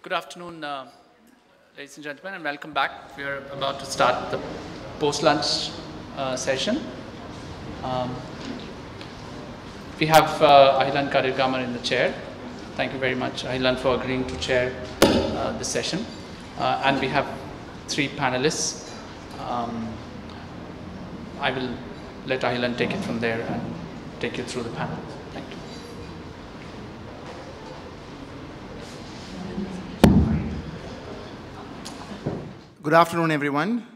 Good afternoon, ladies and gentlemen, and welcome back. We are about to start the post-lunch session. We have Ahilan Kadirgamar in the chair. Thank you very much, Ahilan, for agreeing to chair this session. And we have three panelists. I will let Ahilan take it from there and take you through the panel. Thank you. Good afternoon, everyone.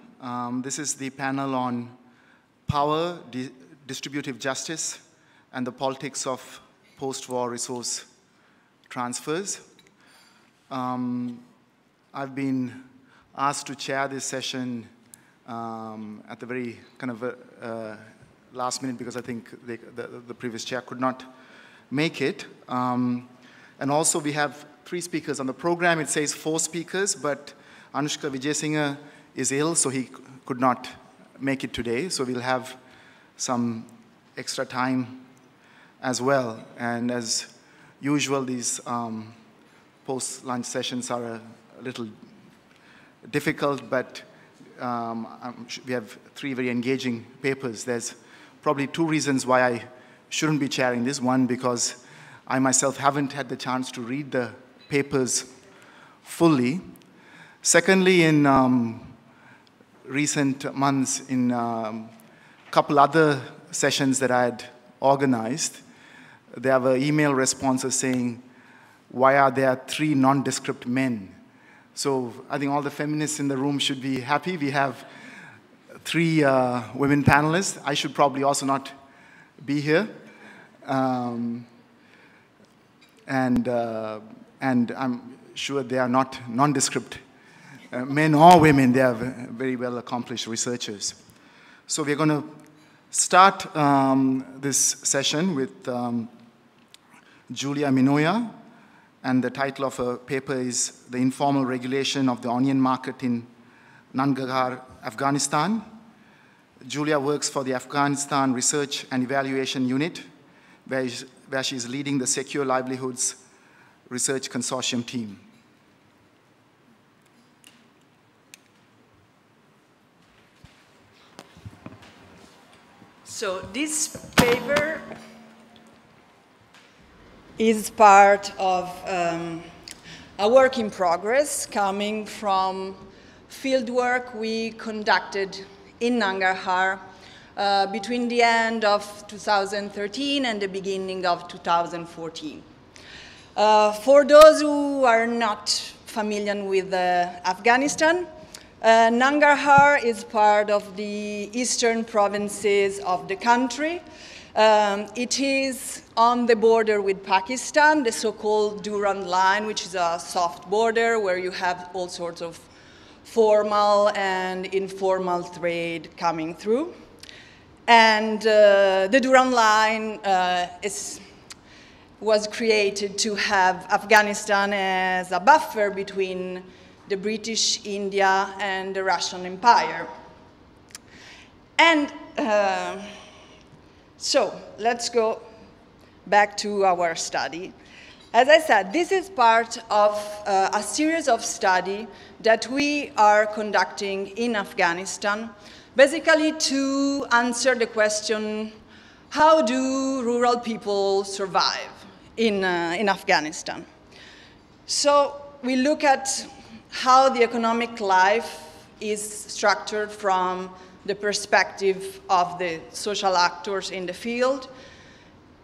This is the panel on power, distributive justice, and the politics of post-war resource transfers. I've been asked to chair this session at the very kind of last minute because I think the previous chair could not make it. And also we have three speakers. On the program it says 4 speakers, but Anushka Vijayasinghe is ill, so he could not make it today. So we'll have some extra time as well. And as usual, these post-lunch sessions are a little difficult, but we have 3 very engaging papers. There's probably 2 reasons why I shouldn't be chairing this. One, because I myself haven't had the chance to read the papers fully. Secondly, in recent months, in a couple other sessions that I had organized, there were email responses saying, why are there 3 nondescript men? So I think all the feminists in the room should be happy. We have 3 women panelists. I should probably also not be here. And I'm sure they are not nondescript men or women. They are very well accomplished researchers. So we're going to start this session with Giulia Minoia. And the title of her paper is The Informal Regulation of the Onion Market in Nangarhar, Afghanistan. Giulia works for the Afghanistan Research and Evaluation Unit, where she is leading the Secure Livelihoods Research Consortium team. So this paper is part of a work in progress coming from field work we conducted in Nangarhar between the end of 2013 and the beginning of 2014. For those who are not familiar with Afghanistan, Nangarhar is part of the eastern provinces of the country. It is on the border with Pakistan, the so-called Durand line, which is a soft border where you have all sorts of formal and informal trade coming through. And the Durand line was created to have Afghanistan as a buffer between the British India and the Russian Empire. And so let's go back to our study. As I said, this is part of a series of studies that we are conducting in Afghanistan, basically to answer the question, how do rural people survive in Afghanistan? So we look at how the economic life is structured from the perspective of the social actors in the field.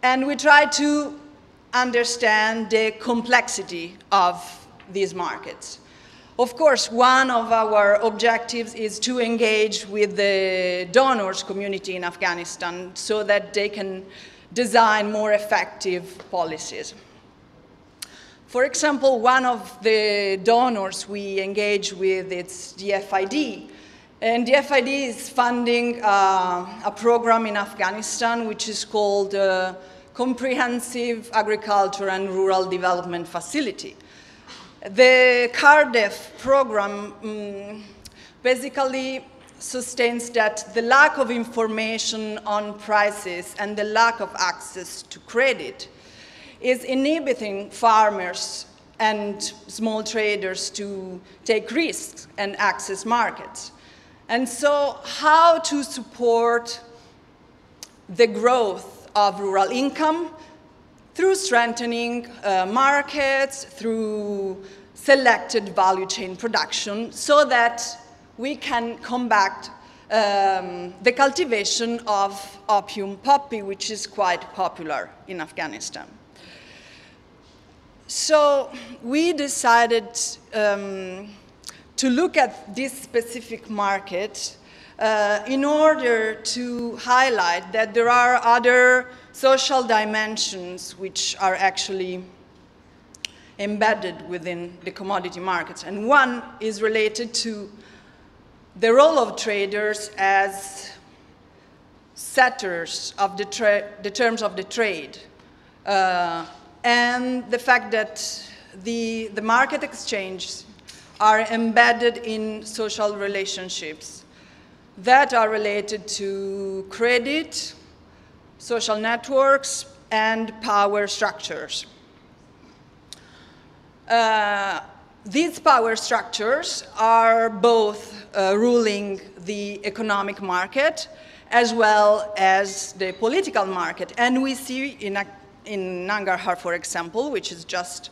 And we try to understand the complexity of these markets. Of course, one of our objectives is to engage with the donors community in Afghanistan so that they can design more effective policies. For example, one of the donors we engage with is the FID. And the FID is funding a program in Afghanistan which is called Comprehensive Agriculture and Rural Development Facility. The CARDEF program basically sustains that the lack of information on prices and the lack of access to credit is inhibiting farmers and small traders to take risks and access markets. And so how to support the growth of rural income through strengthening markets, through selected value chain production, so that we can combat the cultivation of opium poppy, which is quite popular in Afghanistan. So we decided to look at this specific market in order to highlight that there are other social dimensions which are actually embedded within the commodity markets. And one is related to the role of traders as setters of the terms of the trade, and the fact that the market exchanges are embedded in social relationships that are related to credit, social networks, and power structures. These power structures are both ruling the economic market as well as the political market. And we see in Nangarhar, for example, which is just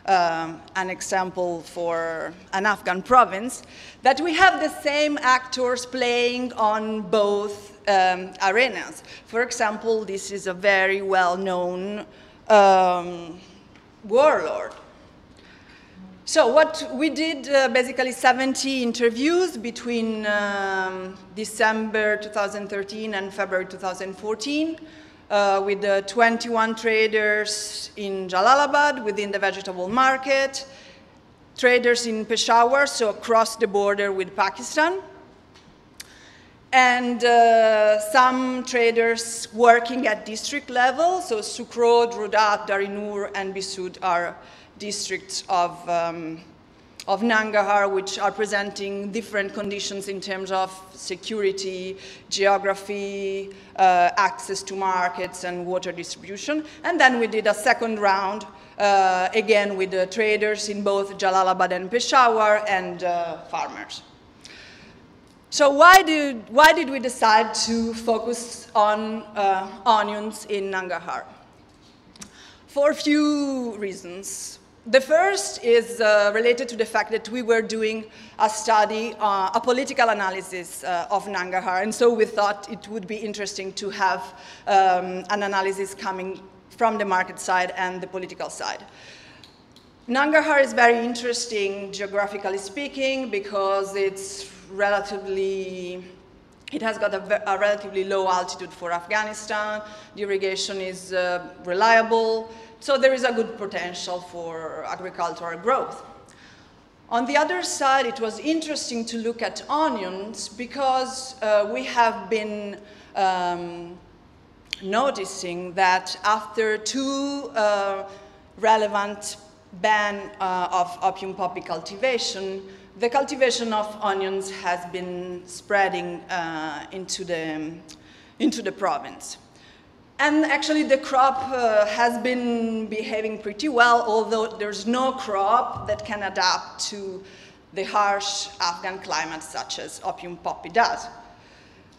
an example for an Afghan province, that we have the same actors playing on both arenas. For example, this is a very well-known warlord. So what we did, basically 70 interviews between December 2013 and February 2014 with 21 traders in Jalalabad within the vegetable market, traders in Peshawar, so across the border with Pakistan, and some traders working at district level, so Sukrod, Rudat, Darinur, and Bisud are districts of Nangarhar, which are presenting different conditions in terms of security, geography, access to markets, and water distribution. And then we did a second round, again with the traders in both Jalalabad and Peshawar, and farmers. So why did we decide to focus on onions in Nangarhar? For a few reasons. The first is related to the fact that we were doing a study, a political analysis of Nangarhar, and so we thought it would be interesting to have an analysis coming from the market side and the political side. Nangarhar is very interesting, geographically speaking, because it has got a relatively low altitude for Afghanistan. The irrigation is reliable. So there is a good potential for agricultural growth. On the other side, it was interesting to look at onions because we have been noticing that after two relevant ban of opium poppy cultivation, the cultivation of onions has been spreading into the province. And actually the crop has been behaving pretty well, although there's no crop that can adapt to the harsh Afghan climate such as opium poppy does.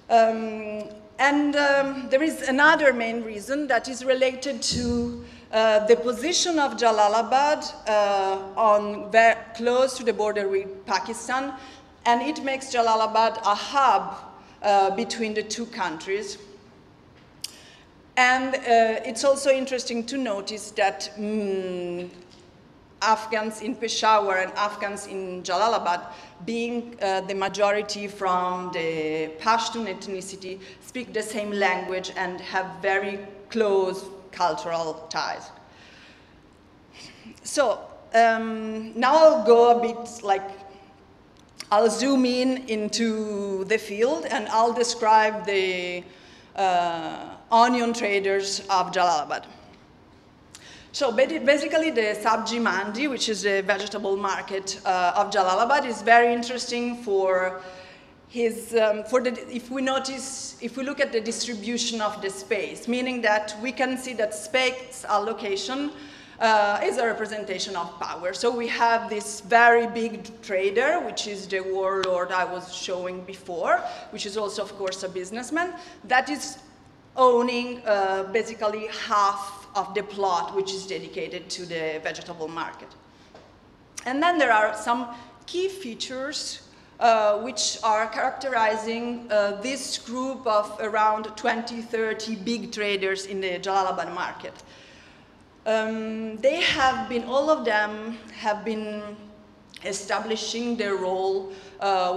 There is another main reason that is related to the position of Jalalabad very close to the border with Pakistan, and it makes Jalalabad a hub between the two countries. And it's also interesting to notice that Afghans in Peshawar and Afghans in Jalalabad, being the majority from the Pashtun ethnicity, speak the same language and have very close cultural ties. So now I'll go a bit I'll zoom into the field and I'll describe the onion traders of Jalalabad. So basically the Sabji Mandi, which is the vegetable market of Jalalabad, is very interesting for his, if we look at the distribution of the space, meaning that we can see that space allocation is a representation of power. So we have this very big trader, which is the warlord I was showing before, which is also, of course, a businessman, that is owning basically half of the plot, which is dedicated to the vegetable market. And then there are some key features which are characterizing this group of around 20, 30 big traders in the Jalalabad market. They have been, all of them have been establishing their role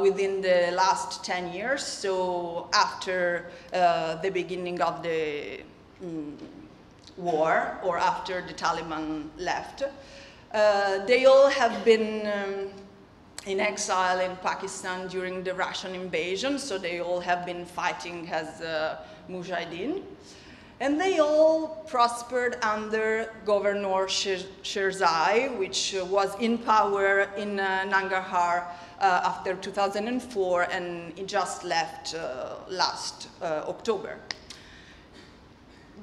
within the last 10 years, so after the beginning of the war, or after the Taliban left. They all have been in exile in Pakistan during the Russian invasion, so they all have been fighting as mujahideen. And they all prospered under Governor Sherzai, which was in power in Nangarhar after 2004, and he just left last October.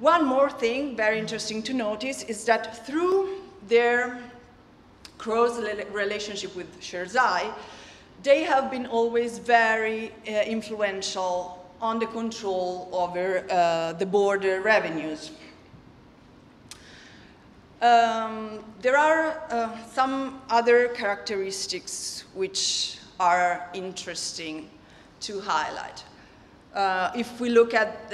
One more thing very interesting to notice is that through their close relationship with Sherzai, they have been always very influential on the control over the border revenues. There are some other characteristics which are interesting to highlight. If we look at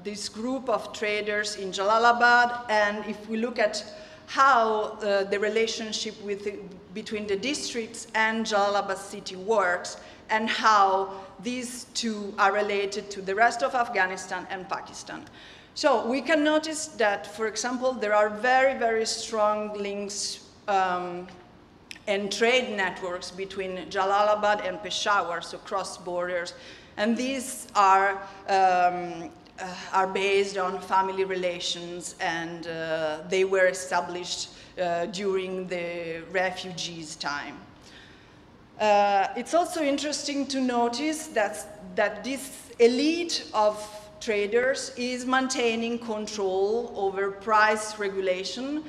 this group of traders in Jalalabad, and if we look at how the relationship between the districts and Jalalabad city works, and how these two are related to the rest of Afghanistan and Pakistan. So we can notice that, for example, there are very, very strong links and trade networks between Jalalabad and Peshawar, so cross borders, and these are based on family relations, and they were established during the refugees' time. It's also interesting to notice that this elite of traders is maintaining control over price regulation,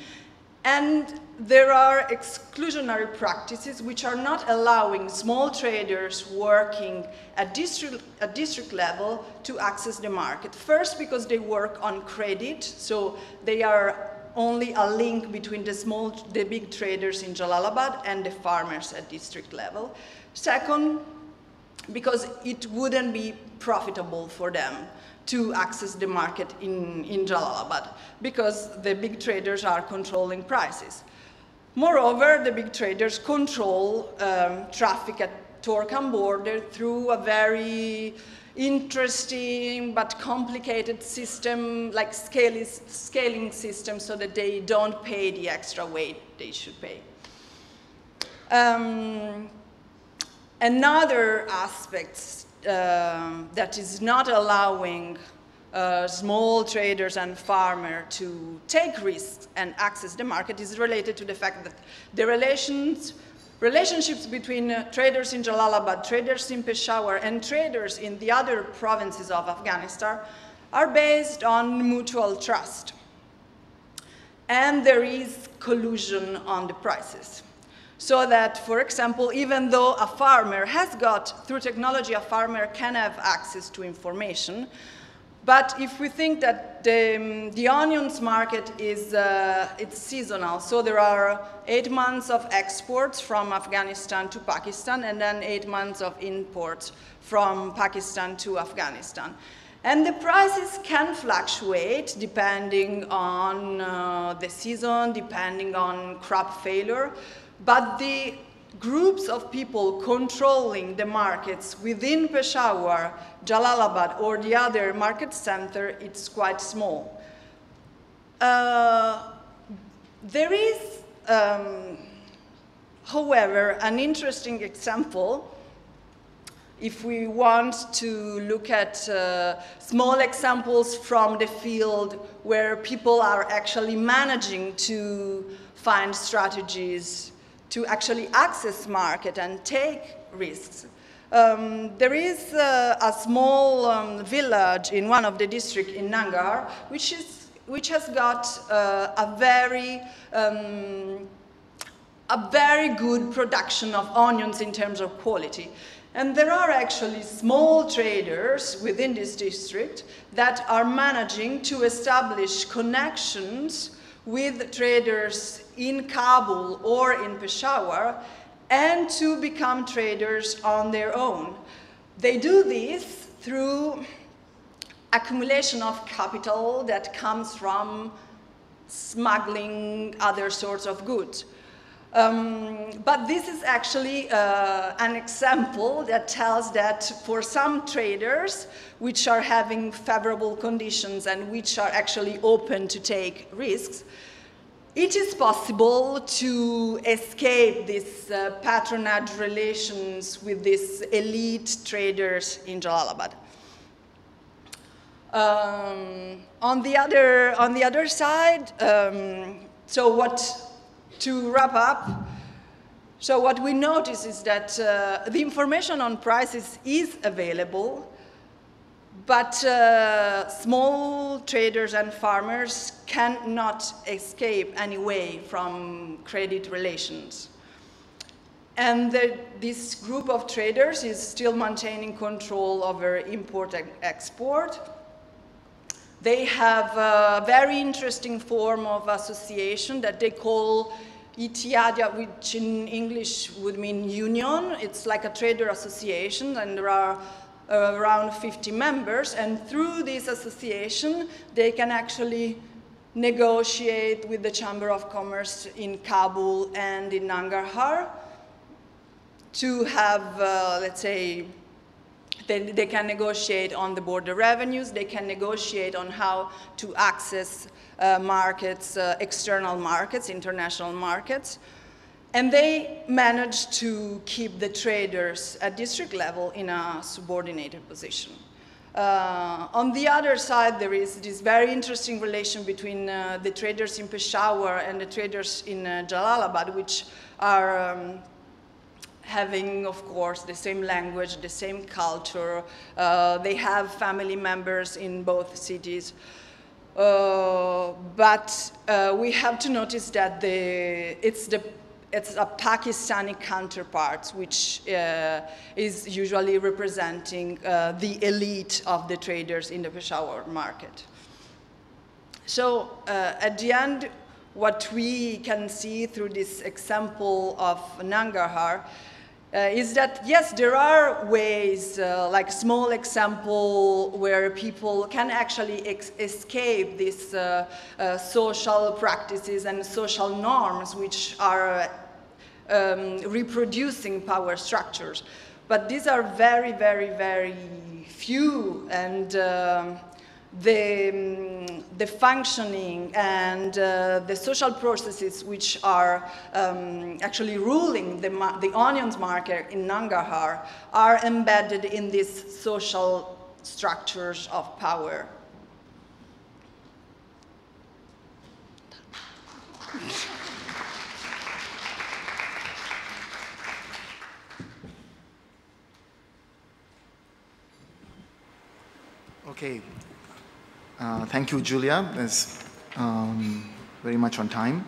and there are exclusionary practices which are not allowing small traders working at district level to access the market. First, because they work on credit, so they are only a link between the big traders in Jalalabad and the farmers at district level. Second, because it wouldn't be profitable for them to access the market in Jalalabad, because the big traders are controlling prices. Moreover, the big traders control traffic at Torkham border through a very interesting but complicated system, like scaling system, so that they don't pay the extra weight they should pay. Another aspect that is not allowing small traders and farmers to take risks and access the market is related to the fact that the relationships between traders in Jalalabad, traders in Peshawar, and traders in the other provinces of Afghanistan are based on mutual trust. And there is collusion on the prices. So that, for example, even though a farmer has got, through technology, a farmer can have access to information, but if we think that the onions market is it's seasonal, so there are 8 months of exports from Afghanistan to Pakistan, and then 8 months of imports from Pakistan to Afghanistan. And the prices can fluctuate depending on the season, depending on crop failure, but the groups of people controlling the markets within Peshawar, Jalalabad, or the other market center, it's quite small. There is, however, an interesting example if we want to look at small examples from the field where people are actually managing to find strategies to actually access market and take risks. There is a small village in one of the districts in Nangarhar, which is which has got a very good production of onions in terms of quality. And there are actually small traders within this district that are managing to establish connections with traders in Kabul or in Peshawar and to become traders on their own. They do this through accumulation of capital that comes from smuggling other sorts of goods. But this is actually an example that tells that for some traders which are having favorable conditions and which are actually open to take risks, it is possible to escape these patronage relations with these elite traders in Jalalabad. On the other side, to wrap up, so what we notice is that the information on prices is available, but small traders and farmers cannot escape anyway from credit relations. And this group of traders is still maintaining control over import and export. They have a very interesting form of association that they call Itiadia, which in English would mean union. It's like a trader association, and there are around 50 members. And through this association, they can actually negotiate with the Chamber of Commerce in Kabul and in Nangarhar to have, let's say, they can negotiate on the border revenues, they can negotiate on how to access markets, external markets, international markets, and they manage to keep the traders at district level in a subordinated position. On the other side, there is this very interesting relation between the traders in Peshawar and the traders in Jalalabad, which are having, of course, the same language, the same culture. They have family members in both cities. But we have to notice that it's a Pakistani counterpart, which is usually representing the elite of the traders in the Peshawar market. So at the end, what we can see through this example of Nangarhar is that, yes, there are ways, like small example, where people can actually escape these social practices and social norms which are reproducing power structures. But these are very, very, very few, and the functioning and the social processes which are actually ruling the onions market in Nangarhar are embedded in these social structures of power. Okay. Thank you, Giulia. It's very much on time.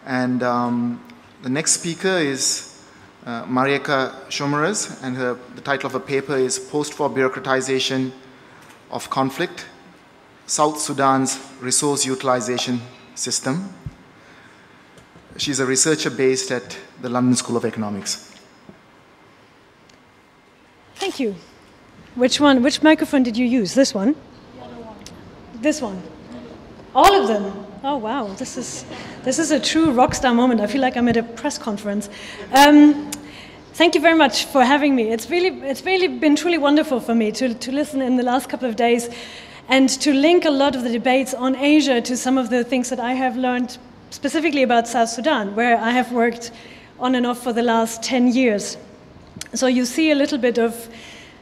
And the next speaker is Mareike Schomerus, and the title of her paper is Post for Bureaucratization of Conflict, South Sudan's Resource Utilization System. She's a researcher based at the London School of Economics. Thank you. Which one? Which microphone did you use? This one? This one? All of them? Oh wow, this is a true rock star moment. I feel like I'm at a press conference. Thank you very much for having me. It's really been truly wonderful for me to listen in the last couple of days and to link a lot of the debates on Asia to some of the things that I have learned specifically about South Sudan, where I have worked on and off for the last 10 years. So you see a little bit of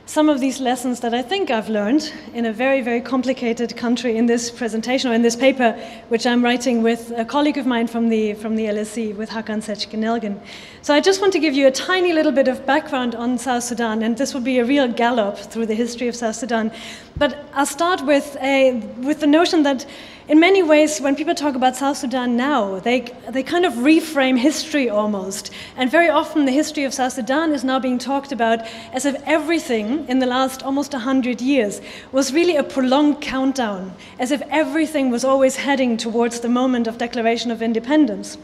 some of these lessons that I think I've learned in a very, very complicated country in this presentation, or in this paper, which I'm writing with a colleague of mine from the LSE, with Hakan Seçkin-Elgin. So I just want to give you a tiny little bit of background on South Sudan, and this will be a real gallop through the history of South Sudan. But I'll start with the notion that in many ways, when people talk about South Sudan now, they kind of reframe history almost. And very often the history of South Sudan is now being talked about as if everything in the last almost 100 years was really a prolonged countdown, as if everything was always heading towards the moment of declaration of independence.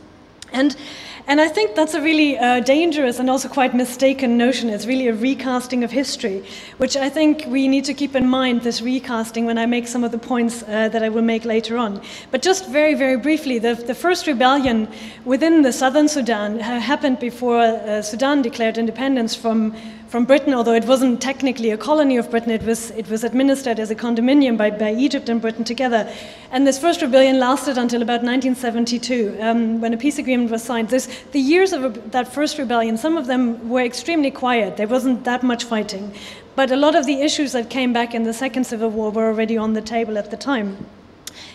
And I think that's a really dangerous and also quite mistaken notion. It's really a recasting of history, which I think we need to keep in mind, this recasting, when I make some of the points that I will make later on. But just very, very briefly, the first rebellion within the southern Sudan happened before Sudan declared independence from Britain, although it wasn't technically a colony of Britain. It was administered as a condominium by Egypt and Britain together. And this first rebellion lasted until about 1972, when a peace agreement was signed. The years of that first rebellion, some of them were extremely quiet. There wasn't that much fighting. But a lot of the issues that came back in the Second Civil War were already on the table at the time.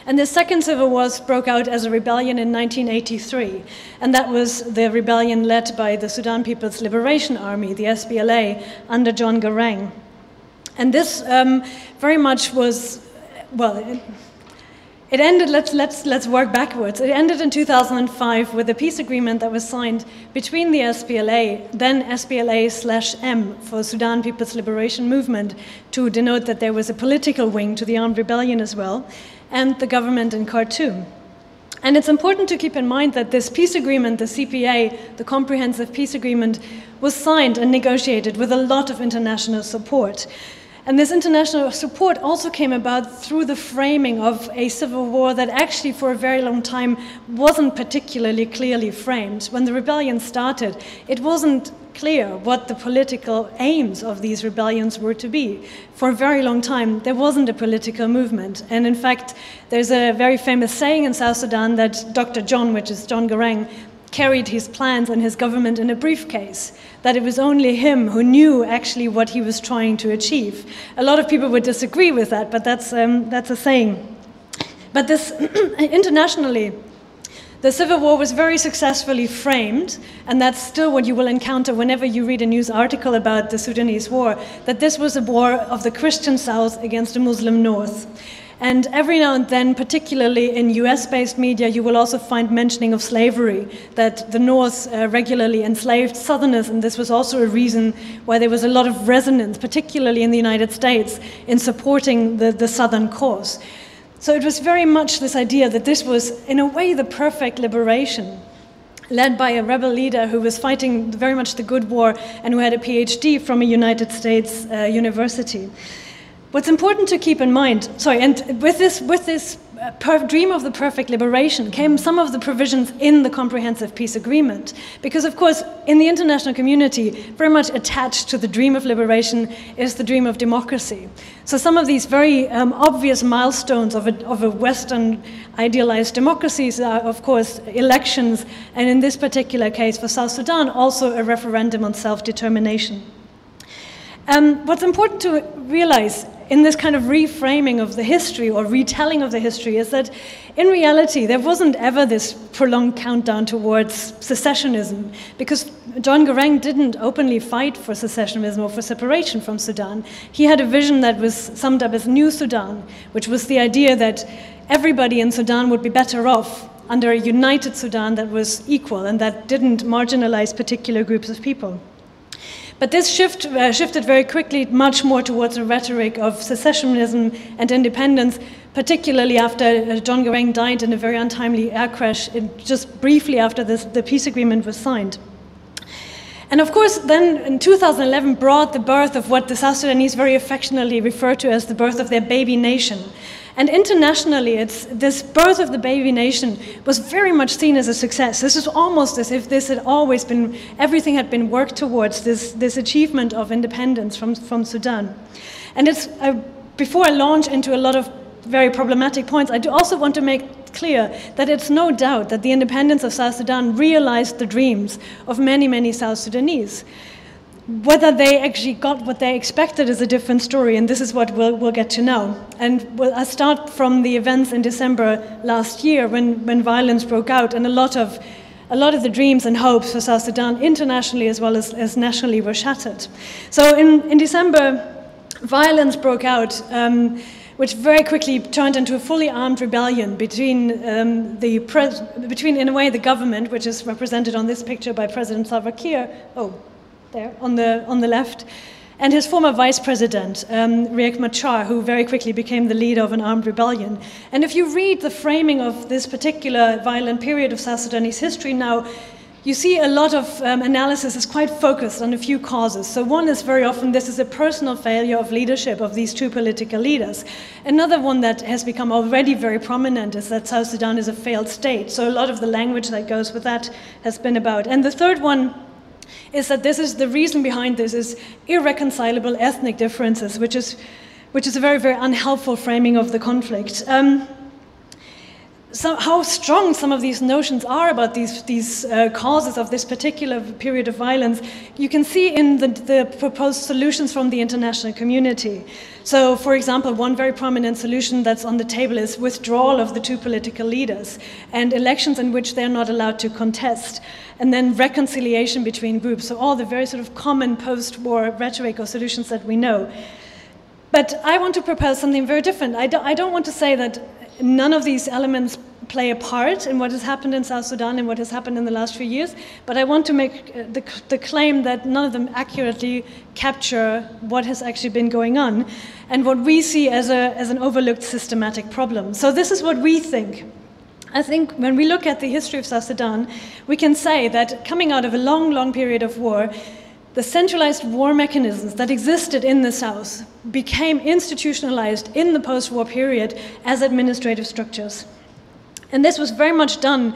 And the Second Civil War broke out as a rebellion in 1983, and that was the rebellion led by the Sudan People's Liberation Army, the SPLA, under John Garang. And this very much was, well, it ended, let's work backwards. It ended in 2005 with a peace agreement that was signed between the SPLA, then SPLA/M for Sudan People's Liberation Movement, to denote that there was a political wing to the armed rebellion as well, and the government in Khartoum. And it's important to keep in mind that this peace agreement, the CPA, the Comprehensive Peace Agreement, was signed and negotiated with a lot of international support. And this international support also came about through the framing of a civil war that actually for a very long time wasn't particularly clearly framed. When the rebellion started, it wasn't clear what the political aims of these rebellions were to be. For a very long time, there wasn't a political movement. And in fact, there's a very famous saying in South Sudan that Dr. John, which is John Garang, carried his plans and his government in a briefcase, that it was only him who knew actually what he was trying to achieve. A lot of people would disagree with that, but that's a saying. But this, internationally, the civil war was very successfully framed, and that's still what you will encounter whenever you read a news article about the Sudanese war, that this was a war of the Christian South against the Muslim North. And every now and then, particularly in US-based media, you will also find mentioning of slavery, that the North regularly enslaved Southerners, and this was also a reason why there was a lot of resonance, particularly in the United States, in supporting the Southern cause. So it was very much this idea that this was, in a way, the perfect liberation, led by a rebel leader who was fighting very much the good war and who had a PhD from a United States university. What's important to keep in mind, and with this dream of the perfect liberation came some of the provisions in the Comprehensive Peace Agreement. Because, of course, in the international community, very much attached to the dream of liberation is the dream of democracy. So some of these very obvious milestones of a Western idealized democracies are, of course, elections, and in this particular case for South Sudan, also a referendum on self-determination. What's important to realize in this kind of reframing of the history or retelling of the history is that in reality there wasn't ever this prolonged countdown towards secessionism, because John Garang didn't openly fight for secessionism or for separation from Sudan. He had a vision that was summed up as New Sudan, which was the idea that everybody in Sudan would be better off under a united Sudan that was equal and that didn't marginalize particular groups of people. But this shifted very quickly much more towards a rhetoric of secessionism and independence, particularly after John Garang died in a very untimely air crash just briefly after the peace agreement was signed. And of course, then in 2011 brought the birth of what the South Sudanese very affectionately refer to as the birth of their baby nation. And internationally, this birth of the baby nation was very much seen as a success. This is almost as if this had always been, everything had been worked towards this achievement of independence from Sudan. And it's, before I launch into a lot of very problematic points, I do also want to make clear that it's no doubt that the independence of South Sudan realized the dreams of many, many South Sudanese. Whether they actually got what they expected is a different story, and this is what we'll get to now. And I'll start from the events in December last year when violence broke out, and a lot of the dreams and hopes for South Sudan internationally as well as nationally were shattered. So in December, violence broke out which very quickly turned into a fully armed rebellion between, in a way, the government, which is represented on this picture by President Salva Kiir, there on the left, and his former vice president, Riek Machar, who very quickly became the leader of an armed rebellion. And if you read the framing of this particular violent period of South Sudanese history now, you see a lot of analysis is quite focused on a few causes. So one is very often this is a personal failure of leadership of these two political leaders. Another one that has become already very prominent is that South Sudan is a failed state. So a lot of the language that goes with that has been about. And the third one is that this is the reason behind this is irreconcilable ethnic differences, which is a very, very unhelpful framing of the conflict. So how strong some of these notions are about these causes of this particular period of violence, you can see in the proposed solutions from the international community. So, for example, one very prominent solution that's on the table is withdrawal of the two political leaders and elections in which they're not allowed to contest, and then reconciliation between groups. So all the very sort of common post-war rhetoric or solutions that we know. But I want to propose something very different. I don't want to say that none of these elements play a part in what has happened in South Sudan and what has happened in the last few years, but I want to make the claim that none of them accurately capture what has actually been going on and what we see as an overlooked systematic problem. So this is what we think. I think when we look at the history of South Sudan, we can say that coming out of a long, long period of war, the centralized war mechanisms that existed in the South became institutionalized in the post-war period as administrative structures. And this was very much done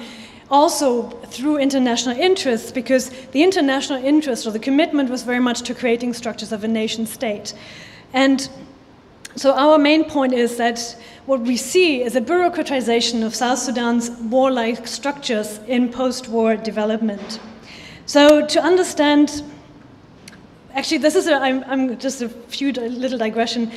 also through international interests, because the international interest or the commitment was very much to creating structures of a nation state. And so our main point is that what we see is a bureaucratization of South Sudan's warlike structures in post-war development. So to understand, actually this is I'm just a few little digression.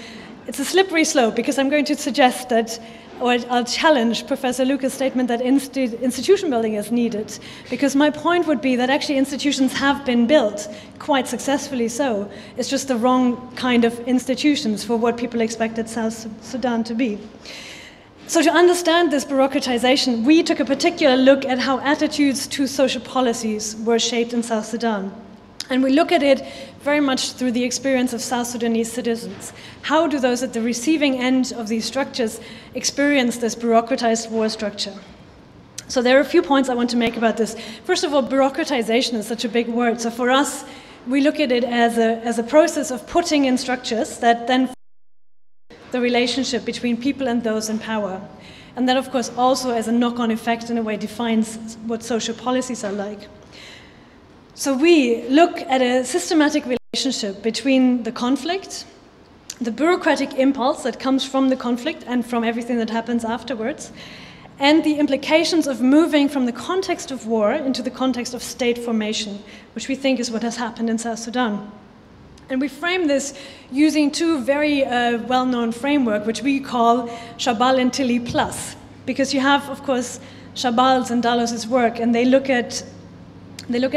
It's a slippery slope, because I'm going to suggest that, or I'll challenge Professor Luca's statement that institution building is needed, because my point would be that actually institutions have been built, quite successfully so. It's just the wrong kind of institutions for what people expected South Sudan to be. So to understand this bureaucratization, we took a particular look at how attitudes to social policies were shaped in South Sudan. And we look at it very much through the experience of South Sudanese citizens. How do those at the receiving end of these structures experience this bureaucratized war structure? So there are a few points I want to make about this. First of all, bureaucratization is such a big word. So for us, we look at it as a process of putting in structures that then the relationship between people and those in power. And that, of course, also as a knock-on effect in a way defines what social policies are like. So we look at a systematic relationship between the conflict, the bureaucratic impulse that comes from the conflict and from everything that happens afterwards, and the implications of moving from the context of war into the context of state formation, which we think is what has happened in South Sudan. And we frame this using two very well-known frameworks, which we call Shabal and Tilly Plus, because you have, of course, Shabal's and Dalos's work, and they look at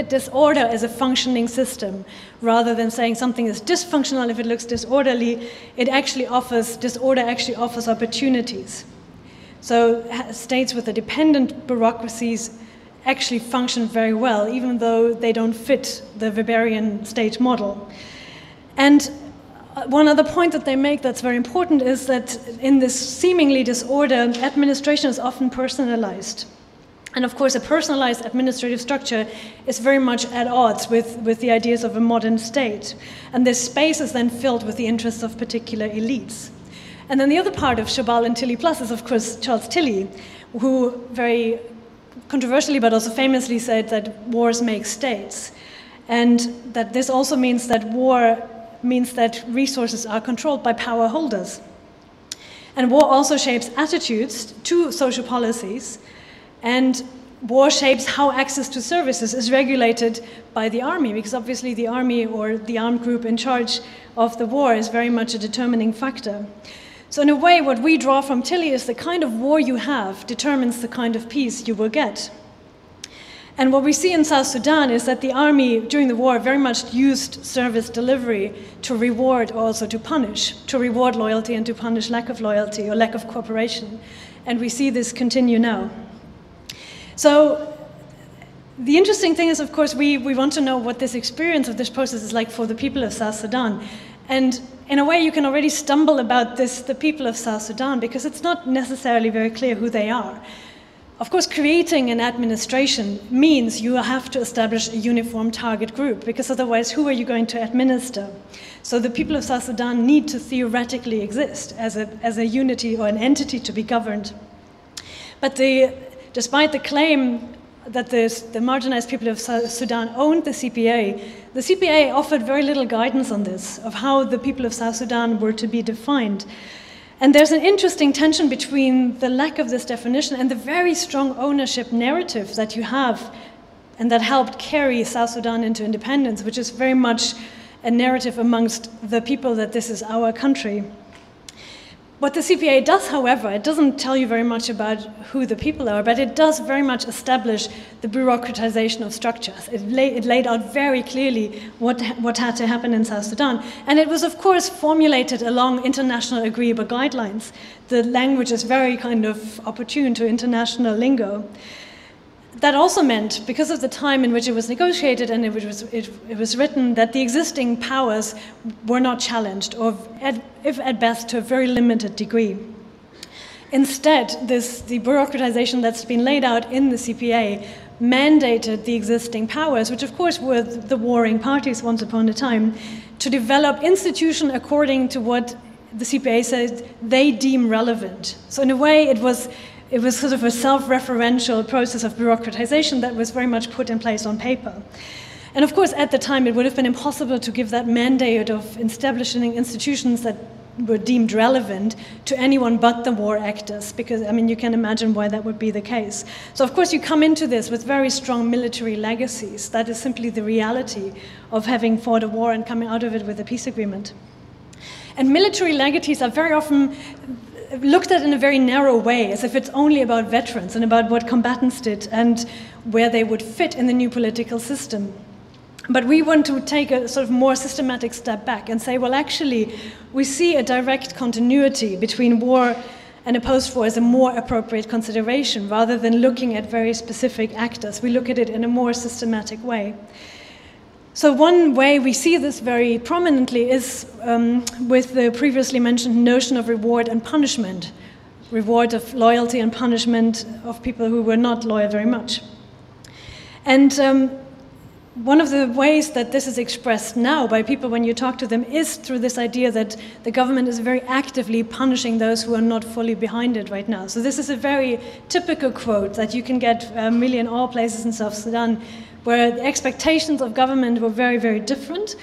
disorder as a functioning system, rather than saying something is dysfunctional if it looks disorderly. Disorder actually offers opportunities. So states with the dependent bureaucracies actually function very well, even though they don't fit the Weberian state model. And one other point that they make that's very important is that in this seemingly disorder, administration is often personalized. And of course, a personalized administrative structure is very much at odds with the ideas of a modern state. And this space is then filled with the interests of particular elites. And then the other part of Shabal and Tilly Plus is, of course, Charles Tilly, who very controversially but also famously said that wars make states. And that this also means that war means that resources are controlled by power holders. And war also shapes attitudes to social policies. And war shapes how access to services is regulated by the army, because obviously the army or the armed group in charge of the war is very much a determining factor. So in a way, what we draw from Tilly is the kind of war you have determines the kind of peace you will get. And what we see in South Sudan is that the army during the war very much used service delivery to reward, also to punish, to reward loyalty and to punish lack of loyalty or lack of cooperation. And we see this continue now. So the interesting thing is, of course, we want to know what this experience of this process is like for the people of South Sudan. And in a way, you can already stumble about this, the people of South Sudan, because it's not necessarily very clear who they are. Of course, creating an administration means you have to establish a uniform target group, because otherwise, who are you going to administer? So the people of South Sudan need to theoretically exist as a unity or an entity to be governed. But despite the claim that the marginalized people of South Sudan owned the CPA offered very little guidance on this, of how the people of South Sudan were to be defined. And there's an interesting tension between the lack of this definition and the very strong ownership narrative that you have and that helped carry South Sudan into independence, which is very much a narrative amongst the people that this is our country. What the CPA does, however, it doesn't tell you very much about who the people are, but it does very much establish the bureaucratization of structures. It laid out very clearly what had to happen in South Sudan. And it was, of course, formulated along international agreeable guidelines. The language is very kind of opportune to international lingo. That also meant, because of the time in which it was negotiated and it was written, that the existing powers were not challenged, or if at best to a very limited degree. Instead, the bureaucratization that's been laid out in the CPA mandated the existing powers, which of course were the warring parties once upon a time, to develop institution according to what the CPA says they deem relevant. So in a way, it was sort of a self-referential process of bureaucratization that was very much put in place on paper. And of course, at the time, it would have been impossible to give that mandate of establishing institutions that were deemed relevant to anyone but the war actors, because, I mean, you can imagine why that would be the case. So, of course, you come into this with very strong military legacies. That is simply the reality of having fought a war and coming out of it with a peace agreement. And military legacies are very often looked at in a very narrow way, as if it's only about veterans and about what combatants did and where they would fit in the new political system. But we want to take a sort of more systematic step back and say, well, actually, we see a direct continuity between war and a post-war as a more appropriate consideration, rather than looking at very specific actors. We look at it in a more systematic way. So one way we see this very prominently is with the previously mentioned notion of reward and punishment, reward of loyalty and punishment of people who were not loyal very much. And one of the ways that this is expressed now by people when you talk to them is through this idea that the government is very actively punishing those who are not fully behind it right now. So this is a very typical quote that you can get really in all places in South Sudan, where the expectations of government were very, very different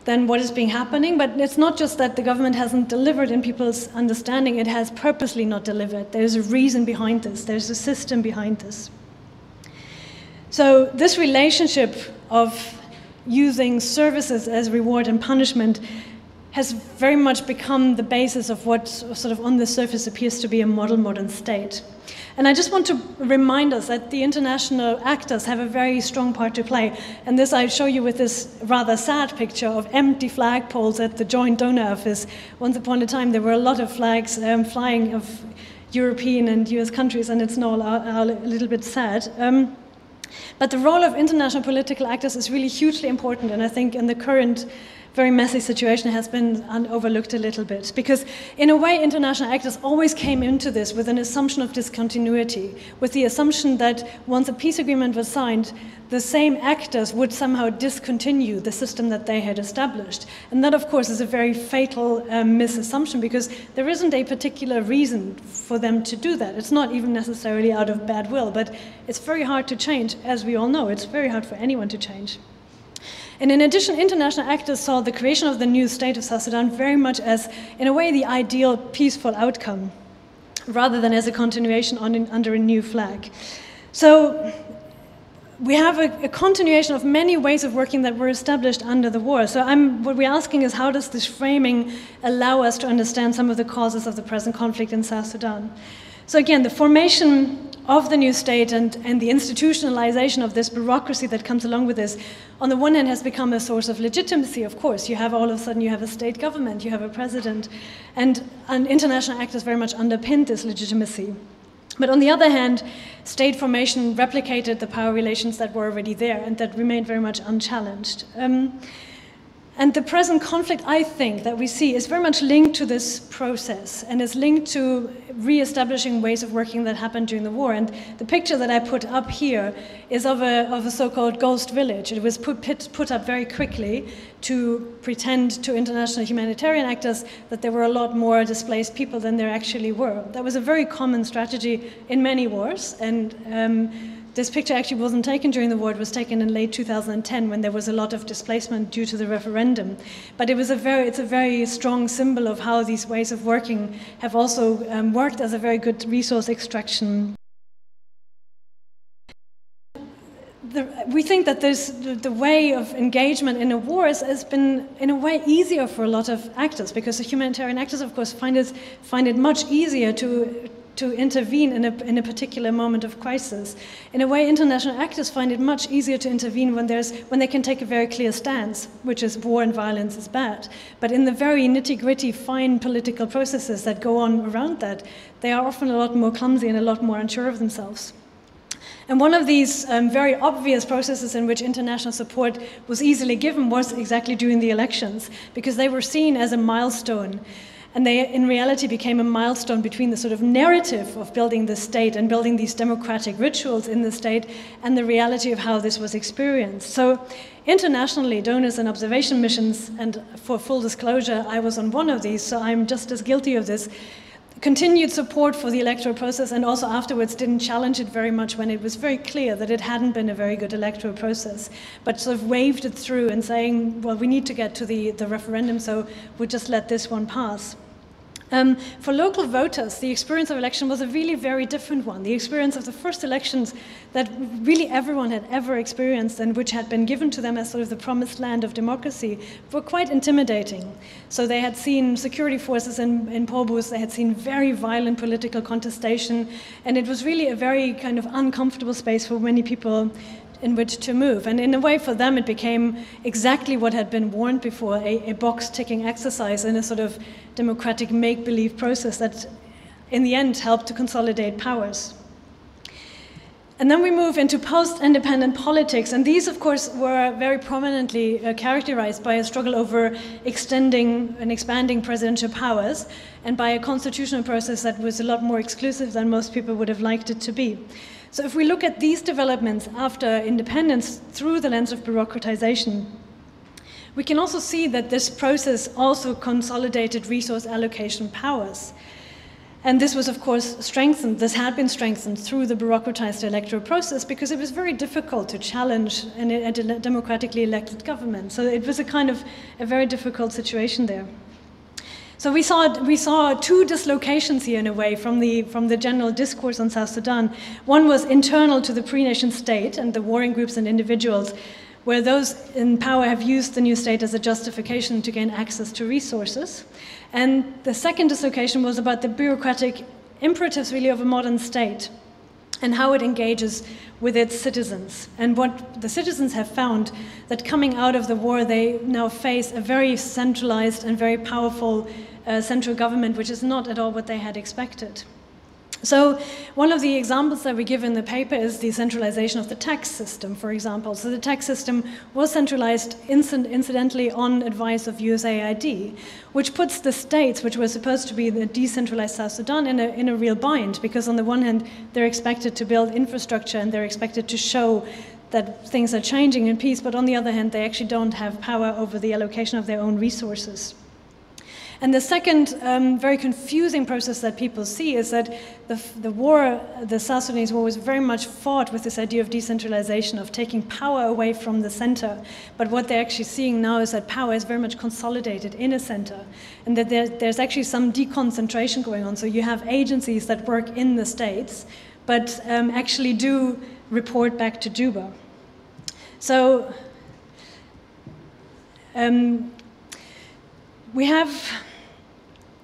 than what is being happening. But it's not just that the government hasn't delivered in people's understanding, it has purposely not delivered. There's a reason behind this, there's a system behind this. So this relationship of using services as reward and punishment has very much become the basis of what sort of on the surface appears to be a model modern state. And I just want to remind us that the international actors have a very strong part to play. And this I show you with this rather sad picture of empty flagpoles at the Joint Donor Office. Once upon a time, there were a lot of flags flying of European and US countries, and it's now a little bit sad. But the role of international political actors is really hugely important, and I think in the current very messy situation has been overlooked a little bit. Because in a way, international actors always came into this with an assumption of discontinuity, with the assumption that once a peace agreement was signed, the same actors would somehow discontinue the system that they had established. And that, of course, is a very fatal misassumption, because there isn't a particular reason for them to do that. It's not even necessarily out of bad will, but it's very hard to change, as we all know. It's very hard for anyone to change. And in addition, international actors saw the creation of the new state of South Sudan very much as, in a way, the ideal peaceful outcome, rather than as a continuation under a new flag. So we have a continuation of many ways of working that were established under the war. So what we're asking is, how does this framing allow us to understand some of the causes of the present conflict in South Sudan? So again, the formation of the new state and the institutionalization of this bureaucracy that comes along with this, on the one hand has become a source of legitimacy, of course. You have all of a sudden, you have a state government, you have a president, and international actors very much underpinned this legitimacy. But on the other hand, state formation replicated the power relations that were already there and that remained very much unchallenged. And the present conflict, I think, that we see is very much linked to this process and is linked to re-establishing ways of working that happened during the war. And the picture that I put up here is of a so-called ghost village. It was put up very quickly to pretend to international humanitarian actors that there were a lot more displaced people than there actually were. That was a very common strategy in many wars. And this picture actually wasn't taken during the war. It was taken in late 2010 when there was a lot of displacement due to the referendum. But it's a very strong symbol of how these ways of working have also worked as a very good resource extraction. We think that the way of engagement in a war has been, in a way, easier for a lot of actors, because the humanitarian actors, of course, find it much easier to intervene in a particular moment of crisis. In a way, international actors find it much easier to intervene when they can take a very clear stance, which is war and violence is bad. But in the very nitty-gritty, fine political processes that go on around that, they are often a lot more clumsy and a lot more unsure of themselves. And one of these very obvious processes in which international support was easily given was exactly during the elections, because they were seen as a milestone. And they, in reality, became a milestone between the sort of narrative of building the state and building these democratic rituals in the state and the reality of how this was experienced. So internationally, donors and observation missions, and for full disclosure, I was on one of these, so I'm just as guilty of this, continued support for the electoral process, and also afterwards didn't challenge it very much when it was very clear that it hadn't been a very good electoral process, but sort of waved it through and saying, well, we need to get to the referendum, so we'll just let this one pass. For local voters, the experience of election was a really very different one. The experience of the first elections that really everyone had ever experienced and which had been given to them as sort of the promised land of democracy were quite intimidating. So they had seen security forces in poll booths, they had seen very violent political contestation, and it was really a very kind of uncomfortable space for many people in which to move. And in a way, for them, it became exactly what had been warned before, a box-ticking exercise in a sort of democratic make-believe process that, in the end, helped to consolidate powers. And then we move into post-independent politics, and these, of course, were very prominently characterized by a struggle over extending and expanding presidential powers, and by a constitutional process that was a lot more exclusive than most people would have liked it to be. So if we look at these developments after independence through the lens of bureaucratization, we can also see that this process also consolidated resource allocation powers. And this was, of course, strengthened. This had been strengthened through the bureaucratized electoral process because it was very difficult to challenge a democratically elected government. So it was a kind of a very difficult situation there. So we saw two dislocations here in a way from the general discourse on South Sudan. One was internal to the pre-nation state and the warring groups and individuals, where those in power have used the new state as a justification to gain access to resources. And the second dislocation was about the bureaucratic imperatives really of a modern state and how it engages with its citizens. And what the citizens have found, that coming out of the war, they now face a very centralized and very powerful central government, which is not at all what they had expected. So one of the examples that we give in the paper is the centralization of the tax system, for example. So the tax system was centralized incidentally on advice of USAID, which puts the states, which were supposed to be the decentralized South Sudan, in a real bind, because on the one hand, they're expected to build infrastructure and they're expected to show that things are changing in peace, but on the other hand, they actually don't have power over the allocation of their own resources. And the second very confusing process that people see is that the war, the South Sudanese war, was very much fought with this idea of decentralization, of taking power away from the center. But what they're actually seeing now is that power is very much consolidated in a center, and that there's actually some deconcentration going on. So you have agencies that work in the states, but actually do report back to Juba. So we have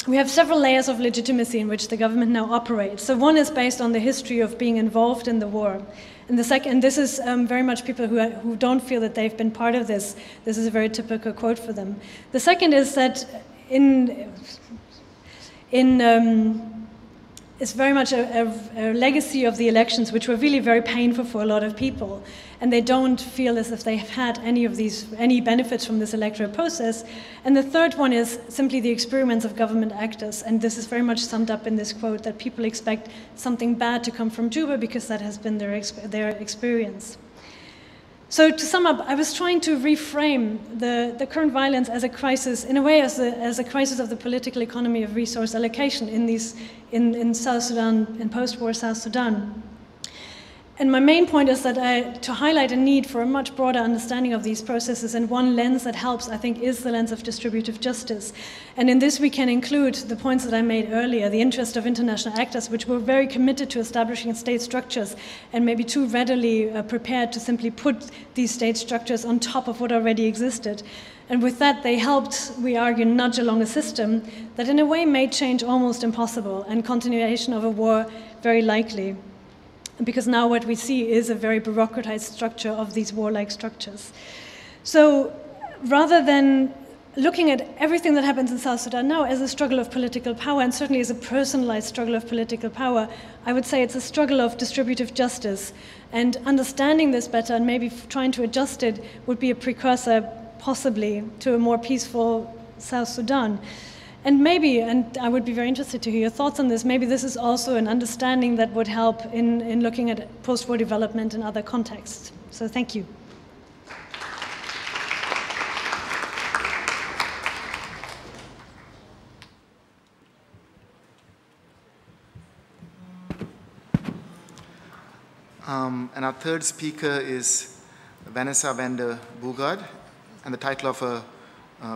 we have several layers of legitimacy in which the government now operates. So one is based on the history of being involved in the war. And the second, this is very much people who don't feel that they've been part of this. This is a very typical quote for them. The second is that it's very much a legacy of the elections, which were really very painful for a lot of people. And they don't feel as if they have had any benefits from this electoral process. And the third one is simply the experiments of government actors. And this is very much summed up in this quote, that people expect something bad to come from Juba because that has been their experience. So to sum up, I was trying to reframe the current violence as a crisis, in a way as a crisis of the political economy of resource allocation in South Sudan, in post-war South Sudan. And my main point is that to highlight a need for a much broader understanding of these processes, and one lens that helps, I think, is the lens of distributive justice. And in this we can include the points that I made earlier, the interest of international actors, which were very committed to establishing state structures and maybe too readily prepared to simply put these state structures on top of what already existed. And with that, they helped, we argue, nudge along a system that in a way made change almost impossible and continuation of a war very likely. Because now what we see is a very bureaucratized structure of these warlike structures. So rather than looking at everything that happens in South Sudan now as a struggle of political power, and certainly as a personalized struggle of political power, I would say it's a struggle of distributive justice. And understanding this better and maybe trying to adjust it would be a precursor, possibly, to a more peaceful South Sudan. And maybe, and I would be very interested to hear your thoughts on this, maybe this is also an understanding that would help in looking at post-war development in other contexts. So thank you. And our third speaker is Vanessa van der Boogard, and the title of her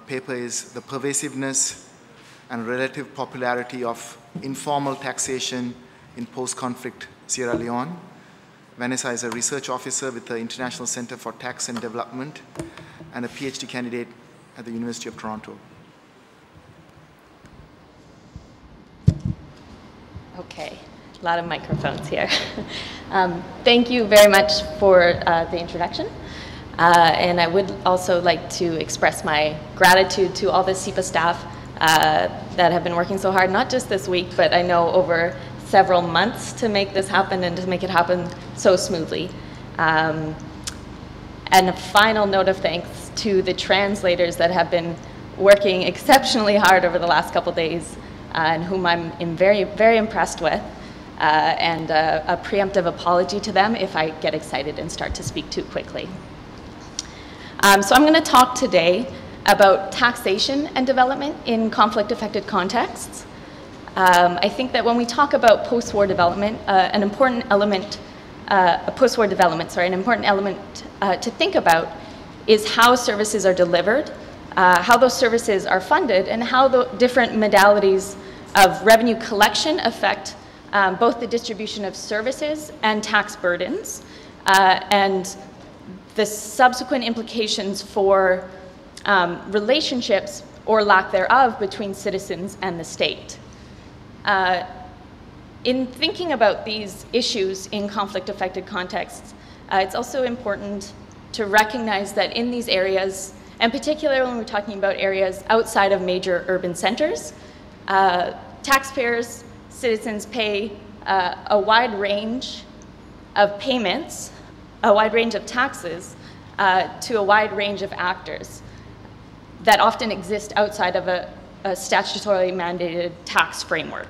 paper is The Pervasiveness and Relative Popularity of Informal Taxation in Post-Conflict Sierra Leone. Vanessa is a research officer with the International Center for Tax and Development and a PhD candidate at the University of Toronto. Okay, a lot of microphones here. Thank you very much for the introduction. And I would also like to express my gratitude to all the SIPA staff that have been working so hard, not just this week, but I know over several months to make this happen and to make it happen so smoothly. And a final note of thanks to the translators that have been working exceptionally hard over the last couple days, and whom I'm very, very impressed with. And a preemptive apology to them if I get excited and start to speak too quickly. So I'm going to talk today about taxation and development in conflict-affected contexts. I think that when we talk about post-war development, an important element to think about is how services are delivered, how those services are funded, and how the different modalities of revenue collection affect both the distribution of services and tax burdens, and the subsequent implications for relationships or lack thereof between citizens and the state. In thinking about these issues in conflict-affected contexts, it's also important to recognize that in these areas, and particularly when we're talking about areas outside of major urban centers, taxpayers, citizens pay a wide range of payments, a wide range of taxes to a wide range of actors that often exist outside of a statutorily mandated tax framework.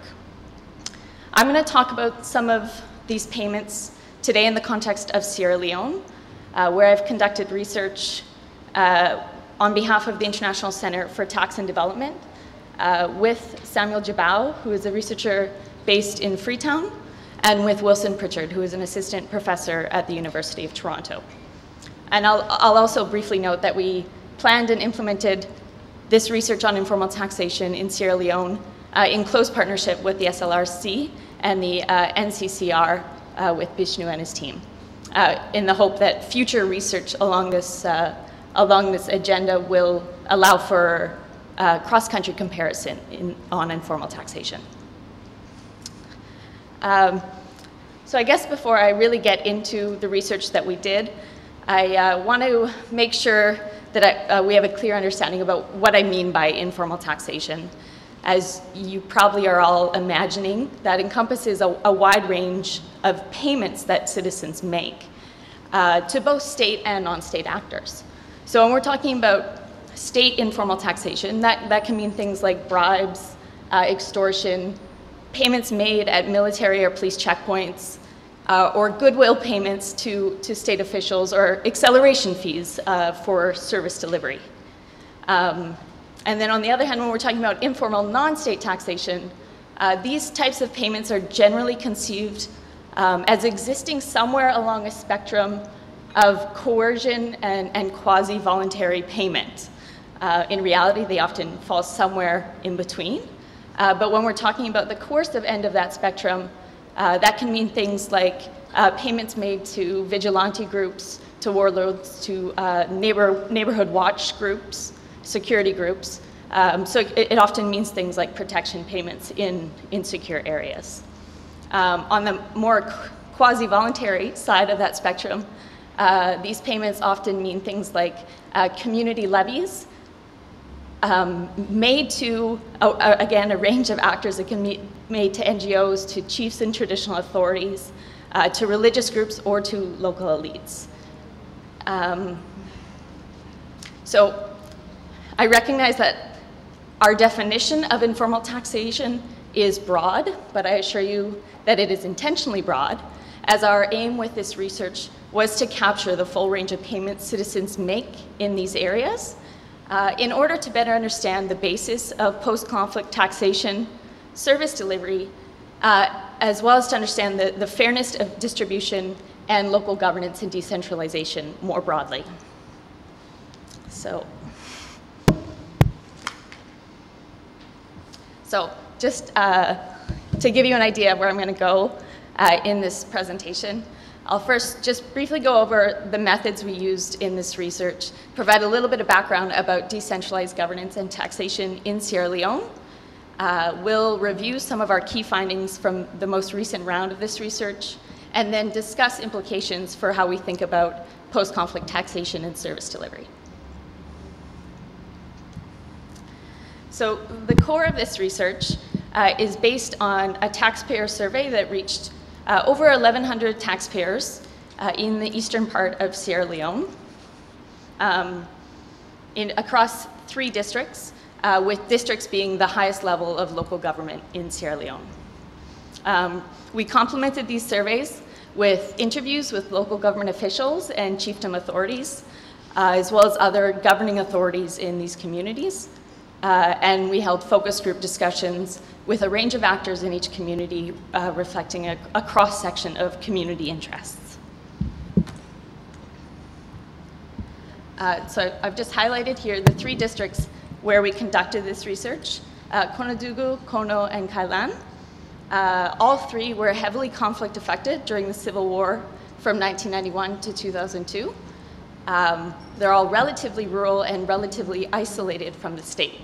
I'm going to talk about some of these payments today in the context of Sierra Leone, where I've conducted research on behalf of the International Center for Tax and Development with Samuel Jabao, who is a researcher based in Freetown, and with Wilson Pritchard, who is an assistant professor at the University of Toronto. And I'll also briefly note that we planned and implemented this research on informal taxation in Sierra Leone in close partnership with the SLRC and the NCCR with Bishnu and his team, in the hope that future research along this agenda will allow for cross-country comparison on informal taxation. So I guess before I really get into the research that we did, I want to make sure that we have a clear understanding about what I mean by informal taxation. As you probably are all imagining, that encompasses a wide range of payments that citizens make to both state and non-state actors. So when we're talking about state informal taxation, that can mean things like bribes, extortion, payments made at military or police checkpoints, or goodwill payments to state officials, or acceleration fees for service delivery. And then on the other hand, when we're talking about informal non-state taxation, these types of payments are generally conceived as existing somewhere along a spectrum of coercion and quasi-voluntary payment. In reality, they often fall somewhere in between. But when we're talking about the coercive end of that spectrum, that can mean things like payments made to vigilante groups, to warlords, to neighborhood watch groups, security groups. So it often means things like protection payments in insecure areas. On the more quasi-voluntary side of that spectrum, these payments often mean things like community levies, made to, again, a range of actors. It can be made to NGOs, to chiefs and traditional authorities, to religious groups, or to local elites. So I recognize that our definition of informal taxation is broad, but I assure you that it is intentionally broad, as our aim with this research was to capture the full range of payments citizens make in these areas, in order to better understand the basis of post-conflict taxation, service delivery, as well as to understand the fairness of distribution and local governance and decentralization more broadly. So just to give you an idea of where I'm going to go in this presentation, I'll first just briefly go over the methods we used in this research, provide a little bit of background about decentralized governance and taxation in Sierra Leone. We'll review some of our key findings from the most recent round of this research, and then discuss implications for how we think about post-conflict taxation and service delivery. So the core of this research is based on a taxpayer survey that reached over 1,100 taxpayers in the eastern part of Sierra Leone, across 3 districts, with districts being the highest level of local government in Sierra Leone. We complemented these surveys with interviews with local government officials and chiefdom authorities, as well as other governing authorities in these communities. And we held focus group discussions with a range of actors in each community, reflecting a cross-section of community interests. So I've just highlighted here the 3 districts where we conducted this research, Konadugu, Kono, and Kailan. All 3 were heavily conflict affected during the Civil War from 1991 to 2002. They're all relatively rural and relatively isolated from the state.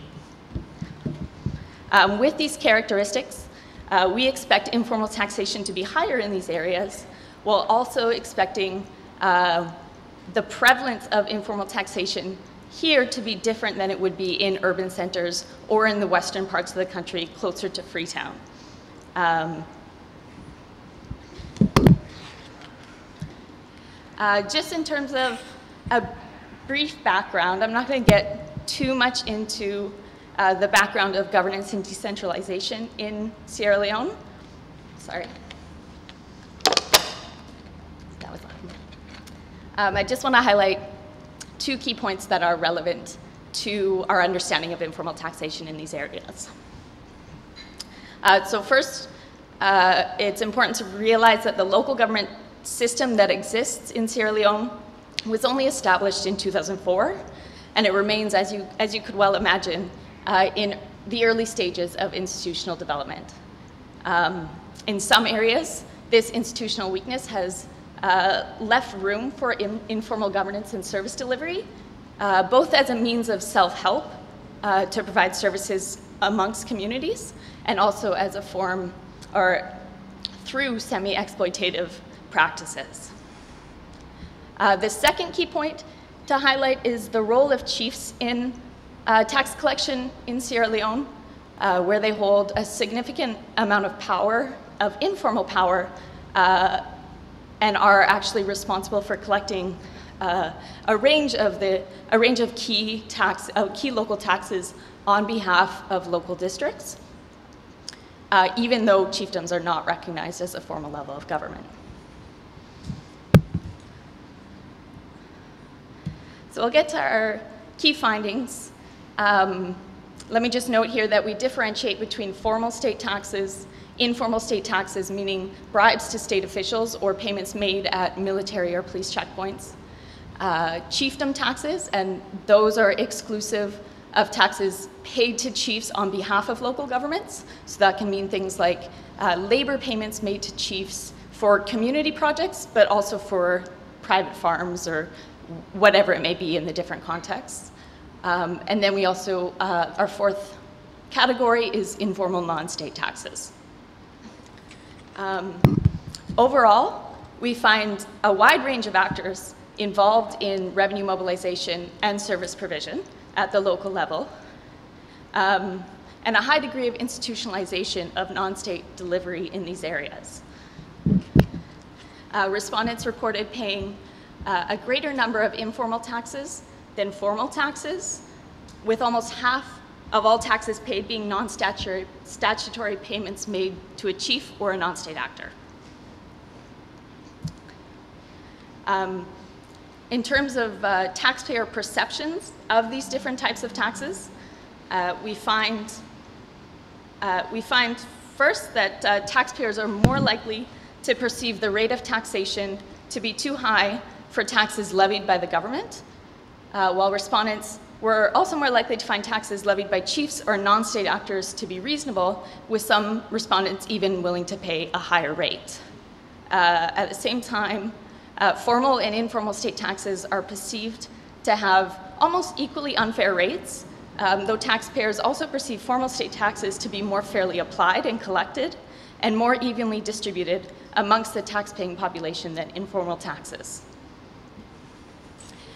With these characteristics, we expect informal taxation to be higher in these areas, while also expecting the prevalence of informal taxation here to be different than it would be in urban centers or in the western parts of the country closer to Freetown. Just in terms of a brief background, I'm not going to get too much into the background of governance and decentralization in Sierra Leone. Sorry. That was I just want to highlight 2 key points that are relevant to our understanding of informal taxation in these areas. So first, it's important to realize that the local government system that exists in Sierra Leone was only established in 2004, and it remains, as you could well imagine, in the early stages of institutional development. In some areas, this institutional weakness has left room for informal governance and service delivery, both as a means of self-help to provide services amongst communities, and also as a form or through semi-exploitative practices. The second key point to highlight is the role of chiefs in tax collection in Sierra Leone, where they hold a significant amount of power, of informal power, and are actually responsible for collecting a range of key local taxes on behalf of local districts, even though chiefdoms are not recognized as a formal level of government. So I'll get to our key findings. Let me just note here that we differentiate between formal state taxes, informal state taxes, meaning bribes to state officials or payments made at military or police checkpoints, chiefdom taxes, and those are exclusive of taxes paid to chiefs on behalf of local governments. So that can mean things like labor payments made to chiefs for community projects, but also for private farms or whatever it may be in the different contexts. And then we also, our fourth category is informal non-state taxes. Overall, we find a wide range of actors involved in revenue mobilization and service provision at the local level, and a high degree of institutionalization of non-state delivery in these areas. Respondents reported paying a greater number of informal taxes than formal taxes, with almost half of all taxes paid being non-statutory payments made to a chief or a non-state actor. In terms of taxpayer perceptions of these different types of taxes, we find first that taxpayers are more likely to perceive the rate of taxation to be too high for taxes levied by the government, while respondents were also more likely to find taxes levied by chiefs or non-state actors to be reasonable, with some respondents even willing to pay a higher rate. At the same time, formal and informal state taxes are perceived to have almost equally unfair rates, though taxpayers also perceive formal state taxes to be more fairly applied and collected and more evenly distributed amongst the taxpaying population than informal taxes.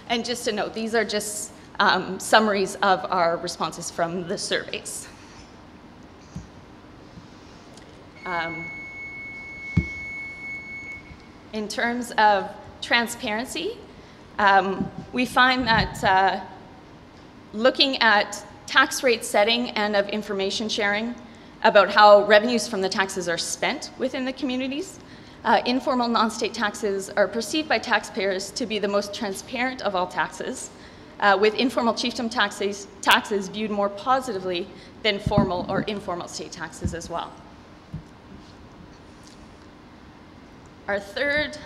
And just to note, these are just summaries of our responses from the surveys. In terms of transparency, we find that looking at tax rate setting and of information sharing about how revenues from the taxes are spent within the communities, informal non-state taxes are perceived by taxpayers to be the most transparent of all taxes, with informal chiefdom taxes viewed more positively than formal or informal state taxes as well. Our third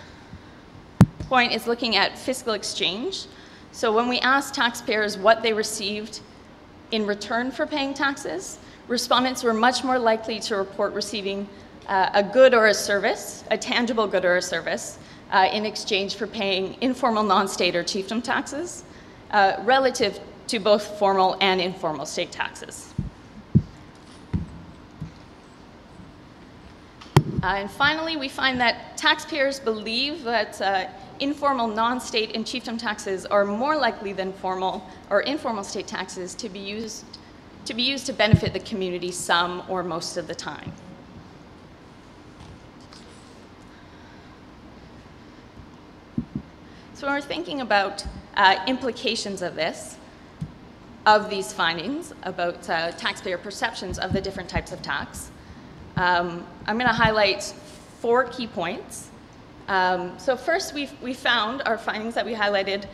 point is looking at fiscal exchange. So when we asked taxpayers what they received in return for paying taxes, respondents were much more likely to report receiving a good or a service, a tangible good or a service, in exchange for paying informal non-state or chiefdom taxes, relative to both formal and informal state taxes. And finally, we find that taxpayers believe that informal non-state and chiefdom taxes are more likely than formal or informal state taxes to be used to benefit the community some or most of the time. So when we're thinking about implications of these findings about taxpayer perceptions of the different types of tax, I'm going to highlight 4 key points. So first, we found our findings that we highlighted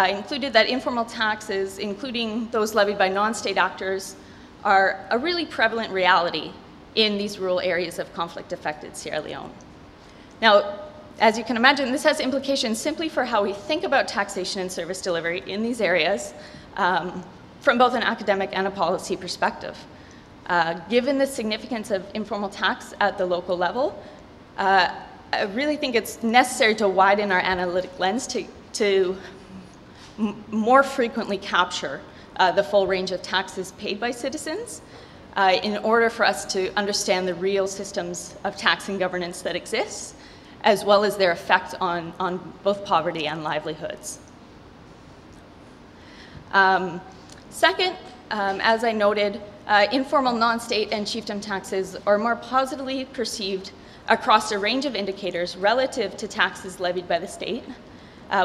included that informal taxes, including those levied by non-state actors, are a really prevalent reality in these rural areas of conflict-affected Sierra Leone. Now, as you can imagine, this has implications simply for how we think about taxation and service delivery in these areas from both an academic and a policy perspective. Given the significance of informal tax at the local level, I really think it's necessary to widen our analytic lens to more frequently capture the full range of taxes paid by citizens in order for us to understand the real systems of tax and governance that exist, as well as their effect on both poverty and livelihoods. Second, as I noted, informal non-state and chiefdom taxes are more positively perceived across a range of indicators relative to taxes levied by the state,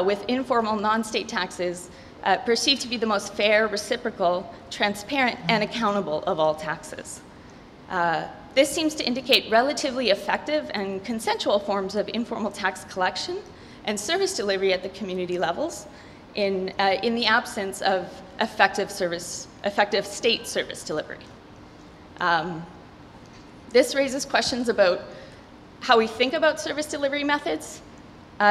with informal non-state taxes perceived to be the most fair, reciprocal, transparent, and accountable of all taxes. This seems to indicate relatively effective and consensual forms of informal tax collection and service delivery at the community levels in the absence of effective state service delivery. This raises questions about how we think about service delivery methods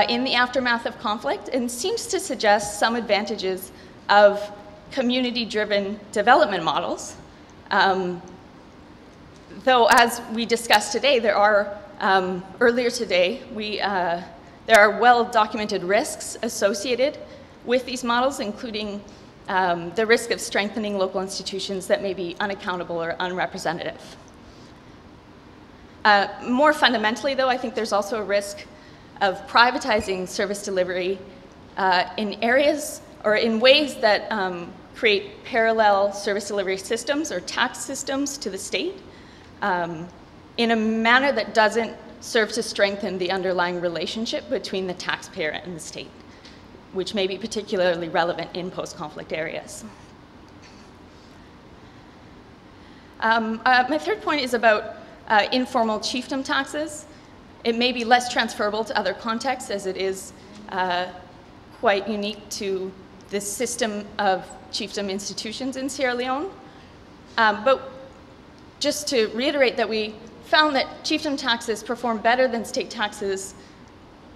in the aftermath of conflict, and seems to suggest some advantages of community-driven development models. Though, as we discussed today, there are, earlier today, there are well-documented risks associated with these models, including the risk of strengthening local institutions that may be unaccountable or unrepresentative. More fundamentally, though, I think there's also a risk of privatizing service delivery in areas or in ways that create parallel service delivery systems or tax systems to the state in a manner that doesn't serve to strengthen the underlying relationship between the taxpayer and the state, which may be particularly relevant in post-conflict areas. My third point is about informal chiefdom taxes. It may be less transferable to other contexts, as it is quite unique to the system of chiefdom institutions in Sierra Leone. But just to reiterate that we found that chiefdom taxes perform better than state taxes,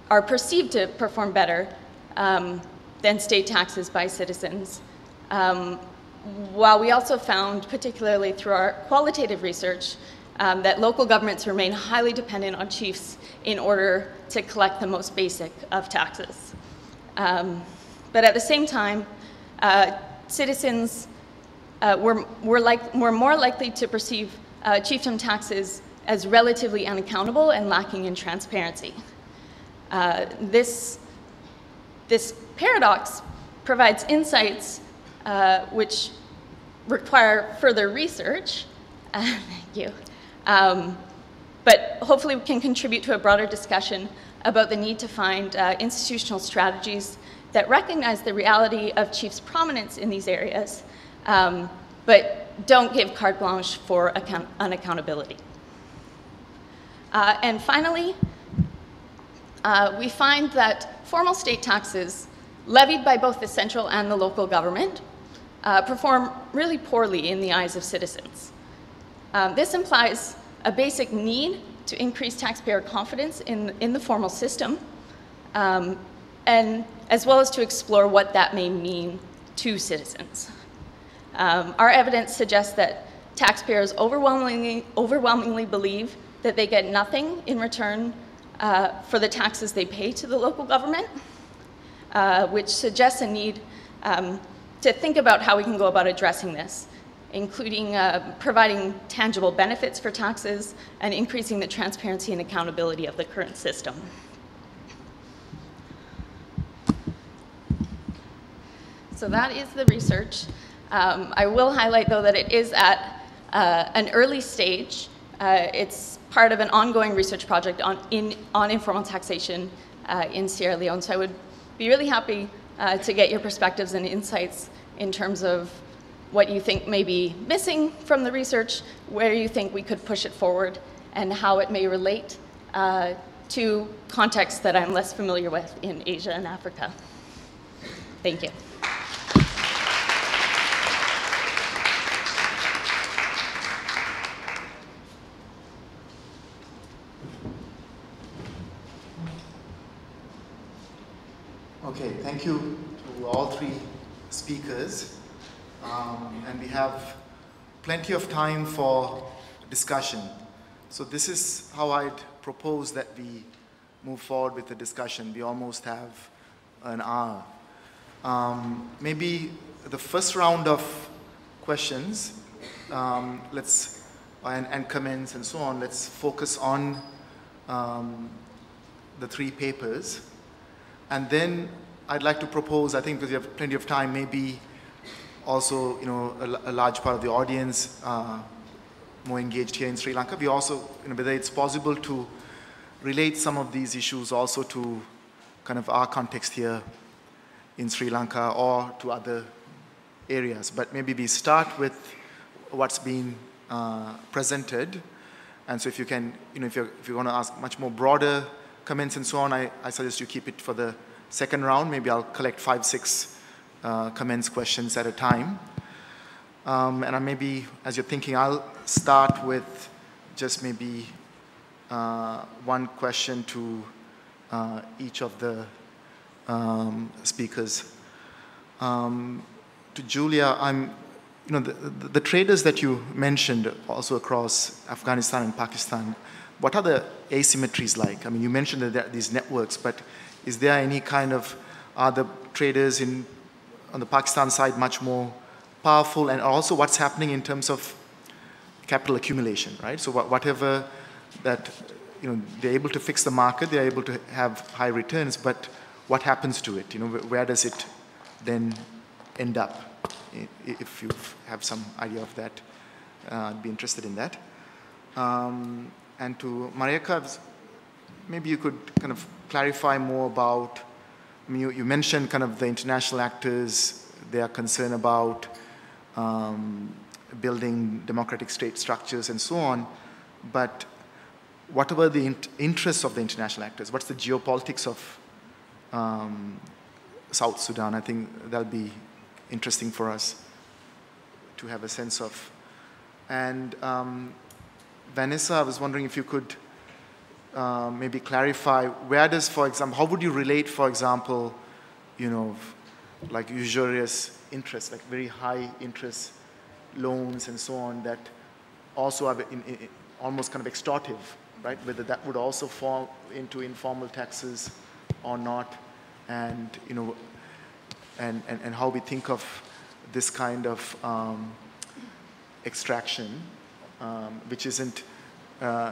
are perceived to perform better than state taxes by citizens. While we also found, particularly through our qualitative research, that local governments remain highly dependent on chiefs in order to collect the most basic of taxes. But at the same time, citizens were more likely to perceive chiefdom taxes as relatively unaccountable and lacking in transparency. This paradox provides insights which require further research. Thank you. But hopefully we can contribute to a broader discussion about the need to find institutional strategies that recognize the reality of chiefs' prominence in these areas, but don't give carte blanche for unaccountability. And finally, we find that formal state taxes levied by both the central and the local government perform really poorly in the eyes of citizens. This implies a basic need to increase taxpayer confidence in the formal system, and as well as to explore what that may mean to citizens. Our evidence suggests that taxpayers overwhelmingly believe that they get nothing in return for the taxes they pay to the local government, which suggests a need to think about how we can go about addressing this, including providing tangible benefits for taxes and increasing the transparency and accountability of the current system. So that is the research. I will highlight, though, that it is at an early stage. It's part of an ongoing research project on informal taxation in Sierra Leone. So I would be really happy to get your perspectives and insights in terms of what you think may be missing from the research, where you think we could push it forward, and how it may relate to contexts that I'm less familiar with in Asia and Africa. Thank you. Okay, thank you to all three speakers. And we have plenty of time for discussion. So this is how I'd propose that we move forward with the discussion. We almost have an hour. Maybe the first round of questions, and comments and so on, let's focus on the 3 papers. And then I'd like to propose, I think because we have plenty of time, maybe also, a large part of the audience more engaged here in Sri Lanka. We also, whether it's possible to relate some of these issues also to kind of our context here in Sri Lanka or to other areas. But maybe we start with what's been presented. And so if you can, if you want to ask much more broader comments and so on, I suggest you keep it for the second round. Maybe I'll collect 5, 6 comments, questions at a time. And maybe, as you're thinking, I'll start with just maybe one question to each of the speakers. To Giulia, the traders that you mentioned also across Afghanistan and Pakistan, what are the asymmetries like? I mean, you mentioned that there are these networks, but is there any kind of, are the traders on the Pakistan side much more powerful? And also what's happening in terms of capital accumulation, right? So whatever that, they're able to fix the market, they're able to have high returns, but what happens to it? Where does it then end up? If you have some idea of that, I'd be interested in that. And to Mareike, maybe you could kind of clarify more about, you mentioned kind of the international actors, they are concerned about building democratic state structures and so on, but what about the interests of the international actors? What's the geopolitics of South Sudan? I think that'll be interesting for us to have a sense of. And Vanessa, I was wondering if you could maybe clarify, where does, for example, how would you relate, for example, like usurious interest, like very high interest loans and so on that also are almost kind of extortive, right? Whether that would also fall into informal taxes or not, and and how we think of this kind of extraction, which isn't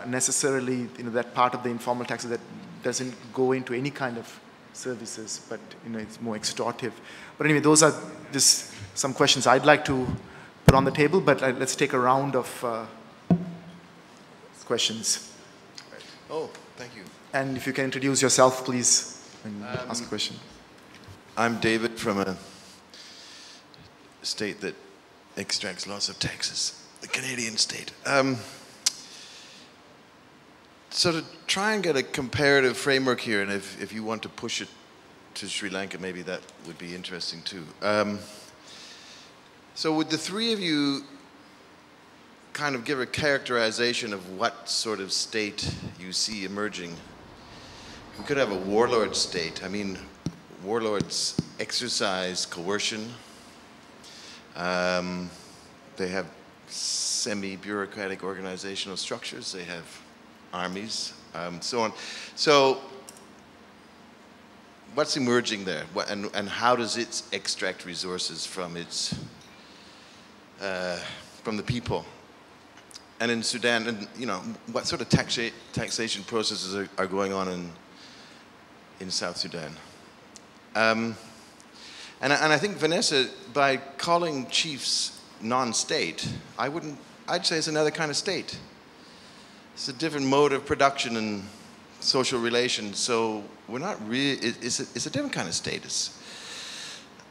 necessarily that part of the informal taxes that doesn't go into any kind of services, but it's more extortive. But anyway, those are just some questions I'd like to put on the table, but let's take a round of questions. Oh, thank you. And if you can introduce yourself, please, and ask a question. I'm David from a state that extracts lots of taxes, the Canadian state. So to try and get a comparative framework here, and if you want to push it to Sri Lanka, maybe that would be interesting too. So would the three of you kind of give a characterization of what sort of state you see emerging? We could have a warlord state. I mean, warlords exercise coercion. They have semi-bureaucratic organizational structures. They have armies, so on. So what's emerging there? And how does it extract resources from its, from the people? And in Sudan, and what sort of taxation processes are going on in South Sudan? And I think Vanessa, by calling chiefs non-state, I'd say it's another kind of state. It's a different mode of production and social relations. So we're not really. It's a different kind of status.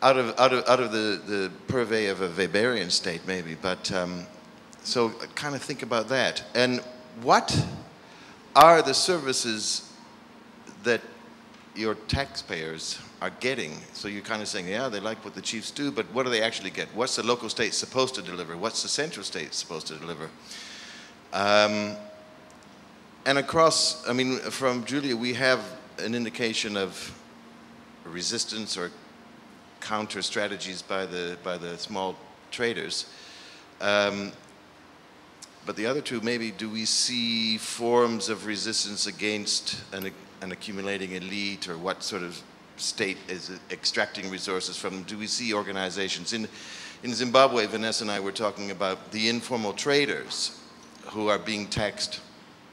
Out of the purvey of a Weberian state, maybe. But so kind of think about that. And what are the services that your taxpayers are getting? So you're kind of saying, yeah, they like what the chiefs do, but what do they actually get? What's the local state supposed to deliver? What's the central state supposed to deliver? And across, I mean, from Giulia, we have an indication of resistance or counter strategies by the small traders. But the other two, maybe, do we see forms of resistance against an accumulating elite, or what sort of state is extracting resources from them? Do we see organizations? In Zimbabwe, Vanessa and I were talking about the informal traders who are being taxed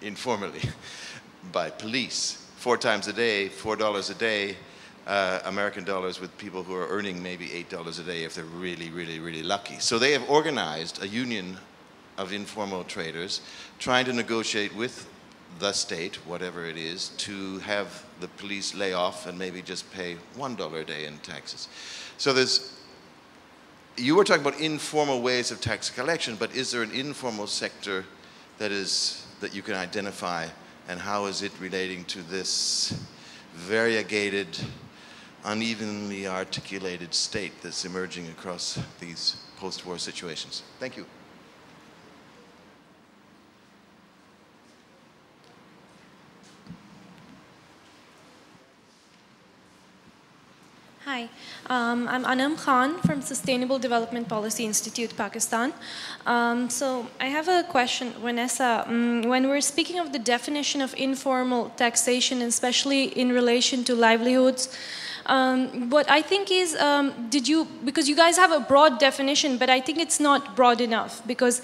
informally by police 4 times a day, $4 a day, American dollars, with people who are earning maybe $8 a day if they're really, really, really lucky. So they have organized a union of informal traders trying to negotiate with the state, whatever it is, to have the police lay off and maybe just pay $1 a day in taxes. So you were talking about informal ways of tax collection, but is there an informal sector that you can identify, and how is it relating to this variegated, unevenly articulated state that's emerging across these post-war situations? Thank you. Hi, I'm Anam Khan from Sustainable Development Policy Institute, Pakistan. So I have a question, Vanessa. When we're speaking of the definition of informal taxation, especially in relation to livelihoods, what I think is, because you guys have a broad definition, but I think it's not broad enough, because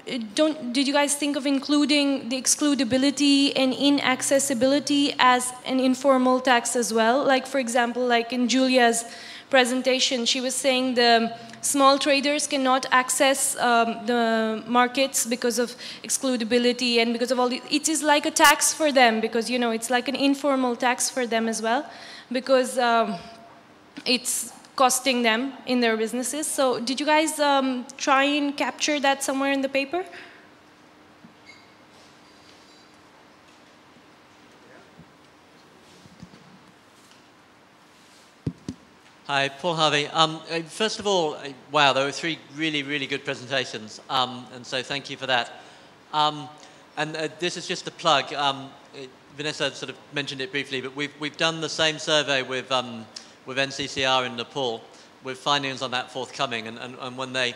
did you guys think of including the excludability and inaccessibility as an informal tax as well? Like, for example, like in Giulia's presentation, she was saying the small traders cannot access the markets because of excludability and because of all the, it is like a tax for them, because, you know, it's like an informal tax for them as well, because it's costing them in their businesses. So did you guys try and capture that somewhere in the paper? Hi, Paul Harvey. First of all, wow, there were 3 really, really good presentations, and so thank you for that. This is just a plug. Vanessa sort of mentioned it briefly, but we've done the same survey with NCCR in Nepal, with findings on that forthcoming, and when they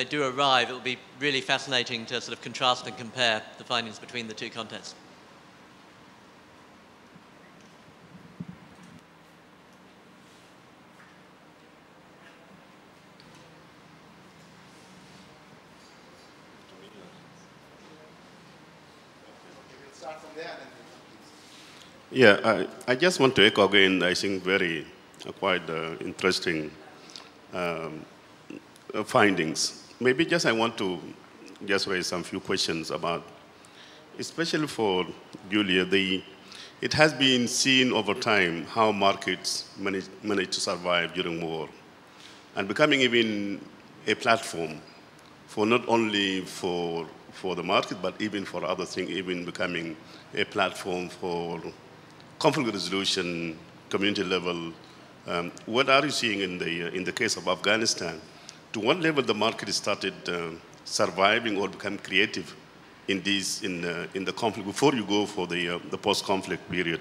do arrive, it will be really fascinating to sort of contrast and compare the findings between the 2 contexts. Yeah, I just want to echo again, I think quite interesting findings. Maybe just I want to just raise some few questions about, especially for Giulia, it has been seen over time how markets manage to survive during war, and becoming even a platform for not only for the market, but even for other things, even becoming a platform for conflict resolution, community level. What are you seeing in the case of Afghanistan? To what level the market started surviving or become creative in the conflict before you go for the post-conflict period?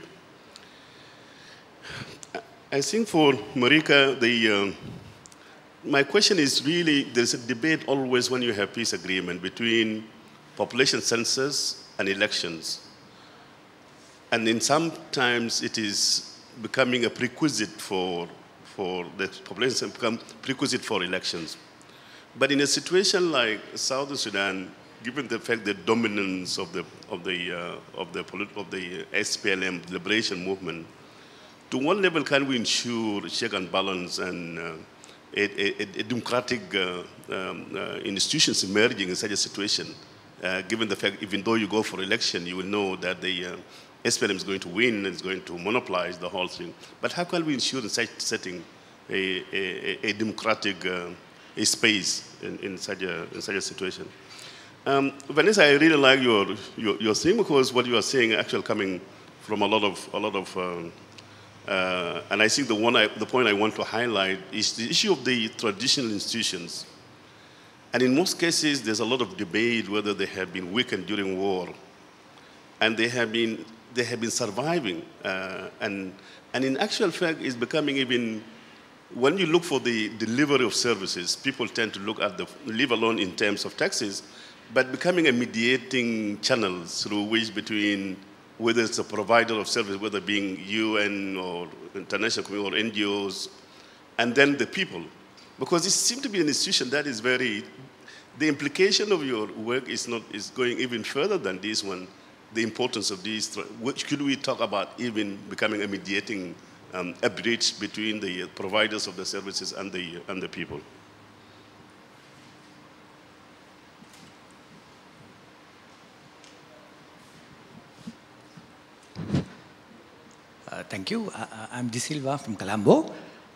I think for Mareike, my question is really, there's a debate always when you have peace agreement between population census and elections. And then sometimes it is becoming a prerequisite for the population, become prerequisite for elections. But in a situation like Southern Sudan, given the fact that dominance of the SPLM liberation movement, to what level can we ensure check and balance and a democratic institutions emerging in such a situation? Given the fact, even though you go for election, you will know that the SPLM is going to win and is going to monopolize the whole thing. But how can we ensure in such setting a democratic space in such a situation? Vanessa, I really like your theme, because what you are saying actually coming from a lot of and I think the point I want to highlight is the issue of the traditional institutions. And in most cases, there's a lot of debate whether they have been weakened during war, and they have been surviving. And in actual fact, it's becoming even, when you look for the delivery of services, people tend to look at leave alone in terms of taxes, but becoming a mediating channel through which between whether it's a provider of service, whether being UN or international community or NGOs, and then the people. Because it seems to be an institution that is very, the implication of your work is going even further than this one, the importance of these, which could we talk about even becoming a mediating, a bridge between the providers of the services and the people. Thank you. I'm Di Silva from Colombo.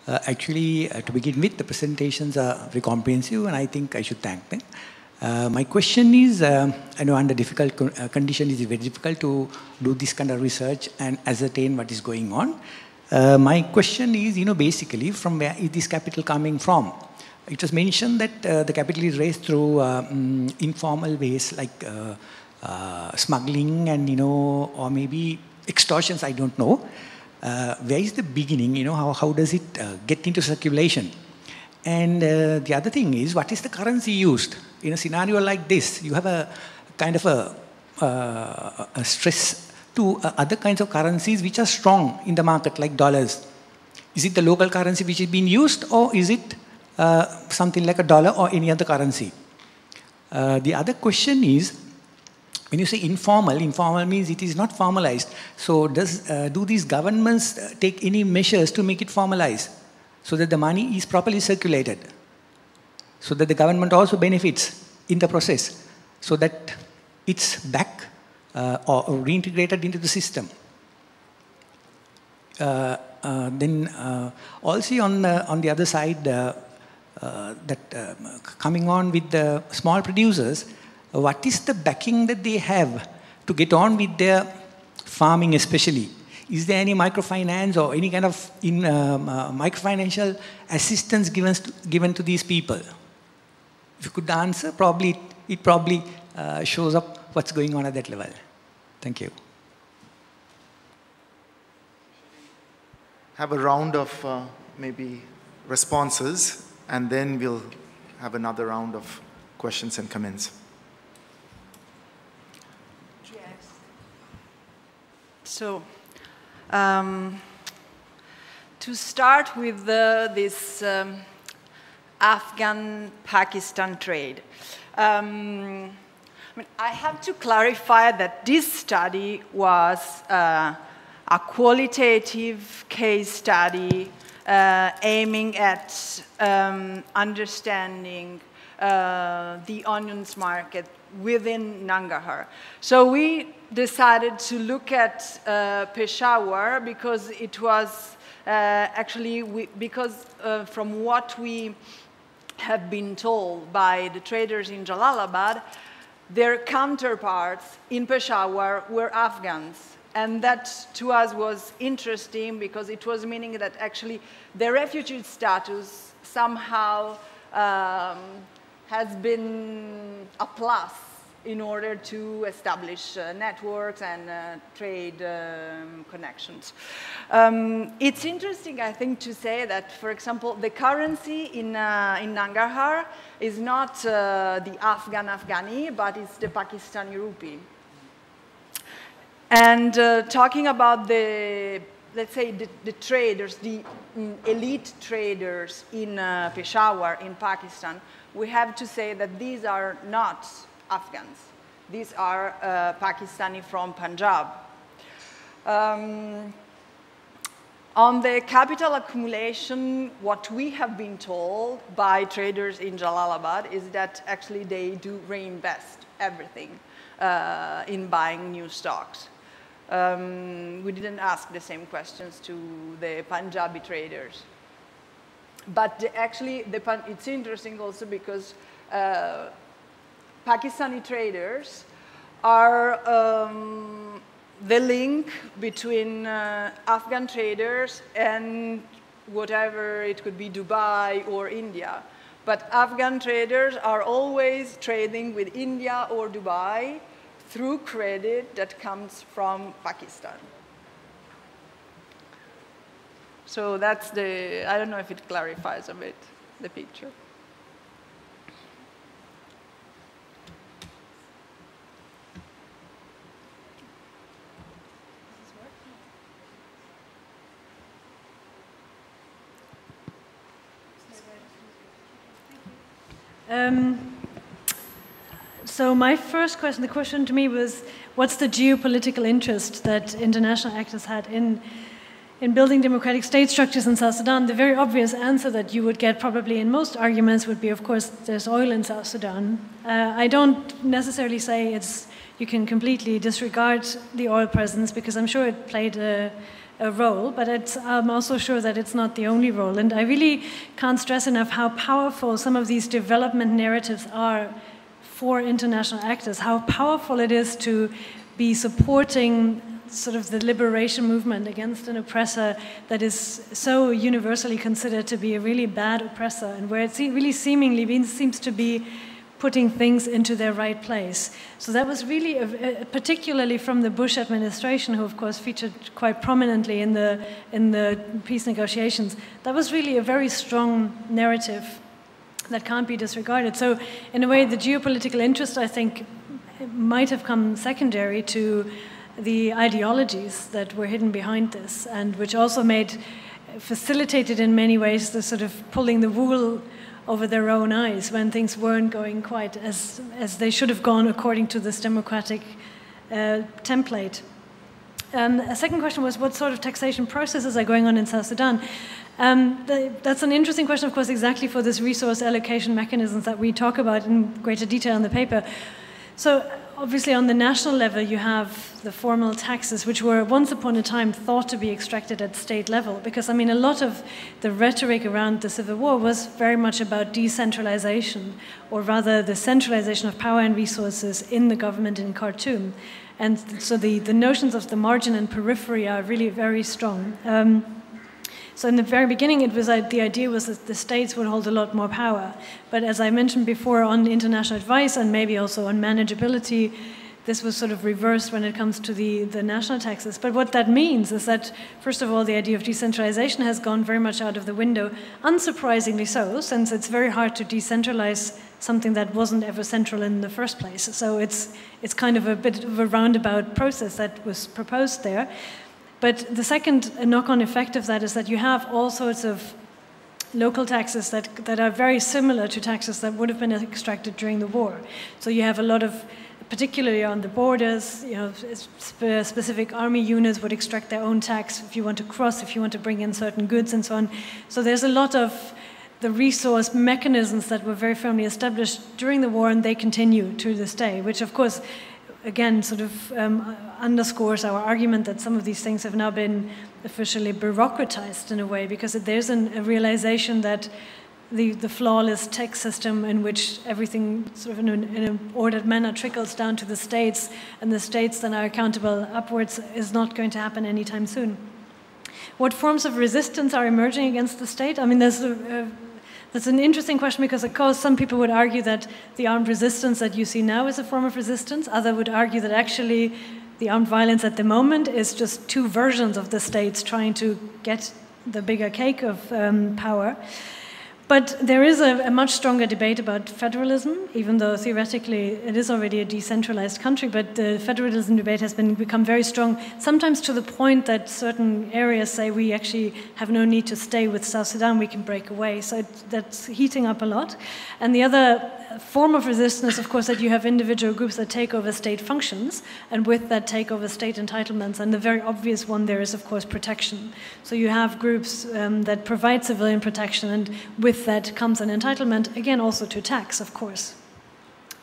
Actually, to begin with, the presentations are very comprehensive, and I think I should thank them. My question is, I know under difficult conditions, it is very difficult to do this kind of research and ascertain what is going on. My question is, basically, from where is this capital coming from? It was mentioned that the capital is raised through informal ways like smuggling and, or maybe extortions, I don't know. Where is the beginning? How does it get into circulation? And the other thing is, what is the currency used? In a scenario like this, you have a kind of a stress to other kinds of currencies which are strong in the market, like dollars. Is it the local currency which is being used, or is it something like a dollar or any other currency? The other question is, when you say informal means it is not formalized. So do these governments take any measures to make it formalized so that the money is properly circulated, so that the government also benefits in the process, so that it's back or reintegrated into the system? Then also on the other side, coming on with the small producers, what is the backing that they have to get on with their farming especially? Is there any microfinance or any kind of microfinancial assistance given to these people? If you could answer, it probably shows up what's going on at that level. Thank you. Have a round of maybe responses, and then we'll have another round of questions and comments. So, to start with this Afghan-Pakistan trade, I have to clarify that this study was a qualitative case study aiming at understanding the onions market within Nangarhar. So we decided to look at Peshawar because it was because from what we have been told by the traders in Jalalabad, their counterparts in Peshawar were Afghans. And that to us was interesting because it was meaning that actually their refugee status somehow has been a plus in order to establish networks and trade connections. It's interesting, I think, to say that, for example, the currency in Nangarhar is not the Afghani, but it's the Pakistani rupee. And talking about let's say, the traders, the elite traders in Peshawar, in Pakistan, we have to say that these are not Afghans. These are Pakistani from Punjab. On the capital accumulation, what we have been told by traders in Jalalabad is that actually they do reinvest everything in buying new stocks. We didn't ask the same questions to the Punjabi traders. But actually, it's interesting also because Pakistani traders are the link between Afghan traders and whatever, it could be Dubai or India. But Afghan traders are always trading with India or Dubai through credit that comes from Pakistan. So that's I don't know if it clarifies a bit the picture. So my first question, the question to me was, what's the geopolitical interest that international actors had in building democratic state structures in South Sudan? The very obvious answer that you would get probably in most arguments would be, of course, there's oil in South Sudan. I don't necessarily say you can completely disregard the oil presence, because I'm sure it played a role, but I'm also sure that it's not the only role. And I really can't stress enough how powerful some of these development narratives are for international actors, how powerful it is to be supporting sort of the liberation movement against an oppressor that is so universally considered to be a really bad oppressor, and where it really seemingly seems to be putting things into their right place. So that was really, particularly from the Bush administration, who of course featured quite prominently in the peace negotiations, that was really a very strong narrative that can't be disregarded. So in a way, the geopolitical interest, I think, might have come secondary to the ideologies that were hidden behind this, and which also facilitated in many ways the sort of pulling the wool over their own eyes when things weren't going quite as they should have gone according to this democratic template. A second question was, what sort of taxation processes are going on in South Sudan? That's an interesting question, of course, exactly for this resource allocation mechanisms that we talk about in greater detail in the paper. So obviously on the national level, you have the formal taxes, which were once upon a time thought to be extracted at state level, because, I mean, a lot of the rhetoric around the civil war was very much about decentralization, or rather the centralization of power and resources in the government in Khartoum. And so the notions of the margin and periphery are really very strong. So in the very beginning, it was the idea was that the states would hold a lot more power. But as I mentioned before, on international advice and maybe also on manageability, this was sort of reversed when it comes to the national taxes. But what that means is that, first of all, the idea of decentralization has gone very much out of the window, unsurprisingly so, since it's very hard to decentralize something that wasn't ever central in the first place. So it's kind of a bit of a roundabout process that was proposed there. But the second knock-on effect of that is that you have all sorts of local taxes that are very similar to taxes that would have been extracted during the war. So you have a lot of, particularly on the borders, you know, specific army units would extract their own tax if you want to cross, if you want to bring in certain goods and so on. So there's a lot of the resource mechanisms that were very firmly established during the war, and they continue to this day, which of course, again, sort of underscores our argument that some of these things have now been officially bureaucratized in a way, because there's a realization that the flawless tax system in which everything sort of in an ordered manner trickles down to the states, and the states then are accountable upwards, is not going to happen anytime soon. What forms of resistance are emerging against the state? I mean, that's an interesting question, because, of course, some people would argue that the armed resistance that you see now is a form of resistance. Others would argue that actually the armed violence at the moment is just two versions of the states trying to get the bigger cake of power. But there is a much stronger debate about federalism, even though theoretically it is already a decentralized country, but the federalism debate has become very strong, sometimes to the point that certain areas say we actually have no need to stay with South Sudan, we can break away. So that's heating up a lot. And the other form of resistance, of course, that you have individual groups that take over state functions, and with that take over state entitlements. And the very obvious one there is, of course, protection. So you have groups that provide civilian protection, and with that comes an entitlement, again, also to tax, of course.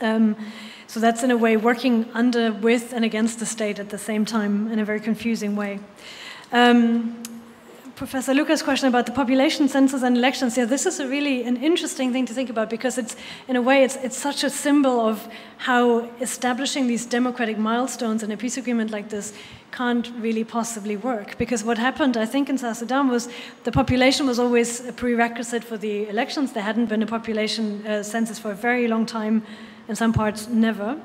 So that's in a way working under, with, and against the state at the same time in a very confusing way. Professor Luca's question about the population census and elections, yeah, this is really an interesting thing to think about, because it's, in a way, it's such a symbol of how establishing these democratic milestones in a peace agreement like this can't really possibly work. Because what happened, I think, in South Sudan was the population was always a prerequisite for the elections. There hadn't been a population census for a very long time, in some parts never.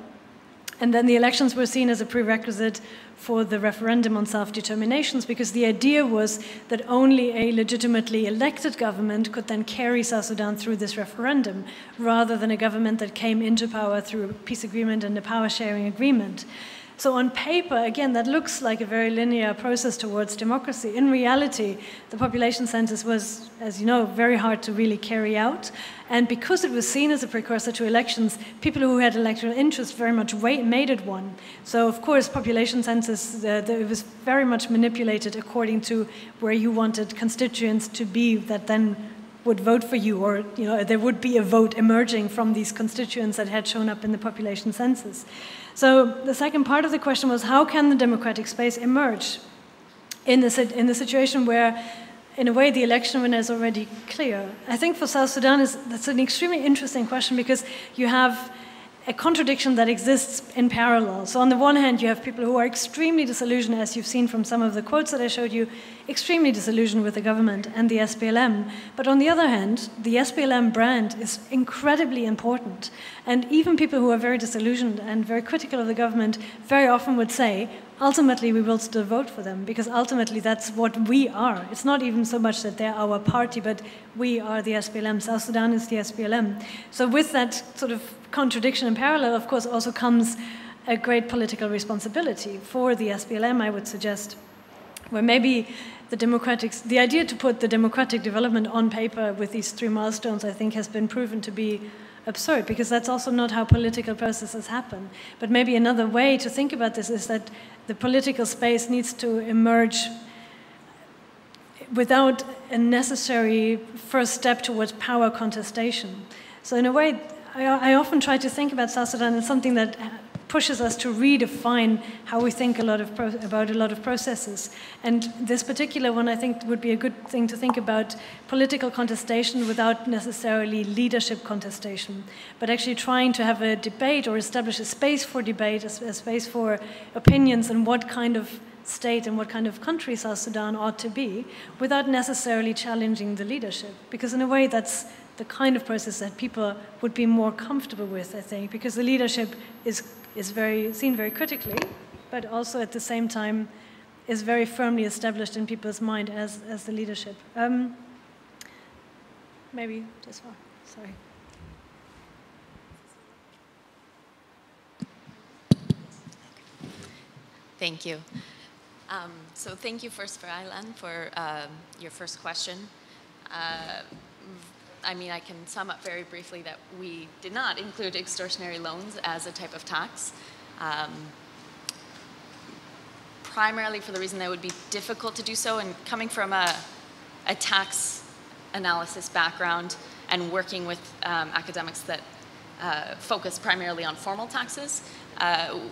And then the elections were seen as a prerequisite for the referendum on self-determinations, because the idea was that only a legitimately elected government could then carry South Sudan through this referendum, rather than a government that came into power through a peace agreement and a power-sharing agreement. So on paper, again, that looks like a very linear process towards democracy. In reality, the population census was, as you know, very hard to really carry out. And because it was seen as a precursor to elections, people who had electoral interest very much made it one. So, of course, population census, it was very much manipulated according to where you wanted constituents to be that then would vote for you, or there would be a vote emerging from these constituents that had shown up in the population census. So the second part of the question was, how can the democratic space emerge in the situation where, in a way, the election winner is already clear? I think for South Sudan, that's an extremely interesting question, because you have a contradiction that exists in parallel. So on the one hand, you have people who are extremely disillusioned, as you've seen from some of the quotes that I showed you, extremely disillusioned with the government and the SPLM. But on the other hand, the SPLM brand is incredibly important. And even people who are very disillusioned and very critical of the government very often would say, ultimately, we will still vote for them, because ultimately that's what we are. It's not even so much that they're our party, but we are the SPLM. South Sudan is the SPLM. So with that sort of contradiction in parallel, of course, also comes a great political responsibility for the SPLM, I would suggest, where maybe the idea to put the democratic development on paper with these 3 milestones, I think, has been proven to be absurd, because that's also not how political processes happen. But maybe another way to think about this is that the political space needs to emerge without a necessary first step towards power contestation. So in a way, I often try to think about South Sudan as something that pushes us to redefine how we think about a lot of processes. And this particular one, I think, would be a good thing to think about political contestation without necessarily leadership contestation, but actually trying to have a debate or establish a space for debate, a space for opinions on what kind of state and what kind of country South Sudan ought to be, without necessarily challenging the leadership. Because in a way, that's the kind of process that people would be more comfortable with, I think, because the leadership is seen very critically, but also at the same time is very firmly established in people's mind as the leadership. Maybe this one, sorry. Thank you. So thank you first for Ahilan for your first question. I mean, I can sum up very briefly that we did not include extortionary loans as a type of tax, primarily for the reason that it would be difficult to do so. And coming from a tax analysis background and working with academics that focus primarily on formal taxes,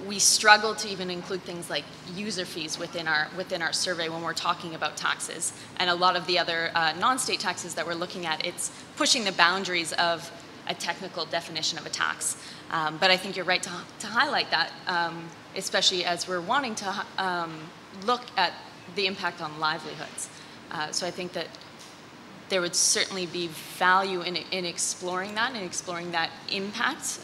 we struggle to even include things like user fees within our survey when we're talking about taxes. And a lot of the other non-state taxes that we're looking at, it's pushing the boundaries of a technical definition of a tax. But I think you're right to highlight that, especially as we're wanting to look at the impact on livelihoods. So I think that there would certainly be value in exploring that and exploring that impact.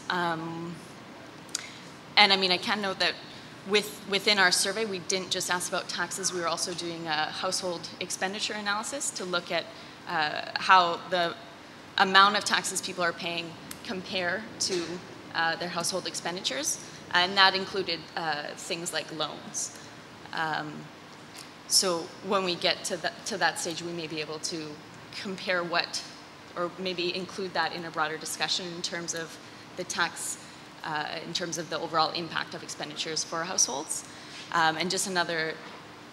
And I mean, I can note that within our survey, we didn't just ask about taxes, we were also doing a household expenditure analysis to look at how the amount of taxes people are paying compare to their household expenditures. And that included things like loans. So when we get to that stage, we may be able to compare or maybe include that in a broader discussion in terms of the tax, in terms of the overall impact of expenditures for households. And just another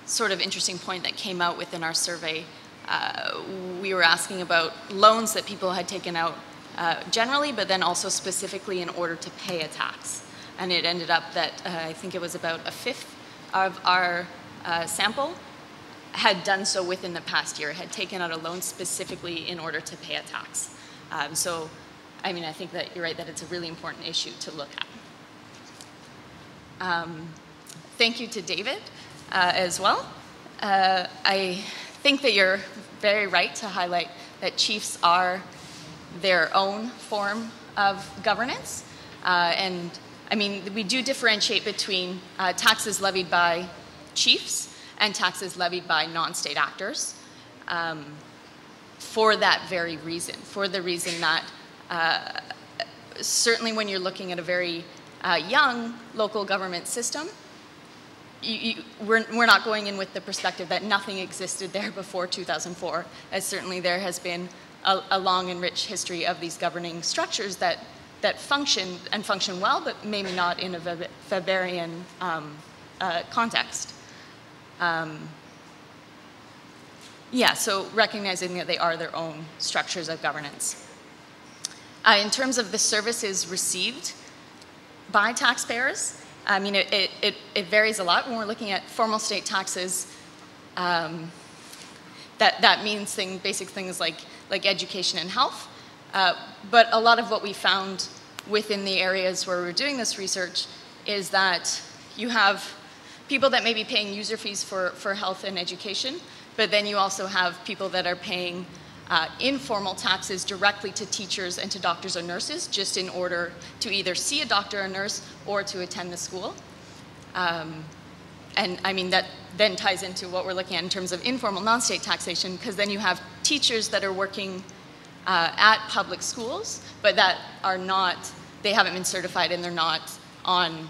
sort of interesting point that came out within our survey, we were asking about loans that people had taken out generally, but then also specifically in order to pay a tax. And it ended up that I think it was about a fifth of our sample had done so within the past year, had taken out a loan specifically in order to pay a tax. So, I mean, I think that you're right that it's a really important issue to look at. Thank you to David as well. I think that you're very right to highlight that chiefs are their own form of governance. And I mean, we do differentiate between taxes levied by chiefs and taxes levied by non-state actors for that very reason, for the reason that certainly when you're looking at a very young local government system, we're not going in with the perspective that nothing existed there before 2004, as certainly there has been a long and rich history of these governing structures that function and function well, but maybe not in a Weberian context. Yeah, so recognizing that they are their own structures of governance. In terms of the services received by taxpayers, I mean, it varies a lot. When we're looking at formal state taxes, that means basic things like education and health. But a lot of what we found within the areas where we're doing this research is that you have people that may be paying user fees for health and education, but then you also have people that are paying informal taxes directly to teachers and to doctors or nurses, just in order to either see a doctor or nurse or to attend the school. And I mean, that then ties into what we're looking at in terms of informal non-state taxation, because then you have teachers that are working at public schools, but that are not, they haven't been certified and they're not on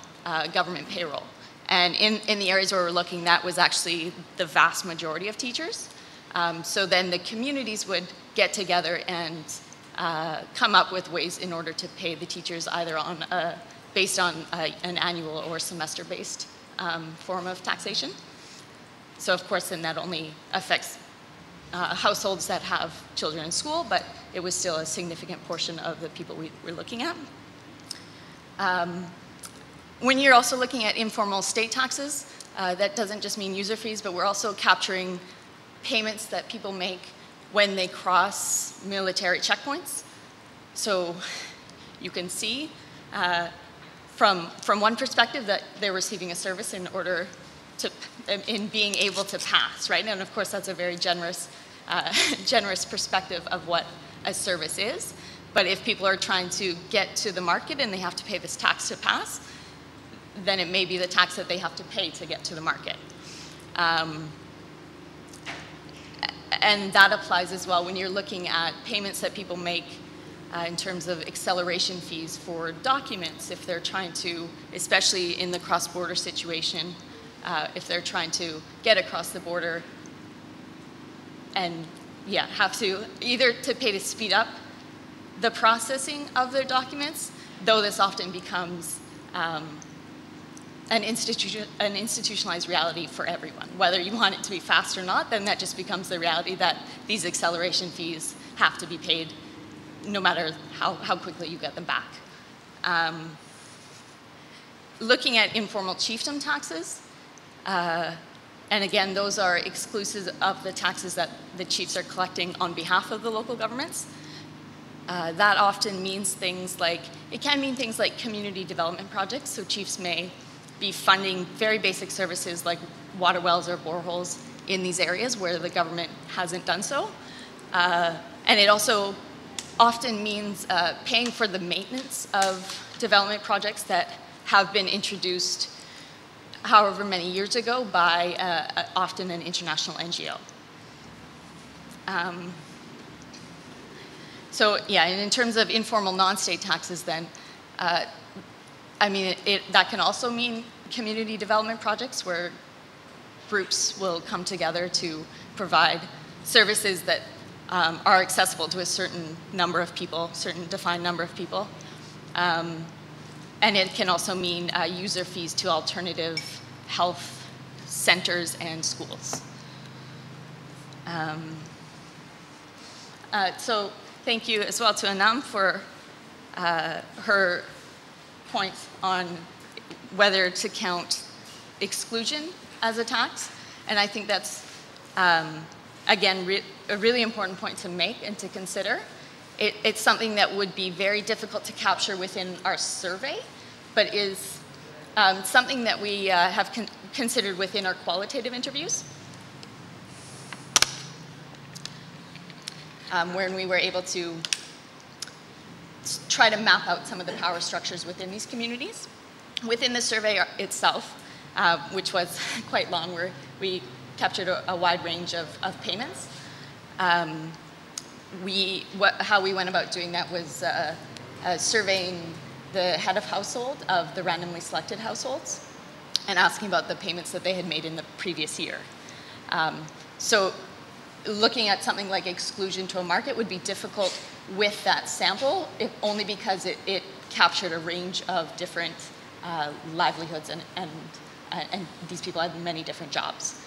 government payroll. And in the areas where we're looking, that was actually the vast majority of teachers. So then the communities would get together and come up with ways in order to pay the teachers either on based on an annual or semester-based form of taxation. So of course, then that only affects households that have children in school, but it was still a significant portion of the people we were looking at. When you're also looking at informal state taxes, that doesn't just mean user fees, but we're also capturing payments that people make when they cross military checkpoints. So you can see from one perspective that they're receiving a service in order to, in being able to pass, right? And of course, that's a very generous, generous perspective of what a service is. But if people are trying to get to the market and they have to pay this tax to pass, then it may be the tax that they have to pay to get to the market. And that applies as well when you're looking at payments that people make in terms of acceleration fees for documents, if they're trying to, especially in the cross-border situation, if they're trying to get across the border and have to either to pay to speed up the processing of their documents, though this often becomes an institutionalized reality for everyone. Whether you want it to be fast or not, then that just becomes the reality that these acceleration fees have to be paid no matter how quickly you get them back. Looking at informal chiefdom taxes, and again, those are exclusive of the taxes that the chiefs are collecting on behalf of the local governments. That often means things like, it can mean things like community development projects, so chiefs may be funding very basic services like water wells or boreholes in these areas where the government hasn't done so. And it also often means paying for the maintenance of development projects that have been introduced however many years ago by often an international NGO. So yeah, and in terms of informal non-state taxes then, I mean, that can also mean community development projects where groups will come together to provide services that are accessible to a certain number of people, certain defined number of people. And it can also mean user fees to alternative health centers and schools. So thank you as well to Anam for her points on whether to count exclusion as a tax. And I think that's, again, a really important point to make and to consider. It's something that would be very difficult to capture within our survey, but is something that we have considered within our qualitative interviews, when we were able to try to map out some of the power structures within these communities. Within the survey itself, which was quite long, where we captured a wide range of payments. How we went about doing that was surveying the head of household of the randomly selected households. and asking about the payments that they had made in the previous year. So looking at something like exclusion to a market would be difficult with that sample, only because it captured a range of different livelihoods, and these people had many different jobs.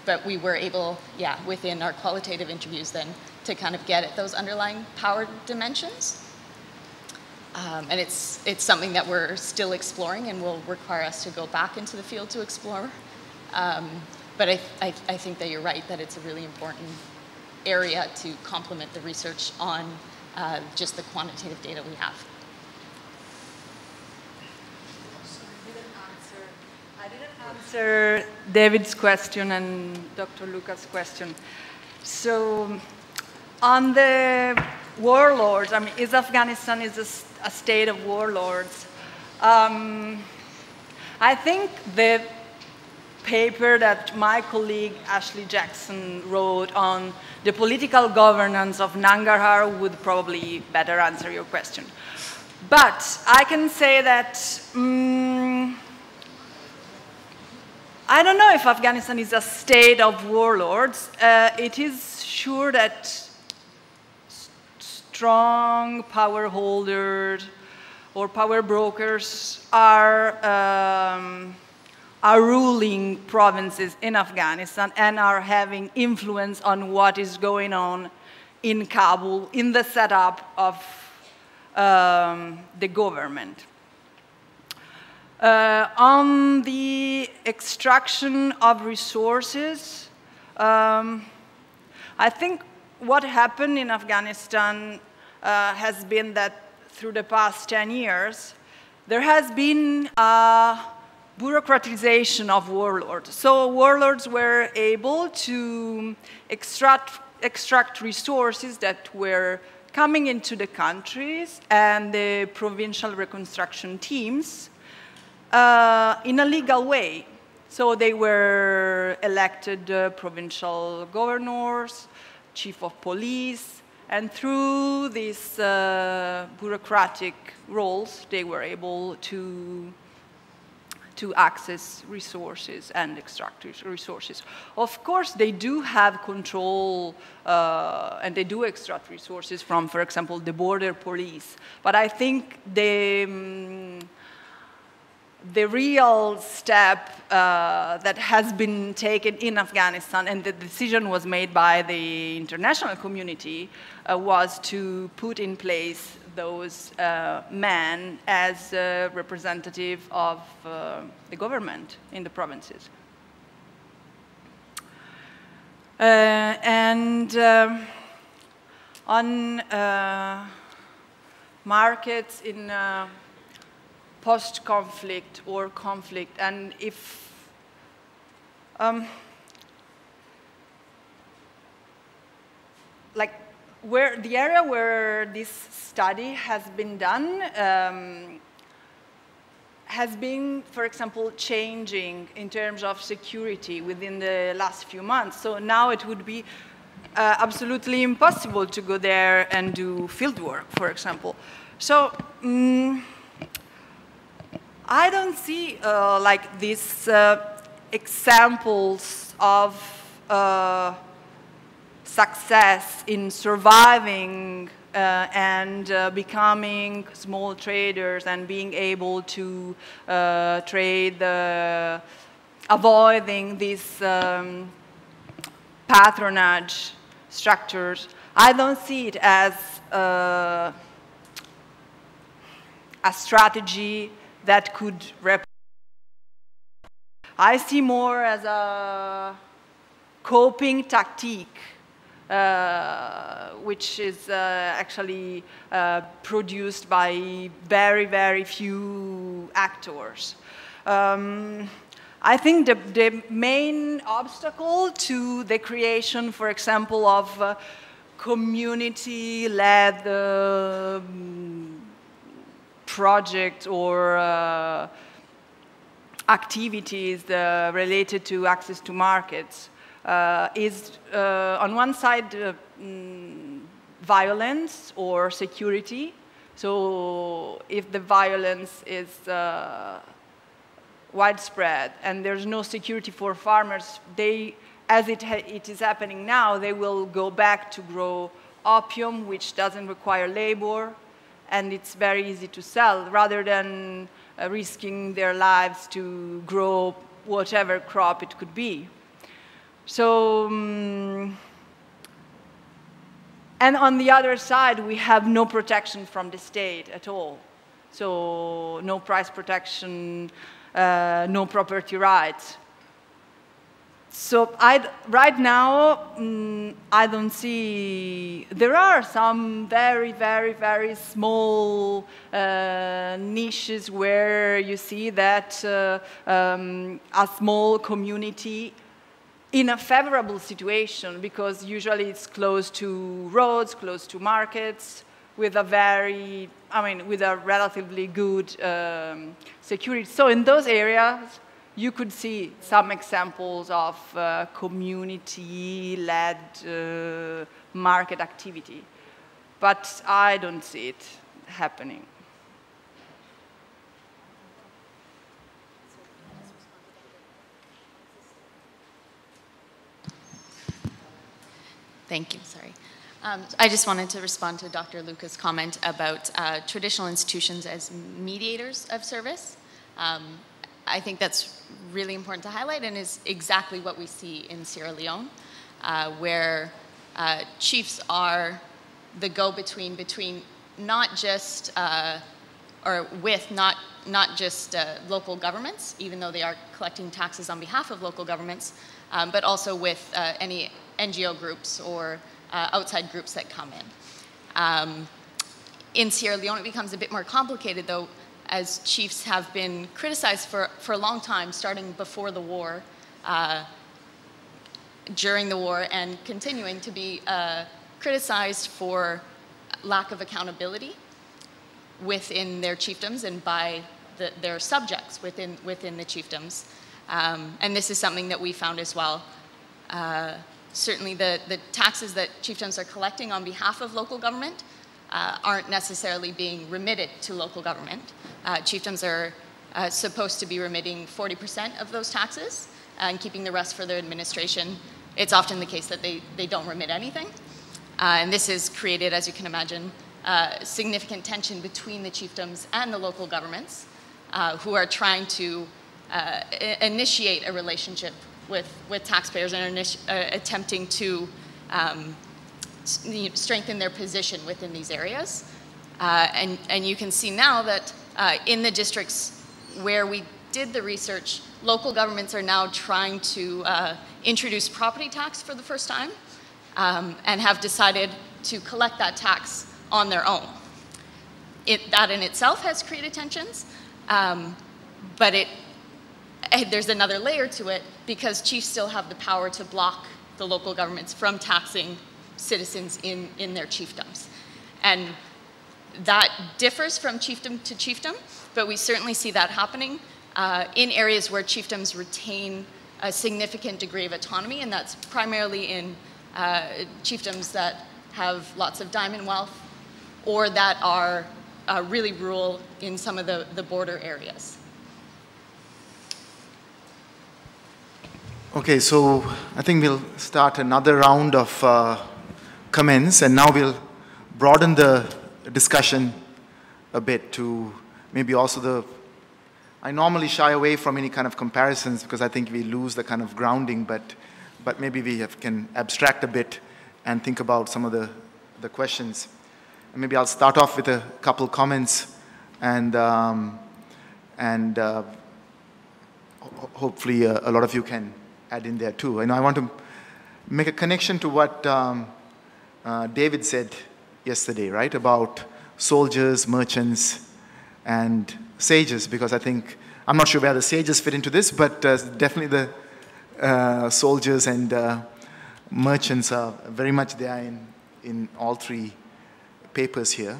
But we were able, within our qualitative interviews then, to kind of get at those underlying power dimensions. And it's something that we're still exploring and will require us to go back into the field to explore. But I think that you're right, that it's a really important area to complement the research on just the quantitative data we have. I didn't answer David's question and Dr. Lucas' question. So on the warlords, I mean, is Afghanistan a state of warlords? I think the paper that my colleague Ashley Jackson wrote on the political governance of Nangarhar would probably better answer your question. But I can say that I don't know if Afghanistan is a state of warlords. It is sure that strong power holders or power brokers are ruling provinces in Afghanistan and are having influence on what is going on in Kabul, in the setup of the government. On the extraction of resources, I think what happened in Afghanistan has been that through the past 10 years, there has been a bureaucratization of warlords. So warlords were able to extract resources that were coming into the countries and the provincial reconstruction teams in a legal way. So they were elected provincial governors, chief of police, and through these bureaucratic roles, they were able to access resources and extract resources. Of course, they do have control and they do extract resources from, for example, the border police. But I think the real step that has been taken in Afghanistan, and the decision was made by the international community, was to put in place those men as representative of the government in the provinces. And on markets in post-conflict or conflict, and if like where the area where this study has been done has been, for example, changing in terms of security within the last few months. So now it would be absolutely impossible to go there and do field work, for example. So I don't see like these examples of success in surviving and becoming small traders and being able to trade, avoiding these patronage structures. I don't see it as a strategy that could replicate. I see more as a coping tactique, which is actually produced by very, very few actors. I think the main obstacle to the creation, for example, of community-led projects or activities related to access to markets is, on one side, violence or security. So if the violence is widespread and there's no security for farmers, as it is happening now, they will go back to grow opium, which doesn't require labor, and it's very easy to sell, rather than risking their lives to grow whatever crop it could be. So, and on the other side, we have no protection from the state at all. So no price protection, no property rights. So right now, I don't see, there are some very, very, very small niches where you see that a small community in a favorable situation, because usually it's close to roads, close to markets, with a very, with a relatively good security. So in those areas, you could see some examples of community-led market activity, but I don't see it happening. Thank you, sorry. I just wanted to respond to Dr. Luca's comment about traditional institutions as mediators of service. I think that's really important to highlight and is exactly what we see in Sierra Leone, where chiefs are the go-between between not just, not just local governments, even though they are collecting taxes on behalf of local governments, but also with any NGO groups or outside groups that come in. In Sierra Leone, it becomes a bit more complicated, though, as chiefs have been criticized for a long time, starting before the war, during the war, and continuing to be criticized for lack of accountability within their chiefdoms and by their subjects within the chiefdoms. And this is something that we found as well. Certainly the taxes that chiefdoms are collecting on behalf of local government aren't necessarily being remitted to local government. Chiefdoms are supposed to be remitting 40% of those taxes and keeping the rest for their administration. It's often the case that they don't remit anything. And this has created, as you can imagine, significant tension between the chiefdoms and the local governments who are trying to initiate a relationship with taxpayers and are attempting to strengthen their position within these areas. And you can see now that in the districts where we did the research, local governments are now trying to introduce property tax for the first time and have decided to collect that tax on their own. That in itself has created tensions, but there's another layer to it because chiefs still have the power to block the local governments from taxing citizens in their chiefdoms. And that differs from chiefdom to chiefdom, but we certainly see that happening in areas where chiefdoms retain a significant degree of autonomy, and that's primarily in chiefdoms that have lots of diamond wealth or that are really rural in some of the border areas. Okay, so I think we'll start another round of comments, and now we'll broaden the discussion a bit to maybe also I normally shy away from any kind of comparisons because I think we lose the kind of grounding, but maybe we can abstract a bit and think about some of the questions. And maybe I'll start off with a couple comments and hopefully a lot of you can add in there too. I want to make a connection to what David said yesterday, right, about soldiers, merchants, and sages, because I think, I'm not sure where the sages fit into this, but definitely the soldiers and merchants are very much there in all three papers here.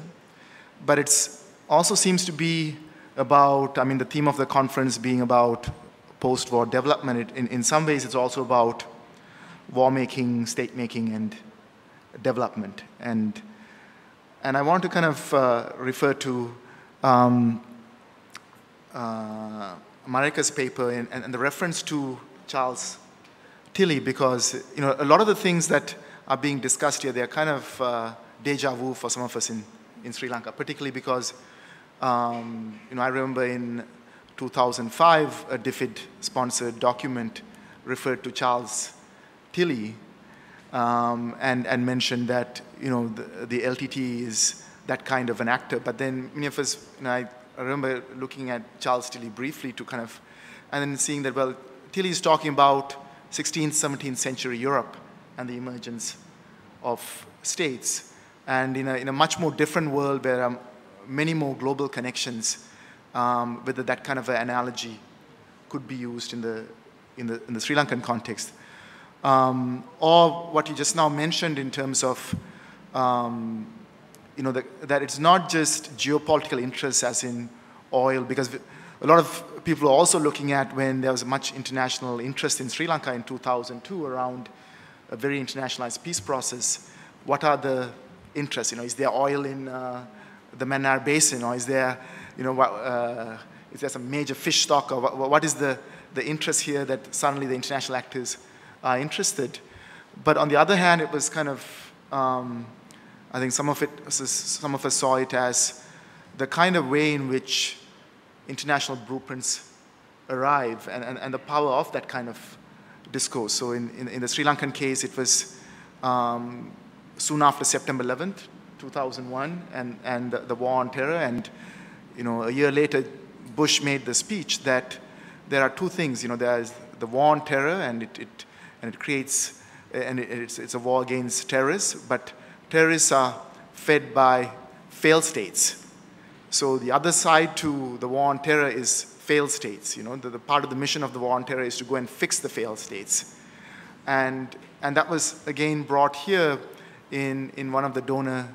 But it's also seems to be about, the theme of the conference being about post-war development. In some ways, it's also about war-making, state-making, and development. And I want to kind of refer to Mareike's paper and the reference to Charles Tilley, because a lot of the things that are being discussed here, they're kind of deja vu for some of us in Sri Lanka, particularly because I remember in 2005 a DFID-sponsored document referred to Charles Tilley and mentioned that the LTT is that kind of an actor. But then many of us, I remember looking at Charles Tilley briefly to kind of, and then seeing that, well, Tilley is talking about 16th, 17th century Europe and the emergence of states. And in a much more different world where there are many more global connections, whether that kind of an analogy could be used in the Sri Lankan context. Or what you just now mentioned in terms of that it's not just geopolitical interests as in oil, because a lot of people are also looking at when there was much international interest in Sri Lanka in 2002 around a very internationalized peace process. What are the interests? Is there oil in the Myanmar basin, or is there, is there some major fish stock, or what is the interest here that suddenly the international actors are interested? But on the other hand, it was kind of, I think some of us saw it as the kind of way in which international blueprints arrive and the power of that kind of discourse. So in the Sri Lankan case, it was soon after September 11th, 2001, and the war on terror. And a year later, Bush made the speech that there are two things. There's the war on terror, and it creates, and it's a war against terrorists, but terrorists are fed by failed states. So the other side to the war on terror is failed states. The part of the mission of the war on terror is to go and fix the failed states. And that was, again, brought here in one of the donor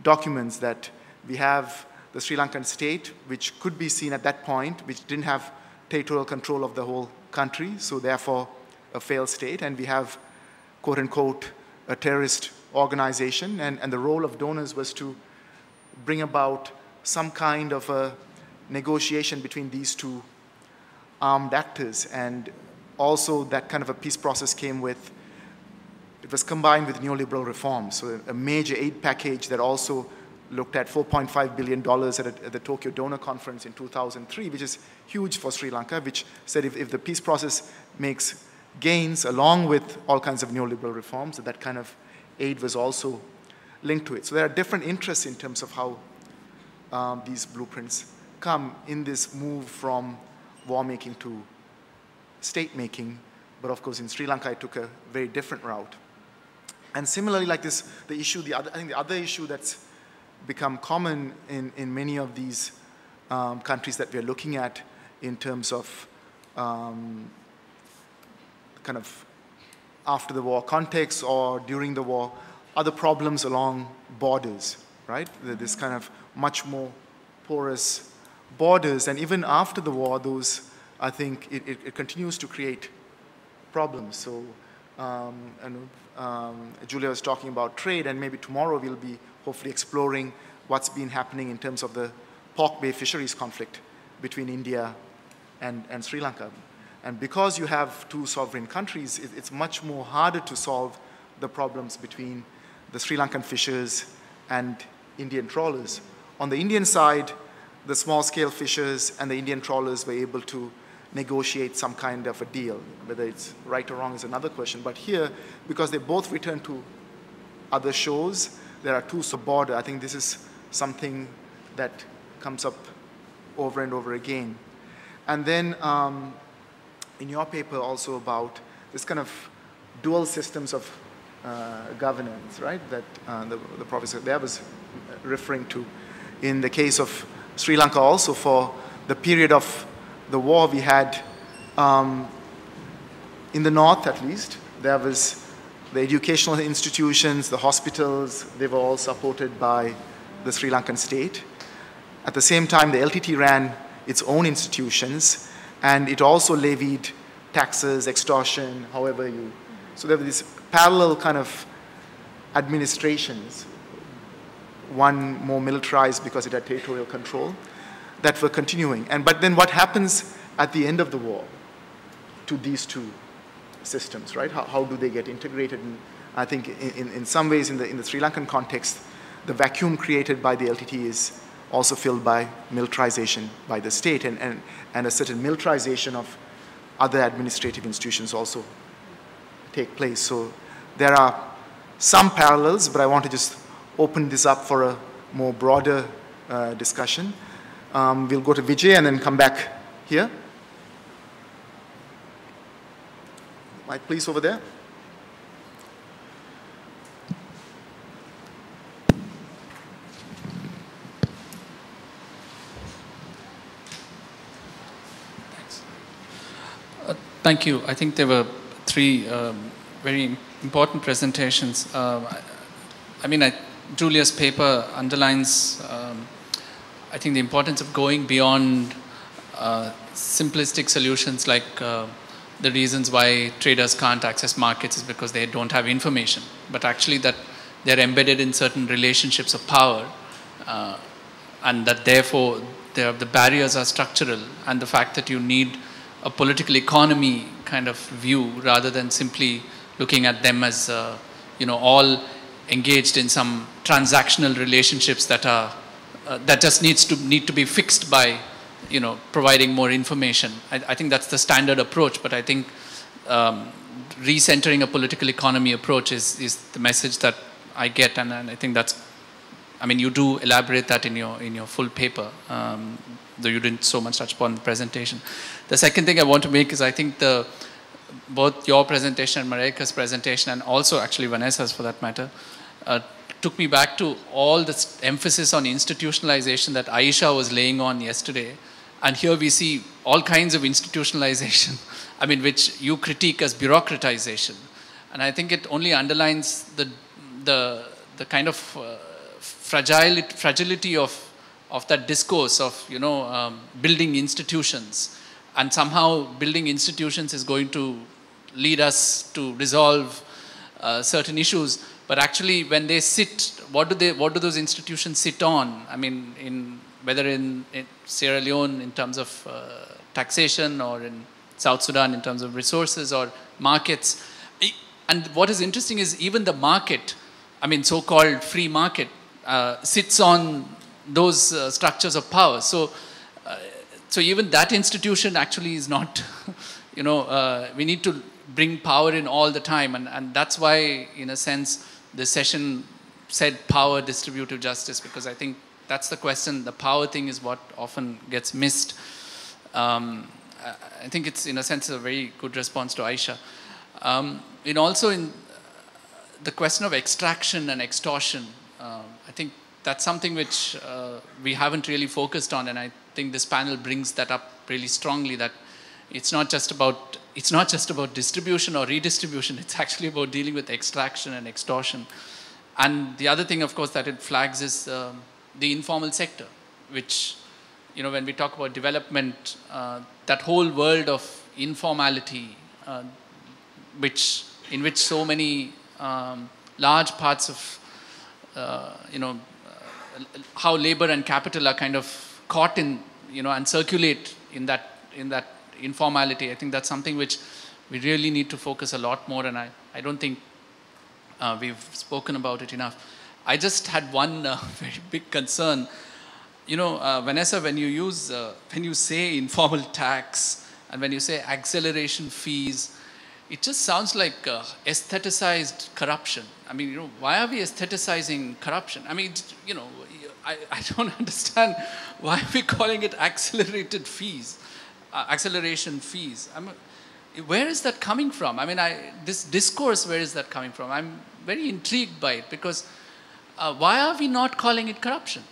documents, that we have the Sri Lankan state, which could be seen at that point, which didn't have territorial control of the whole country, so therefore a failed state. And we have, quote unquote, a terrorist organization, and the role of donors was to bring about some kind of a negotiation between these two armed actors. And also that kind of a peace process came with, it was combined with neoliberal reforms. So a major aid package that also looked at $4.5 billion at the Tokyo Donor Conference in 2003, which is huge for Sri Lanka, which said if the peace process makes gains along with all kinds of neoliberal reforms, that kind of aid was also linked to it. So there are different interests in terms of how these blueprints come in this move from war making to state making. But of course, in Sri Lanka, it took a very different route. And similarly, like this, I think the other issue that's become common in many of these countries that we're looking at in terms of kind of after the war context or during the war, are the problems along borders, right? This kind of much more porous borders. And even after the war, those, I think, it continues to create problems. So, Giulia was talking about trade, and maybe tomorrow we'll be hopefully exploring what's been happening in terms of the Pork Bay fisheries conflict between India and Sri Lanka. And because you have two sovereign countries, it's much more harder to solve the problems between the Sri Lankan fishers and Indian trawlers. On the Indian side, the small-scale fishers and the Indian trawlers were able to negotiate some kind of a deal. Whether it's right or wrong is another question. But here, because they both return to other shores, there are two border. I think this is something that comes up over and over again. And then in your paper also about this kind of dual systems of governance, right, that the professor there was referring to. In the case of Sri Lanka also, for the period of the war, we had, in the north at least, there was the educational institutions, the hospitals, they were all supported by the Sri Lankan state. At the same time, the LTT ran its own institutions, and it also levied taxes, extortion, however you. So there were these parallel kind of administrations, one more militarized because it had territorial control, that were continuing. But then what happens at the end of the war to these two systems, right? How do they get integrated? And I think in some ways in the Sri Lankan context, the vacuum created by the LTT is also filled by militarization by the state and a certain militarization of other administrative institutions also take place. So there are some parallels, but I want to just open this up for a more broader discussion. We'll go to Vijay and then come back here. Mike, please, over there. Thanks. Thank you. I think there were three very important presentations. Giulia's paper underlines, I think, the importance of going beyond simplistic solutions like the reasons why traders can't access markets is because they don't have information, but actually that they're embedded in certain relationships of power, and that therefore the barriers are structural, and the fact that you need a political economy kind of view rather than simply looking at them as all engaged in some transactional relationships that are that just need to be fixed by providing more information. I think that's the standard approach, but I think recentering a political economy approach is the message that I get, and I think that's, you do elaborate that in your full paper, though you didn't so much touch upon the presentation. The second thing I want to make is I think both your presentation and Mareike's presentation, and also actually Vanessa's for that matter, took me back to all this emphasis on institutionalization that Aisha was laying on yesterday. And here we see all kinds of institutionalization, which you critique as bureaucratization. And I think it only underlines the kind of fragility of that discourse of, building institutions. And somehow building institutions is going to lead us to resolve certain issues. But actually, when they sit, what do those institutions sit on? Whether in Sierra Leone in terms of taxation, or in South Sudan in terms of resources or markets. And what is interesting is even the market, so-called free market, sits on those structures of power. So even that institution actually is not, we need to bring power in all the time. And that's why, in a sense, the session said power, distributive justice, because I think that's the question. The power thing is what often gets missed. I think it's, in a sense, a very good response to Aisha. Also in the question of extraction and extortion, I think that's something which we haven't really focused on, and I think this panel brings that up really strongly, that it's not just about distribution or redistribution, it's actually about dealing with extraction and extortion. And the other thing, of course, that it flags is the informal sector, which, when we talk about development, that whole world of informality, in which so many large parts of, how labor and capital are kind of caught in, and circulate in that informality. I think that's something which we really need to focus a lot more, and I don't think we've spoken about it enough. I just had one very big concern. Vanessa, when you say informal tax and when you say acceleration fees, it just sounds like aestheticized corruption. Why are we aestheticizing corruption? I don't understand why are we calling it accelerated fees, acceleration fees. Where is that coming from? This discourse, where is that coming from? I'm very intrigued by it, because why are we not calling it corruption?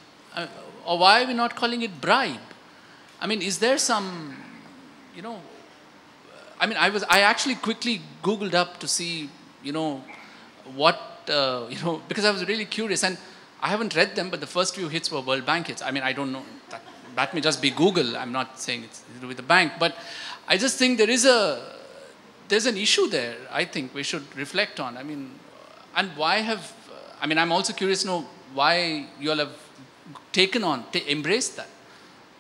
Or why are we not calling it bribe? Is there some, I actually quickly Googled up to see, what, because I was really curious, and I haven't read them, but the first few hits were World Bank hits. I don't know, that may just be Google. I'm not saying it's to do with the bank, but I just think there's an issue there. I think we should reflect on. And why have, I'm also curious to know why you all have embraced that.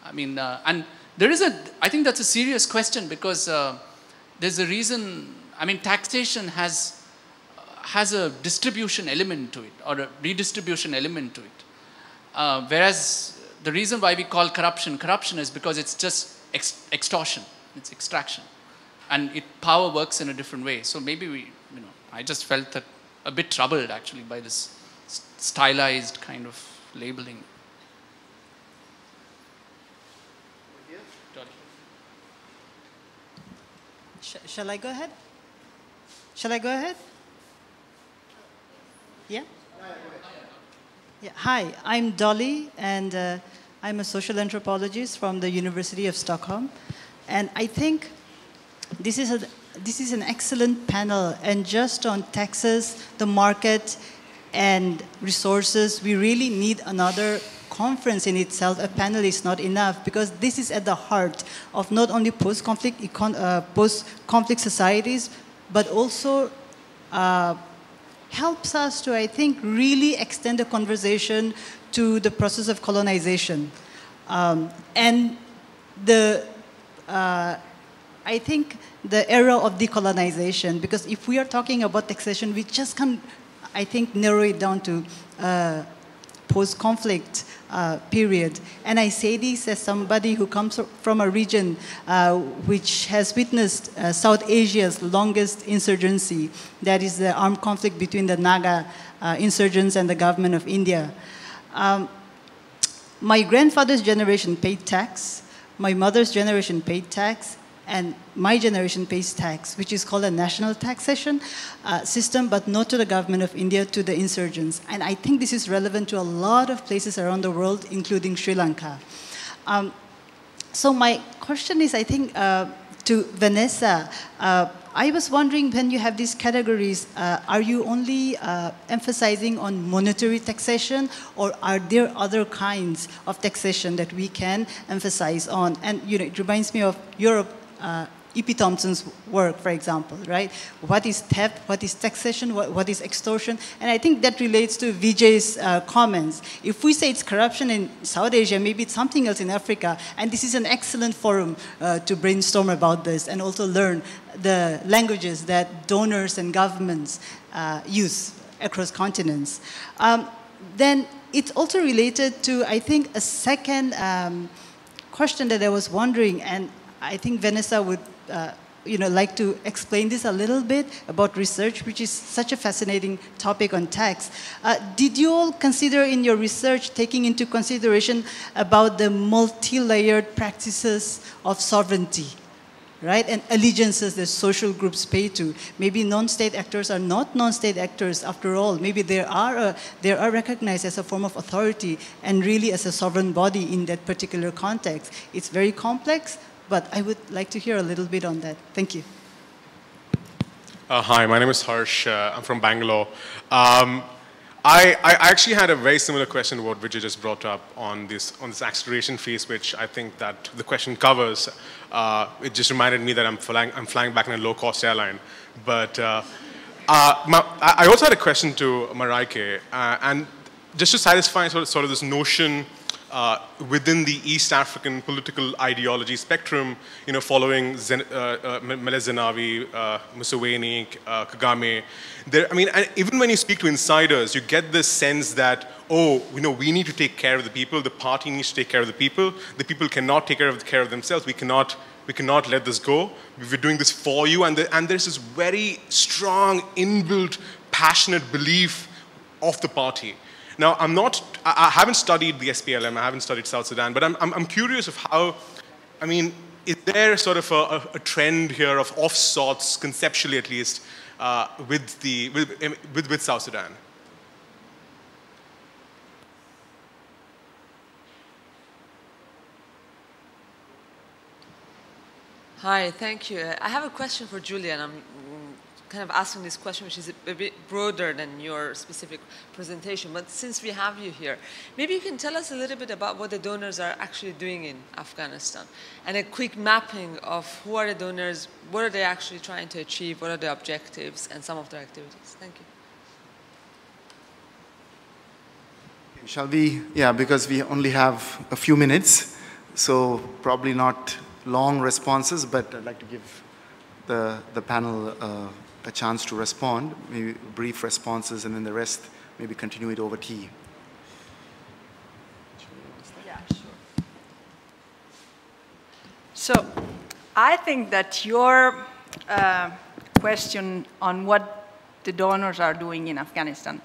And I think that's a serious question, because there's a reason, I mean, taxation has a distribution element to it, or a redistribution element to it. Whereas the reason why we call corruption is because it's just extortion, it's extraction. And power works in a different way. So maybe I just felt that a bit troubled actually by this stylized kind of labeling. Shall I go ahead? Shall I go ahead? Yeah? Yeah. Hi, I'm Dolly, and I'm a social anthropologist from the University of Stockholm. And I think this is an excellent panel, and just on taxes, the market, and resources, we really need another conference in itself. A panel is not enough, because this is at the heart of not only post-conflict societies, but also helps us to, I think, really extend the conversation to the process of colonization. And I think the era of decolonization, because if we are talking about taxation, we just can't, I think, narrow it down to post-conflict period. And I say this as somebody who comes from a region which has witnessed South Asia's longest insurgency, that is the armed conflict between the Naga insurgents and the government of India. My grandfather's generation paid tax, my mother's generation paid tax, and my generation pays tax, which is called a national taxation system, but not to the government of India, to the insurgents. And I think this is relevant to a lot of places around the world, including Sri Lanka. So my question is, I think, to Vanessa, I was wondering, when you have these categories, are you only emphasizing on monetary taxation, or are there other kinds of taxation that we can emphasize on? And it reminds me of Europe, E.P. Thompson's work, for example, right? What is theft? What is taxation? What is extortion? And I think that relates to Vijay's comments. If we say it's corruption in South Asia, maybe it's something else in Africa. And this is an excellent forum to brainstorm about this and also learn the languages that donors and governments use across continents. Then it's also related to, I think, a second question that I was wondering, and I think Vanessa would like to explain this a little bit about research, which is such a fascinating topic on tax. Did you all consider in your research taking into consideration about the multi-layered practices of sovereignty, right? And allegiances that social groups pay to. Maybe non-state actors are not non-state actors after all. Maybe they are recognized as a form of authority and really as a sovereign body in that particular context. It's very complex, but I would like to hear a little bit on that. Thank you. Hi, my name is Harsh. I'm from Bangalore. I actually had a very similar question to what Vijay just brought up on this acceleration phase, which I think that the question covers. It just reminded me that I'm flying back in a low-cost airline. But I also had a question to Mareike, and just to satisfy sort of this notion within the East African political ideology spectrum, following Meles Zenawi, Museveni, Kagame. And even when you speak to insiders, you get this sense that, we need to take care of the people, the party needs to take care of the people cannot take care of themselves, we cannot let this go, we're doing this for you, and there's this very strong, inbuilt, passionate belief of the party. Now, I haven't studied the SPLM, I haven't studied South Sudan, but I'm curious of how, is there sort of a trend here of sorts, conceptually at least, with South Sudan? Hi, thank you. I have a question for Giulia, and I'm kind of asking this question, which is a bit broader than your specific presentation. But since we have you here, maybe you can tell us a little bit about what the donors are actually doing in Afghanistan, and a quick mapping of who are the donors, what are they actually trying to achieve, what are the objectives, and some of their activities. Thank you. Shall we? Yeah, because we only have a few minutes. So probably not long responses, but I'd like to give the panel a chance to respond, maybe brief responses, and then the rest, maybe continue it over tea. Yeah, sure. So I think that your question on what the donors are doing in Afghanistan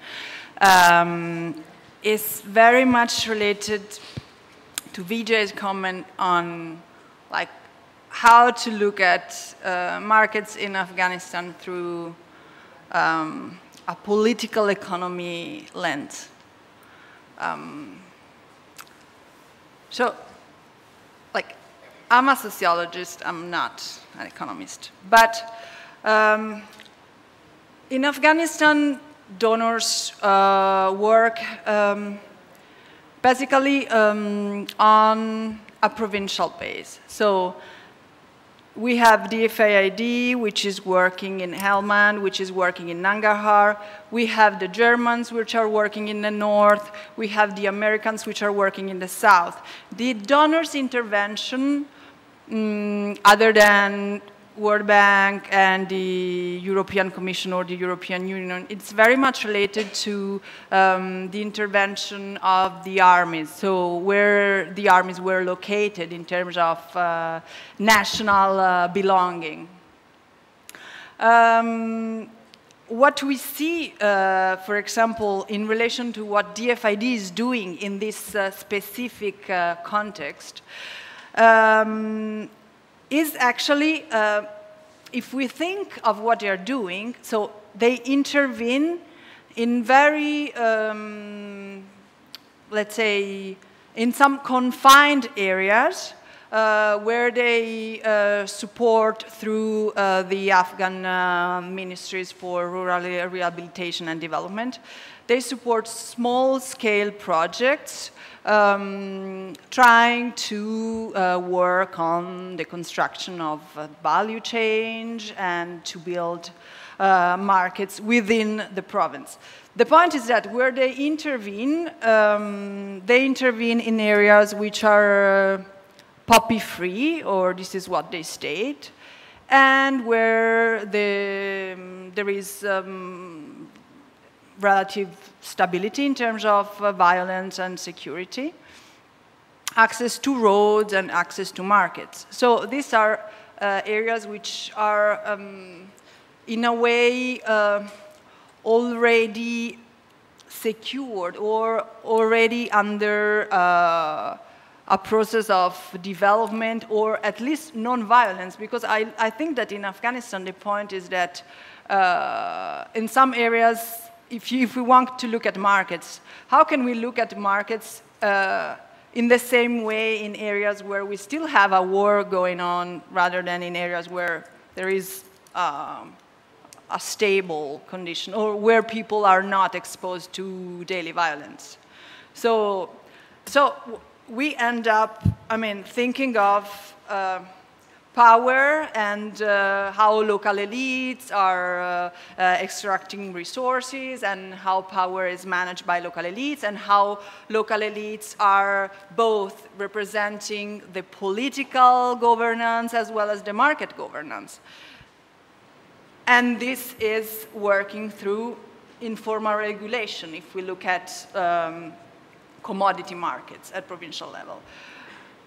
is very much related to Vijay's comment on like how to look at markets in Afghanistan through a political economy lens. So, like, I'm a sociologist, I'm not an economist. But in Afghanistan, donors work basically on a provincial base. So we have DFAID, which is working in Helmand, which is working in Nangarhar. We have the Germans, which are working in the north. We have the Americans, which are working in the south. The donors' intervention, other than World Bank and the European Commission or the European Union, it's very much related to the intervention of the armies, so where the armies were located in terms of national belonging. What we see, for example, in relation to what DFID is doing in this specific context, is actually, if we think of what they're doing, so they intervene in very, let's say, in some confined areas where they support through the Afghan ministries for rural rehabilitation and development. They support small-scale projects trying to work on the construction of value chain and to build markets within the province. The point is that where they intervene in areas which are poppy-free, or this is what they state, and where there is relative stability in terms of violence and security, access to roads and access to markets. So these are areas which are, in a way, already secured or already under a process of development, or at least non-violence, because I think that in Afghanistan the point is that in some areas, if we want to look at markets, how can we look at markets in the same way in areas where we still have a war going on, rather than in areas where there is a stable condition, or where people are not exposed to daily violence? So we end up, thinking of power and how local elites are extracting resources, and how power is managed by local elites, and how local elites are both representing the political governance as well as the market governance. And this is working through informal regulation if we look at commodity markets at provincial level.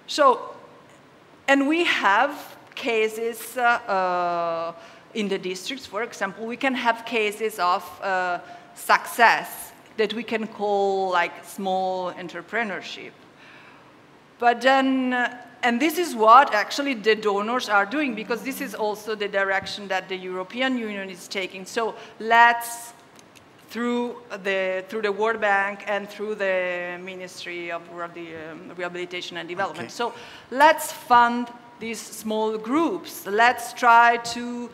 So, and we have cases in the districts, for example, we can have cases of success that we can call like small entrepreneurship. But then, and this is what actually the donors are doing, because this is also the direction that the European Union is taking. So let's, through the World Bank and through the Ministry of Rehabilitation and Development. Okay. So let's fund these small groups. Let's try to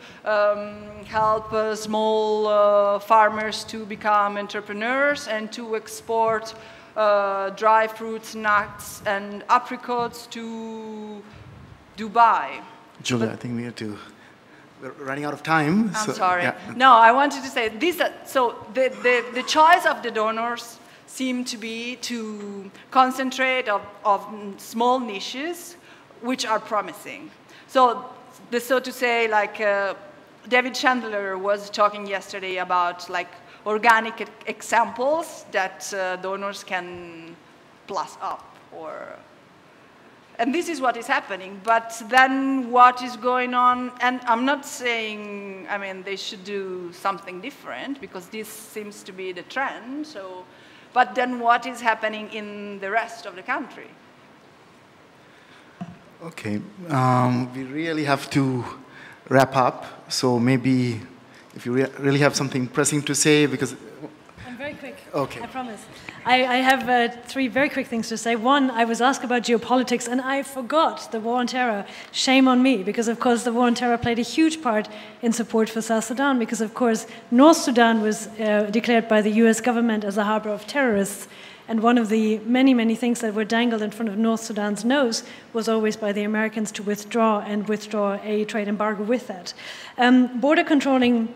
help small farmers to become entrepreneurs and to export dry fruits, nuts, and apricots to Dubai. Giulia, I think we have to... We're running out of time. I'm sorry. Yeah. No, I wanted to say this. So the choice of the donors seem to be to concentrate of small niches which are promising. So to say, like David Chandler was talking yesterday about like organic examples that donors can plus up, and this is what is happening. But then what is going on, and I'm not saying, I mean, they should do something different because this seems to be the trend, so, but then what is happening in the rest of the country? Okay, we really have to wrap up, so maybe if you really have something pressing to say, because... I'm very quick, okay. I promise. I have 3 very quick things to say. One, I was asked about geopolitics, and I forgot the war on terror. Shame on me, because of course the war on terror played a huge part in support for South Sudan, because of course North Sudan was declared by the US government as a harbor of terrorists. And one of the many, many things that were dangled in front of North Sudan's nose was always by the Americans to withdraw a trade embargo with that. Border controlling,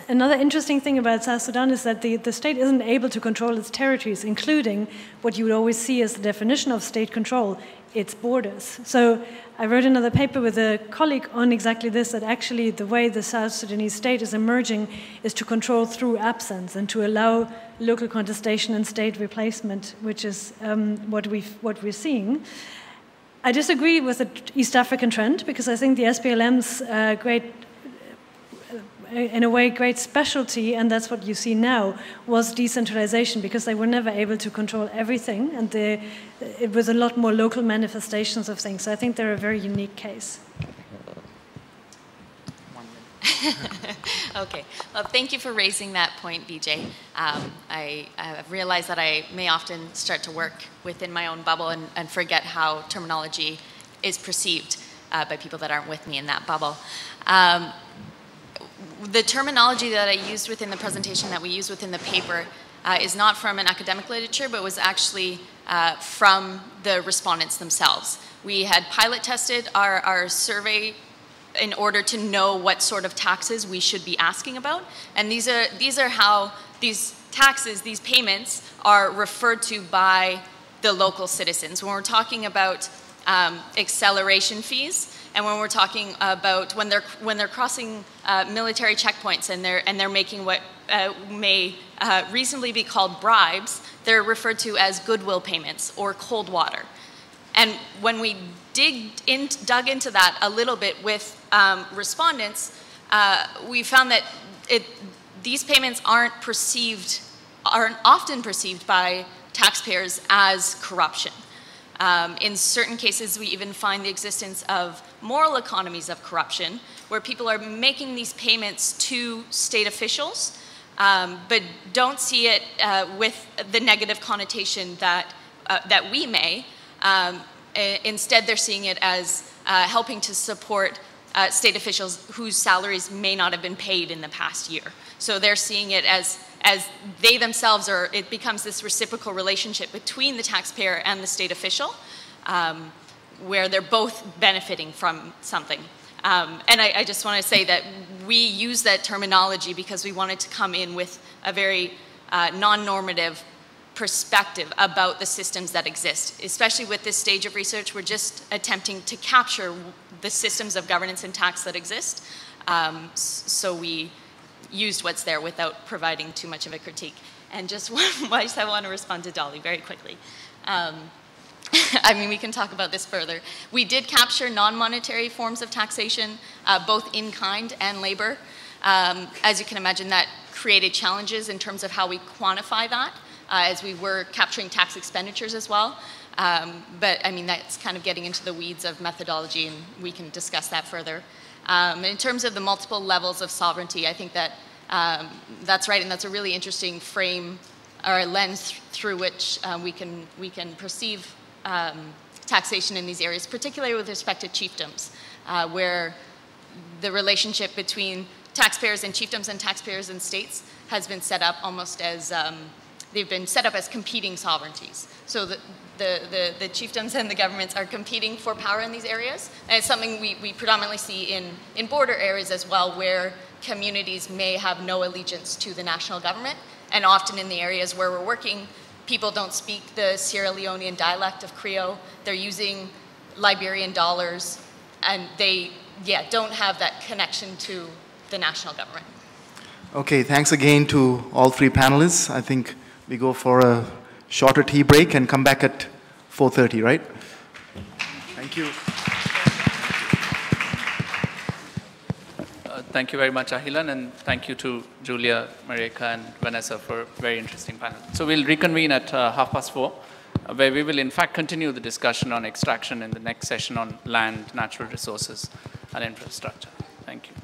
another interesting thing about South Sudan is that the state isn't able to control its territories, including what you would always see as the definition of state control, its borders. So I wrote another paper with a colleague on exactly this, that actually the way the South Sudanese state is emerging is to control through absence and to allow local contestation and state replacement, which is what we're seeing. I disagree with the East African trend, because I think the SPLM's in a way, great specialty, and that's what you see now, was decentralization, because they were never able to control everything, and it was a lot more local manifestations of things. So I think they're a very unique case. Okay. Well, thank you for raising that point, BJ. I have realized that I may often start to work within my own bubble and forget how terminology is perceived by people that aren't with me in that bubble. The terminology that I used within the presentation, that we use within the paper, is not from an academic literature, but was actually from the respondents themselves. We had pilot tested our survey in order to know what sort of taxes we should be asking about. And these are how these taxes, these payments, are referred to by the local citizens. When we're talking about acceleration fees, and when we're talking about when they're crossing military checkpoints and they're making what may reasonably be called bribes, they're referred to as goodwill payments or cold water. And when we dug into that a little bit with respondents, we found that these payments aren't often perceived by taxpayers as corruption. In certain cases, we even find the existence of moral economies of corruption, where people are making these payments to state officials, but don't see it with the negative connotation that we may. Instead, they're seeing it as helping to support state officials whose salaries may not have been paid in the past year. So they're seeing it as they themselves it becomes this reciprocal relationship between the taxpayer and the state official, where they're both benefiting from something. And I just want to say that we use that terminology because we wanted to come in with a very non-normative perspective about the systems that exist. Especially with this stage of research, we're just attempting to capture the systems of governance and tax that exist. So we used what's there without providing too much of a critique. And just I want to respond to Dolly very quickly. I mean, we can talk about this further. We did capture non-monetary forms of taxation, both in kind and labor. As you can imagine, that created challenges in terms of how we quantify that, as we were capturing tax expenditures as well. But I mean, that's kind of getting into the weeds of methodology, and we can discuss that further. In terms of the multiple levels of sovereignty, I think that that's right, and that's a really interesting frame or lens through which we can perceive taxation in these areas, particularly with respect to chiefdoms, where the relationship between taxpayers and chiefdoms and taxpayers and states has been set up almost as they've been set up as competing sovereignties. So the chiefdoms and the governments are competing for power in these areas. And it's something we predominantly see in border areas as well, where communities may have no allegiance to the national government. And often in the areas where we're working, people don't speak the Sierra Leonean dialect of Creole. They're using Liberian dollars, and they, don't have that connection to the national government. Okay, thanks again to all three panelists. I think we go for a shorter tea break and come back at 4:30, right? Thank you. Thank you very much, Ahilan, and thank you to Giulia, Mareike, and Vanessa for a very interesting panel. So we'll reconvene at 4:30, where we will in fact continue the discussion on extraction in the next session on land, natural resources, and infrastructure. Thank you.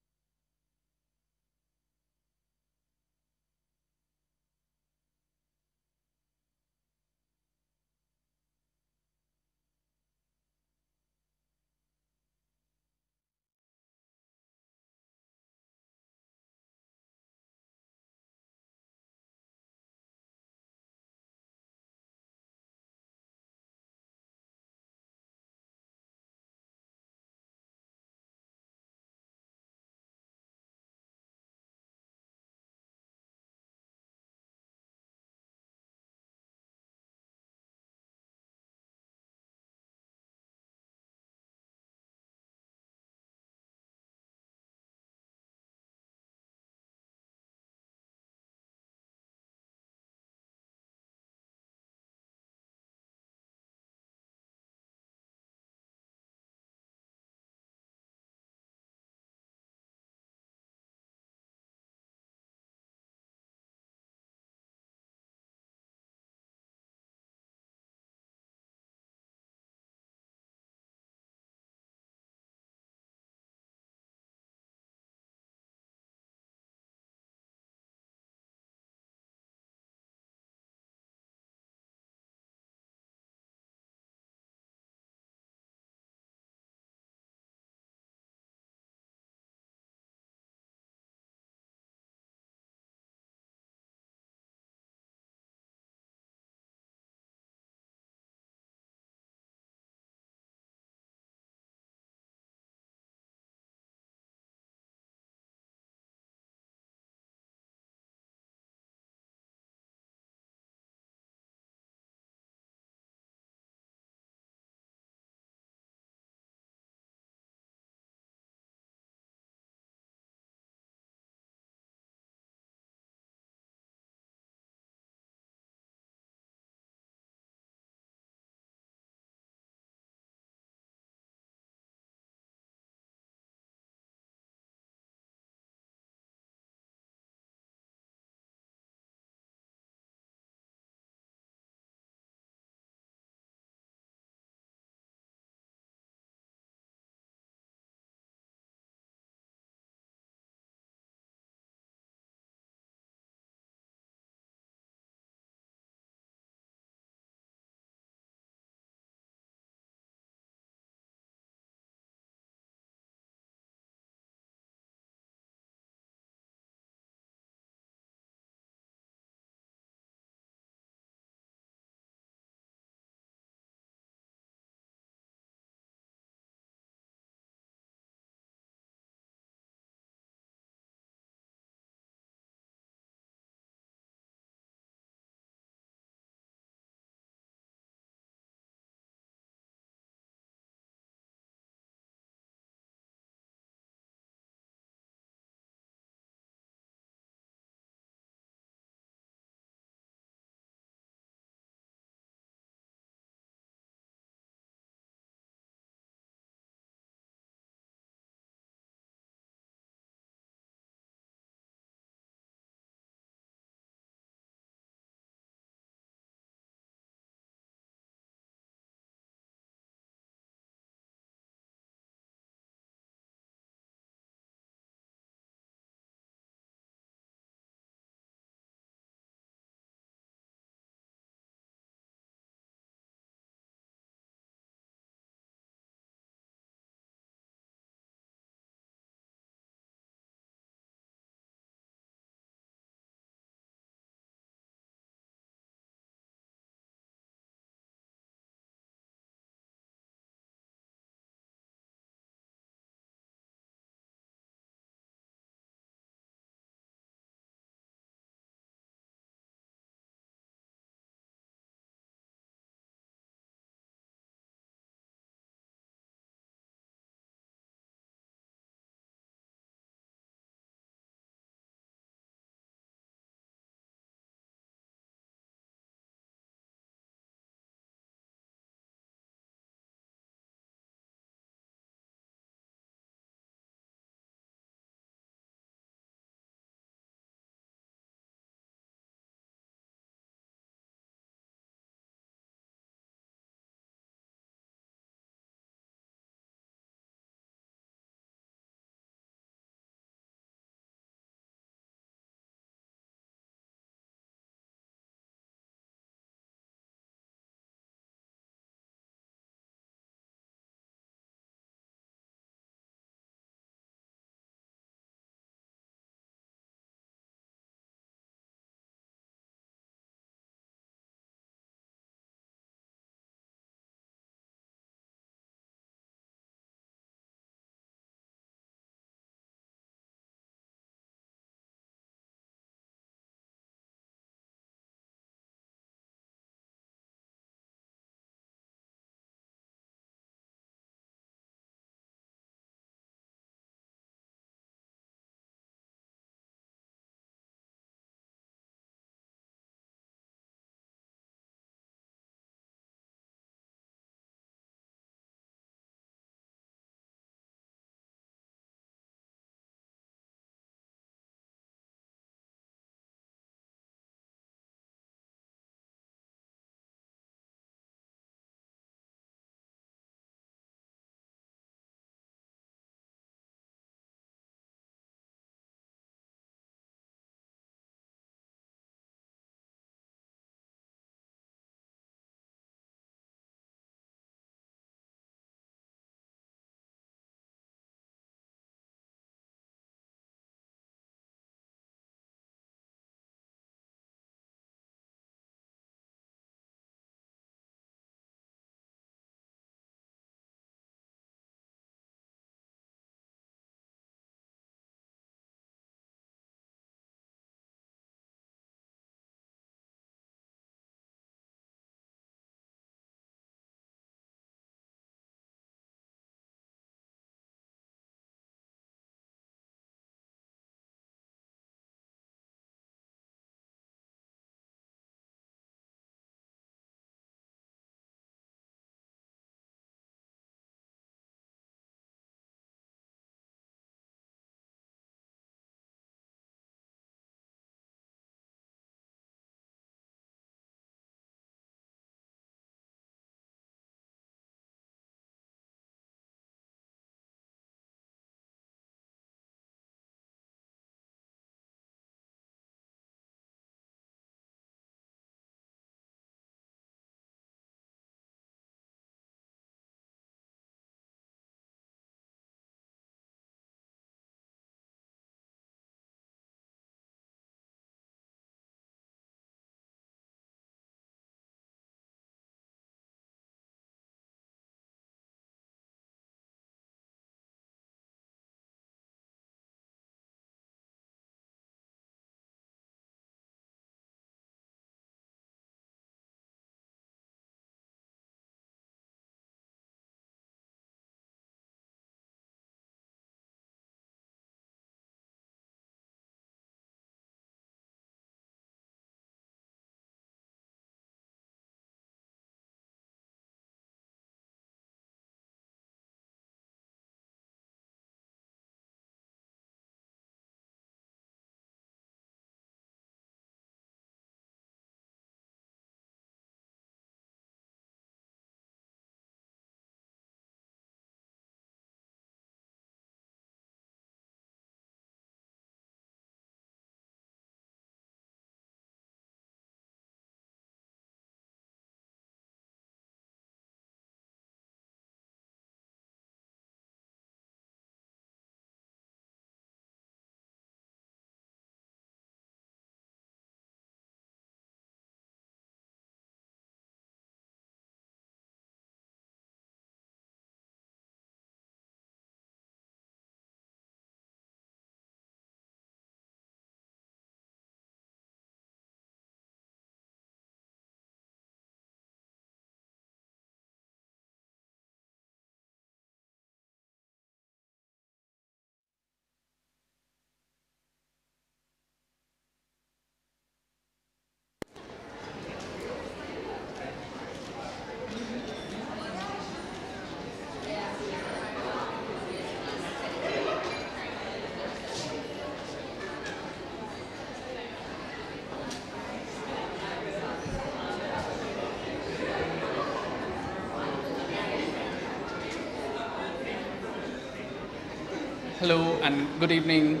Hello and good evening.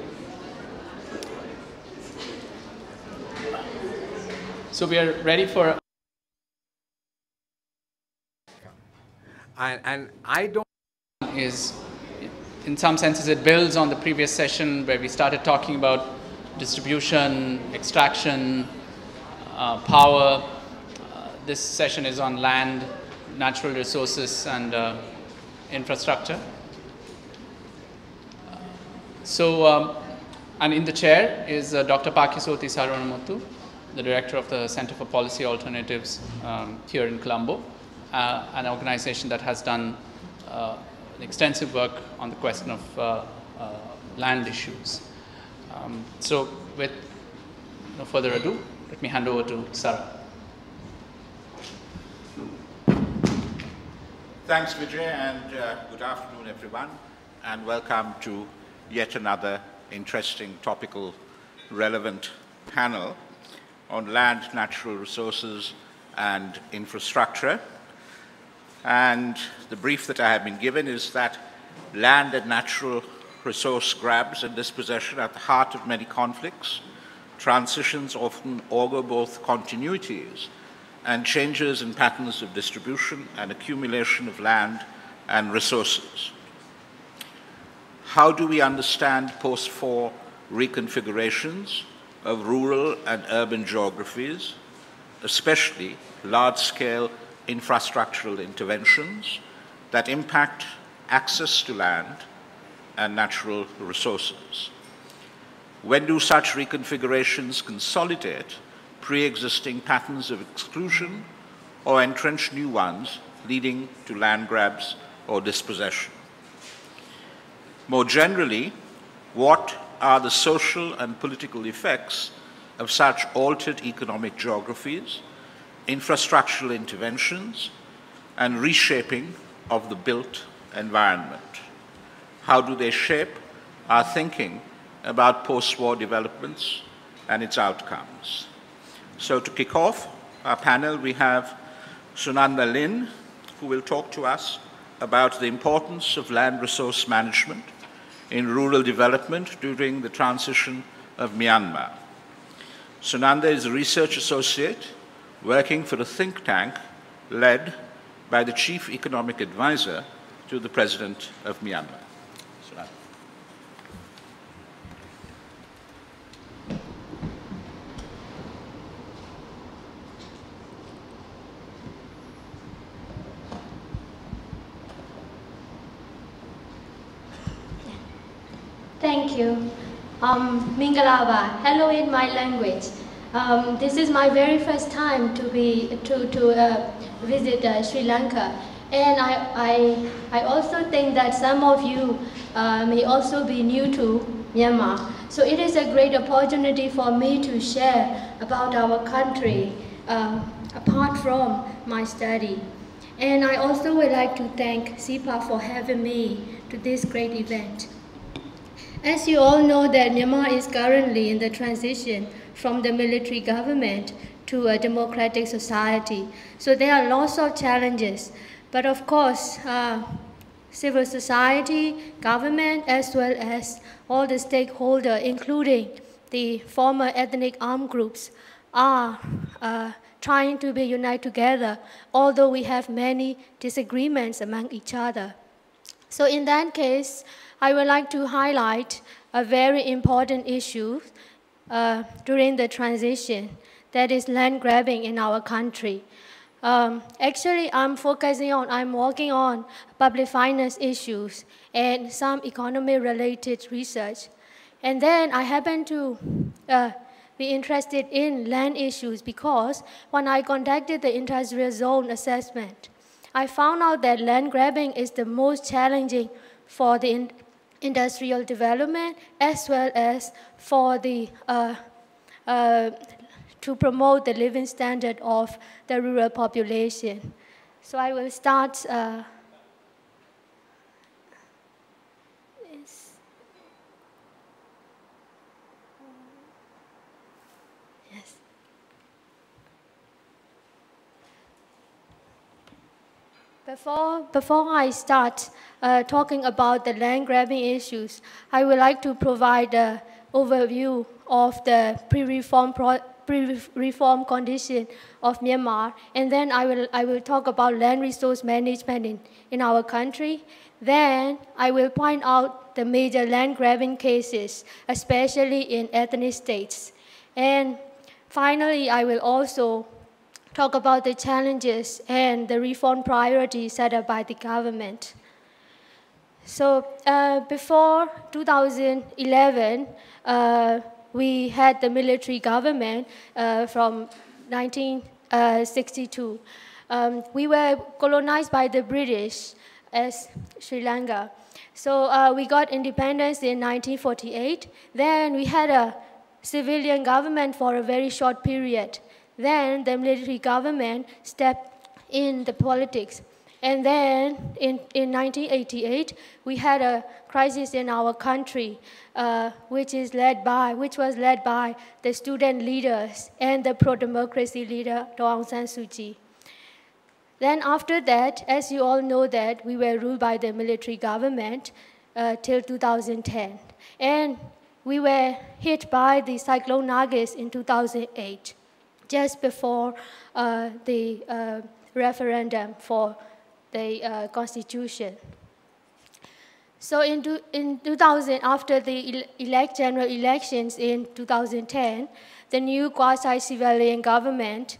So we are ready for... And I don't... is, in some senses, it builds on the previous session where we started talking about distribution, extraction, power. This session is on land, natural resources, and infrastructure. And in the chair is Dr. Pakiasothy Saravanamuttu, the director of the Center for Policy Alternatives here in Colombo, an organization that has done extensive work on the question of land issues. So with no further ado, let me hand over to Sarah. Thanks, Vijay, and good afternoon, everyone, and welcome to yet another interesting, topical, relevant panel on land, natural resources, and infrastructure. And the brief that I have been given is that land and natural resource grabs and dispossession are at the heart of many conflicts. Transitions often augur both continuities and changes in patterns of distribution and accumulation of land and resources. How do we understand post-war reconfigurations of rural and urban geographies, especially large-scale infrastructural interventions that impact access to land and natural resources? When do such reconfigurations consolidate pre-existing patterns of exclusion or entrench new ones, leading to land grabs or dispossession? More generally, what are the social and political effects of such altered economic geographies, infrastructural interventions, and reshaping of the built environment? How do they shape our thinking about post-war developments and its outcomes? So to kick off our panel, we have Sunanda Linn, who will talk to us about the importance of land resource management in rural development during the transition of Myanmar. Sunanda is a research associate working for a think tank led by the chief economic advisor to the president of Myanmar. Sunanda. Thank you. Mingalava, hello in my language. This is my very first time to visit Sri Lanka, and I also think that some of you may also be new to Myanmar. So it is a great opportunity for me to share about our country apart from my study. And I also would like to thank SIPA for having me to this great event. As you all know that Myanmar is currently in the transition from the military government to a democratic society. So there are lots of challenges. But of course, civil society, government, as well as all the stakeholders, including the former ethnic armed groups, are trying to be united together, although we have many disagreements among each other. So in that case, I would like to highlight a very important issue during the transition, that is land grabbing in our country. Actually, I'm working on public finance issues and some economy-related research. And then I happen to be interested in land issues because when I conducted the industrial zone assessment, I found out that land grabbing is the most challenging for the industrial development as well as for the to promote the living standard of the rural population. So I will start. Before I start talking about the land grabbing issues, I would like to provide an overview of the pre-reform condition of Myanmar, and then I will talk about land resource management in our country. Then I will point out the major land grabbing cases, especially in ethnic states. And finally, I will also talk about the challenges and the reform priorities set up by the government. So before 2011, we had the military government from 1962. We were colonized by the British as Sri Lanka. So we got independence in 1948. Then we had a civilian government for a very short period. Then the military government stepped in the politics. And then in 1988, we had a crisis in our country, which was led by the student leaders and the pro-democracy leader, Aung San Suu Kyi. Then after that, as you all know that, we were ruled by the military government till 2010. And we were hit by the cyclone Nargis in 2008, just before the referendum for the constitution. So in 2000, after the general elections in 2010, the new quasi-civilian government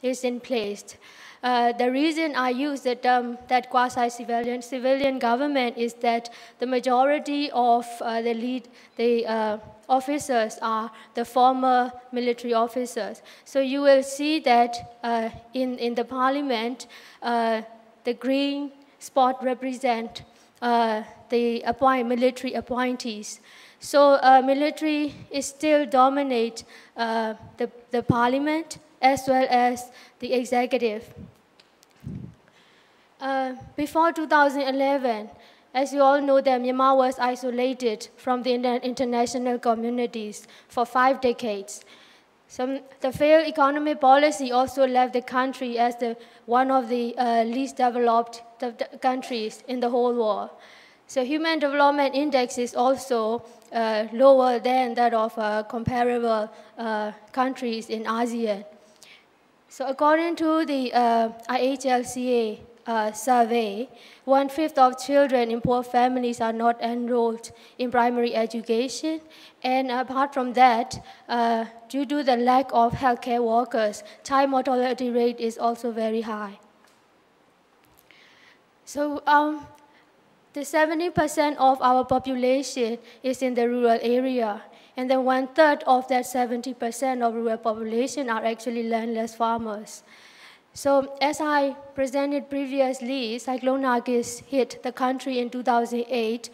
is in place. The reason I use the term that quasi-civilian government is that the majority of the officers are the former military officers. So you will see that in the parliament, the green spot represent the military appointees. So military is still dominate the parliament as well as the executive. Before 2011, as you all know, that Myanmar was isolated from the international communities for 5 decades. So the failed economic policy also left the country as one of the least developed countries in the whole world. So Human Development Index is also lower than that of comparable countries in ASEAN. So according to the IHLCA survey, 1/5 of children in poor families are not enrolled in primary education. And apart from that, due to the lack of healthcare workers, child mortality rate is also very high. So the 70% of our population is in the rural area. And then 1/3 of that 70% of rural population are actually landless farmers. So as I presented previously, Cyclone Nargis hit the country in 2008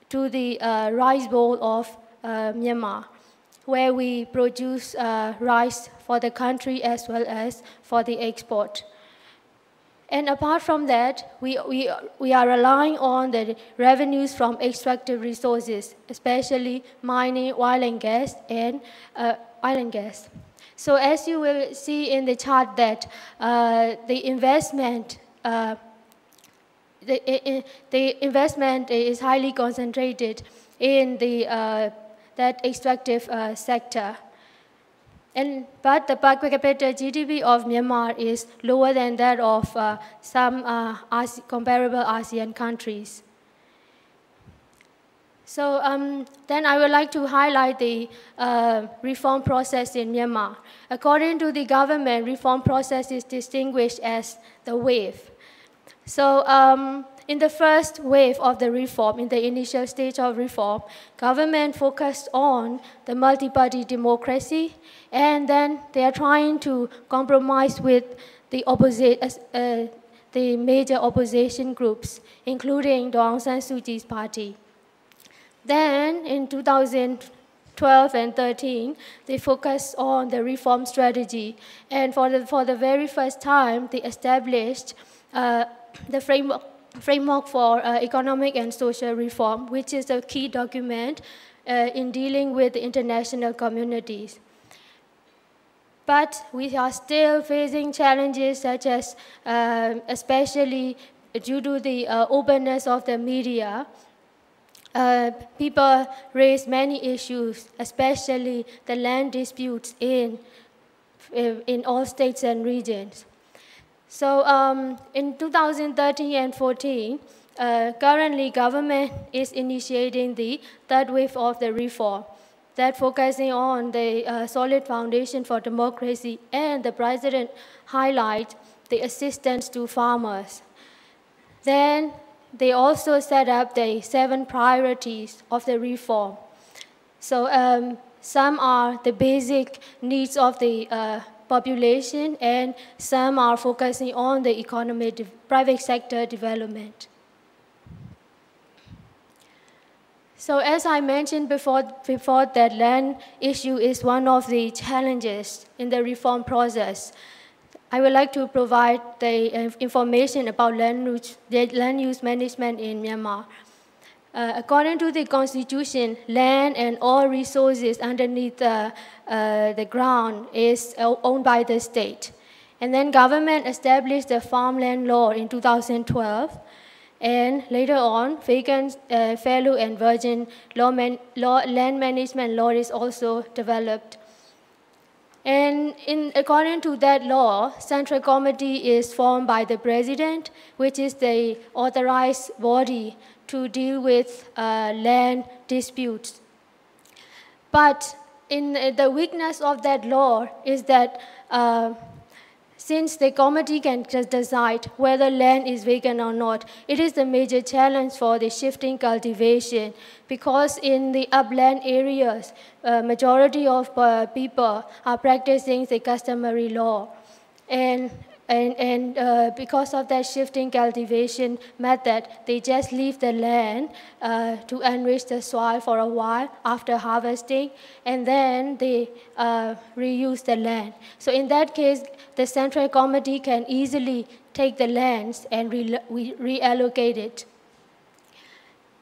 to the rice bowl of Myanmar, where we produce rice for the country as well as for the export. And apart from that, we are relying on the revenues from extractive resources, especially mining, oil and gas, and oil and gas. So as you will see in the chart that the investment is highly concentrated in that extractive sector. But the per capita GDP of Myanmar is lower than that of some comparable ASEAN countries. So then I would like to highlight the reform process in Myanmar. According to the government, reform process is distinguished as the wave. So in the first wave of the reform, in the initial stage of reform, government focused on the multi-party democracy, and then they are trying to compromise with the major opposition groups, including Aung San Suu Kyi's party. Then in 2012 and 13, they focused on the reform strategy. And for the very first time, they established the framework for economic and social reform, which is a key document in dealing with the international communities. But we are still facing challenges such as, especially due to the openness of the media, people raise many issues, especially the land disputes in all states and regions. So in 2013 and 14, currently government is initiating the third wave of the reform that focusing on the solid foundation for democracy, and the president highlight the assistance to farmers. Then they also set up the 7 priorities of the reform. So some are the basic needs of the population, and some are focusing on the economic, private sector development. So as I mentioned before that land issue is one of the challenges in the reform process. I would like to provide the information about land use management in Myanmar. According to the constitution, land and all resources underneath the ground is owned by the state. And then government established the farmland law in 2012. And later on, vacant, fallow, and virgin land management law is also developed. And according to that law, Central Committee is formed by the President, which is the authorized body to deal with land disputes. But in the weakness of that law is that since the committee can just decide whether land is vacant or not, it is the major challenge for the shifting cultivation, because in the upland areas, majority of people are practicing the customary law. And because of that shifting cultivation method, they just leave the land to enrich the soil for a while after harvesting, and then they reuse the land. So in that case, the Central Committee can easily take the lands and reallocate it.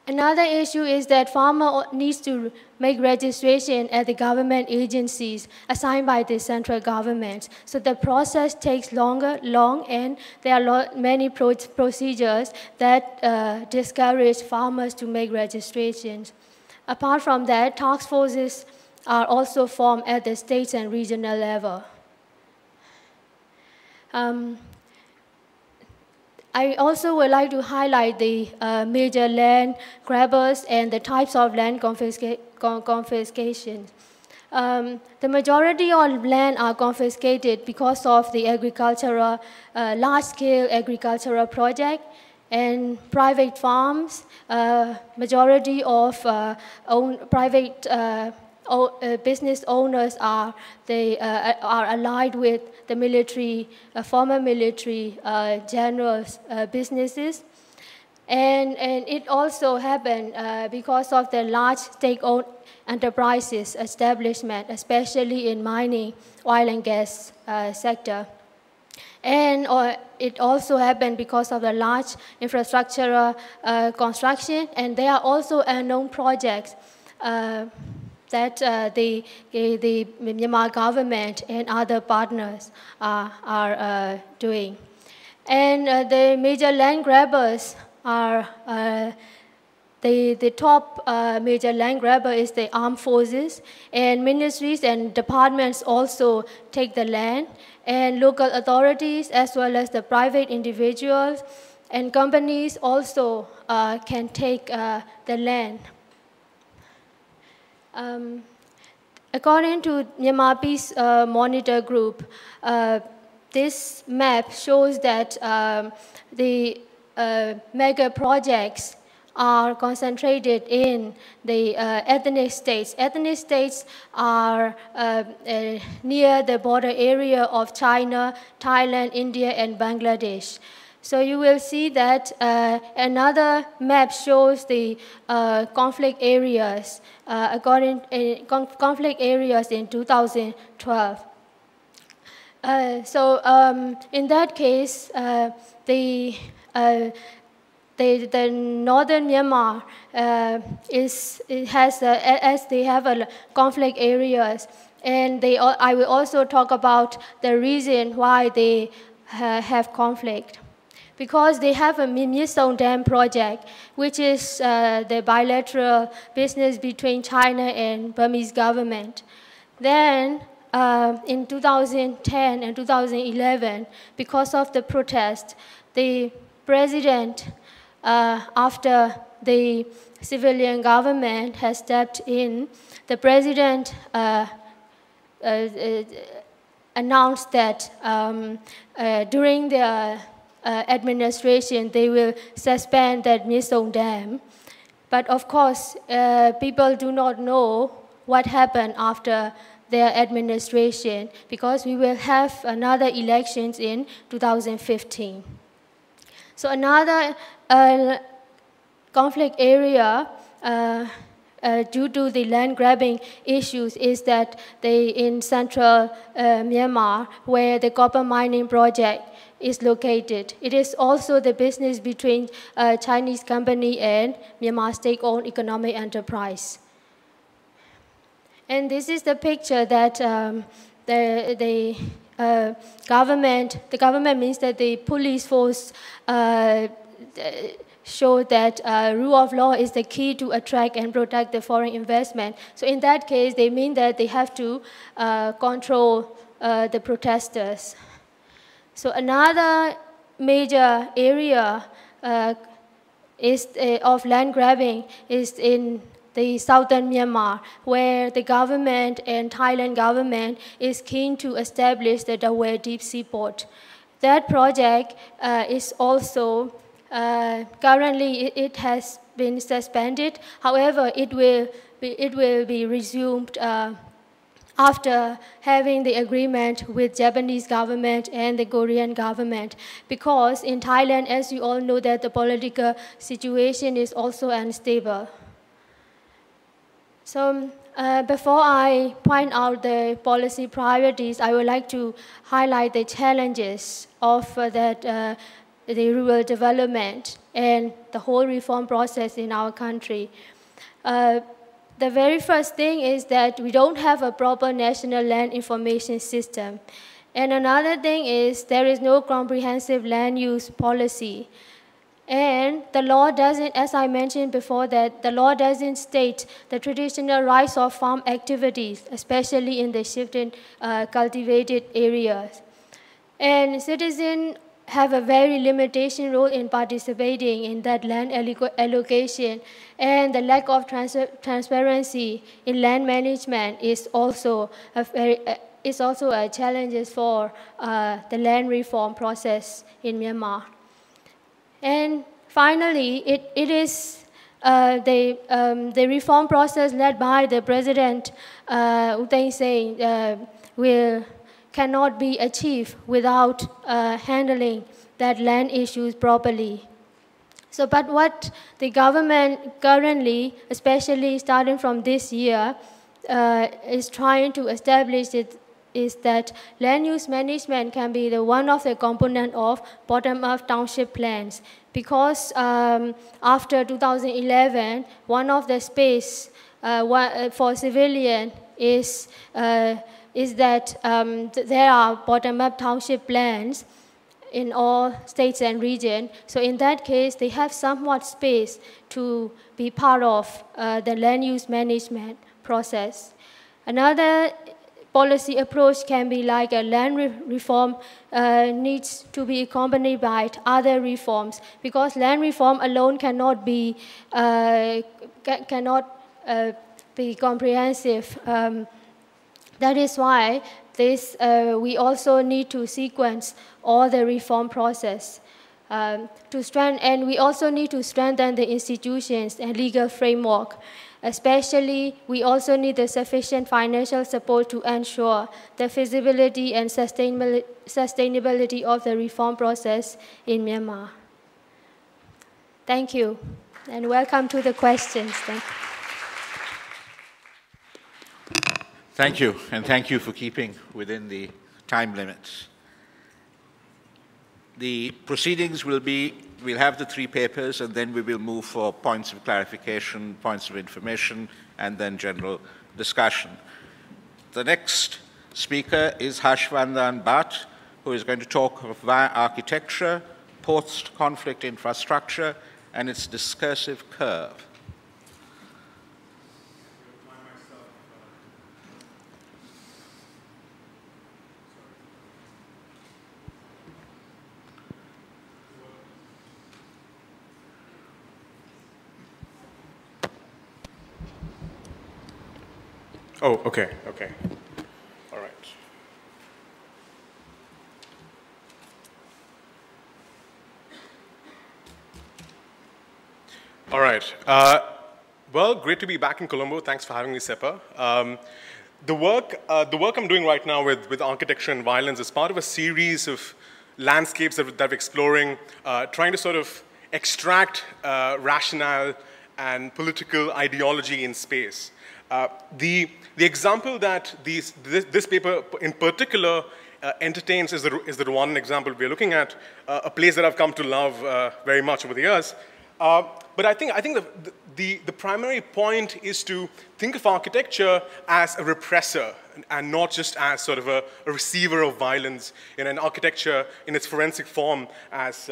Another issue is that farmer needs to make registration at the government agencies assigned by the central government. So the process takes long, and there are many procedures that discourage farmers to make registrations. Apart from that, task forces are also formed at the state and regional level. I also would like to highlight the major land grabbers and the types of land confiscation. The majority of land are confiscated because of the agricultural, large-scale agricultural project and private farms. Majority of private business owners are allied with the military, former military generals' businesses. And it also happened because of the large state-owned enterprises establishment, especially in mining, oil and gas sector. And it also happened because of the large infrastructural construction, and there are also unknown projects that the Myanmar government and other partners are doing. And the major land grabbers are, the top major land grabber is the armed forces, and ministries and departments also take the land, and local authorities as well as the private individuals and companies also can take the land. According to Myanmar Peace Monitor Group, this map shows that the mega projects are concentrated in the ethnic states. Ethnic states are near the border area of China, Thailand, India, and Bangladesh. So you will see that another map shows the conflict areas, conflict areas in 2012. So in that case, the northern Myanmar as they have a conflict areas, and I will also talk about the reason why they have conflict. Because they have a Myitsone Dam project, which is the bilateral business between China and Burmese government. Then in 2010 and 2011, because of the protest, the president, after the civilian government has stepped in, the president announced that during the administration, they will suspend that Myitsone Dam. But of course, people do not know what happened after their administration, because we will have another elections in 2015. So another conflict area due to the land grabbing issues is that in central Myanmar, where the copper mining project is located. It is also the business between a Chinese company and Myanmar state-owned economic enterprise. And this is the picture that the government means that the police force show that rule of law is the key to attract and protect the foreign investment. So in that case, they mean that they have to control the protesters. So another major area of land grabbing is in the southern Myanmar, where the government and Thailand government is keen to establish the Dawei deep sea port. That project is also, currently it has been suspended. However, it will be resumed after having the agreement with Japanese government and the Korean government. Because in Thailand, as you all know, that the political situation is also unstable. So before I point out the policy priorities, I would like to highlight the challenges of the rural development and the whole reform process in our country. The very first thing is that we don't have a proper national land information system. And another thing is there is no comprehensive land use policy. And the law doesn't, as I mentioned before, that the law doesn't state the traditional rights of farm activities, especially in the shifted cultivated areas. And citizens have a very limitation role in participating in that land allocation, and the lack of transparency in land management is also a challenge for the land reform process in Myanmar. And finally, it is the reform process led by the President U Thein Sein cannot be achieved without handling that land issues properly. So, but what the government currently, especially starting from this year, is trying to establish is that land use management can be one of the components of bottom-up township plans. Because after 2011, one of the space for civilian is that there are bottom-up township plans in all states and regions. So in that case, they have somewhat space to be part of the land use management process. Another policy approach can be like a land reform needs to be accompanied by other reforms, because land reform alone cannot be comprehensive. That is why we also need to sequence all the reform process and we also need to strengthen the institutions and legal framework. Especially, we also need the sufficient financial support to ensure the feasibility and sustainability of the reform process in Myanmar. Thank you, and welcome to the questions. Thank you, and thank you for keeping within the time limits. The proceedings will be we'll have the 3 papers, and then we will move for points of clarification, points of information, and then general discussion. The next speaker is Harshvardhan Bhatt, who is going to talk of architecture, post-conflict infrastructure, and its discursive curve. Oh, okay, okay. All right. All right. Well, great to be back in Colombo. Thanks for having me, Sepa. The work I'm doing right now with architecture and violence is part of a series of landscapes that we're exploring, trying to sort of extract rationale and political ideology in space. The example that this paper in particular entertains is the Rwandan example we're looking at, a place that I've come to love very much over the years. But I think the primary point is to think of architecture as a repressor and not just as sort of a receiver of violence in an architecture in its forensic form, as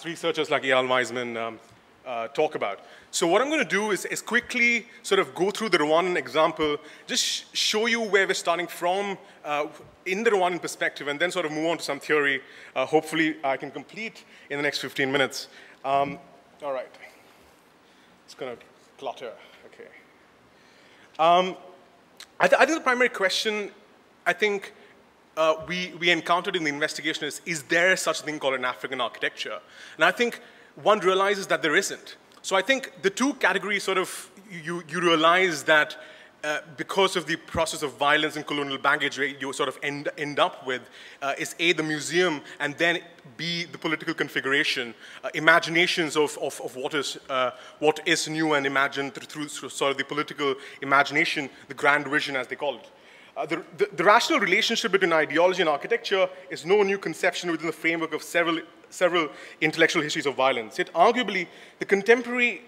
researchers like Eyal Weizman talk about. So what I'm going to do is quickly sort of go through the Rwandan example, just show you where we're starting from in the Rwandan perspective, and then sort of move on to some theory. Hopefully I can complete in the next 15 minutes. All right. It's going to clutter. Okay. I think the primary question I think we encountered in the investigation is there such a thing called an African architecture? And I think one realizes that there isn't. So I think the two categories sort of, you realize that because of the process of violence and colonial baggage, where you sort of end up with is A, the museum, and then B, the political configuration, imaginations of what is new and imagined through sort of the political imagination, the grand vision as they call it. The rational relationship between ideology and architecture is no new conception within the framework of several intellectual histories of violence. Yet arguably, the contemporary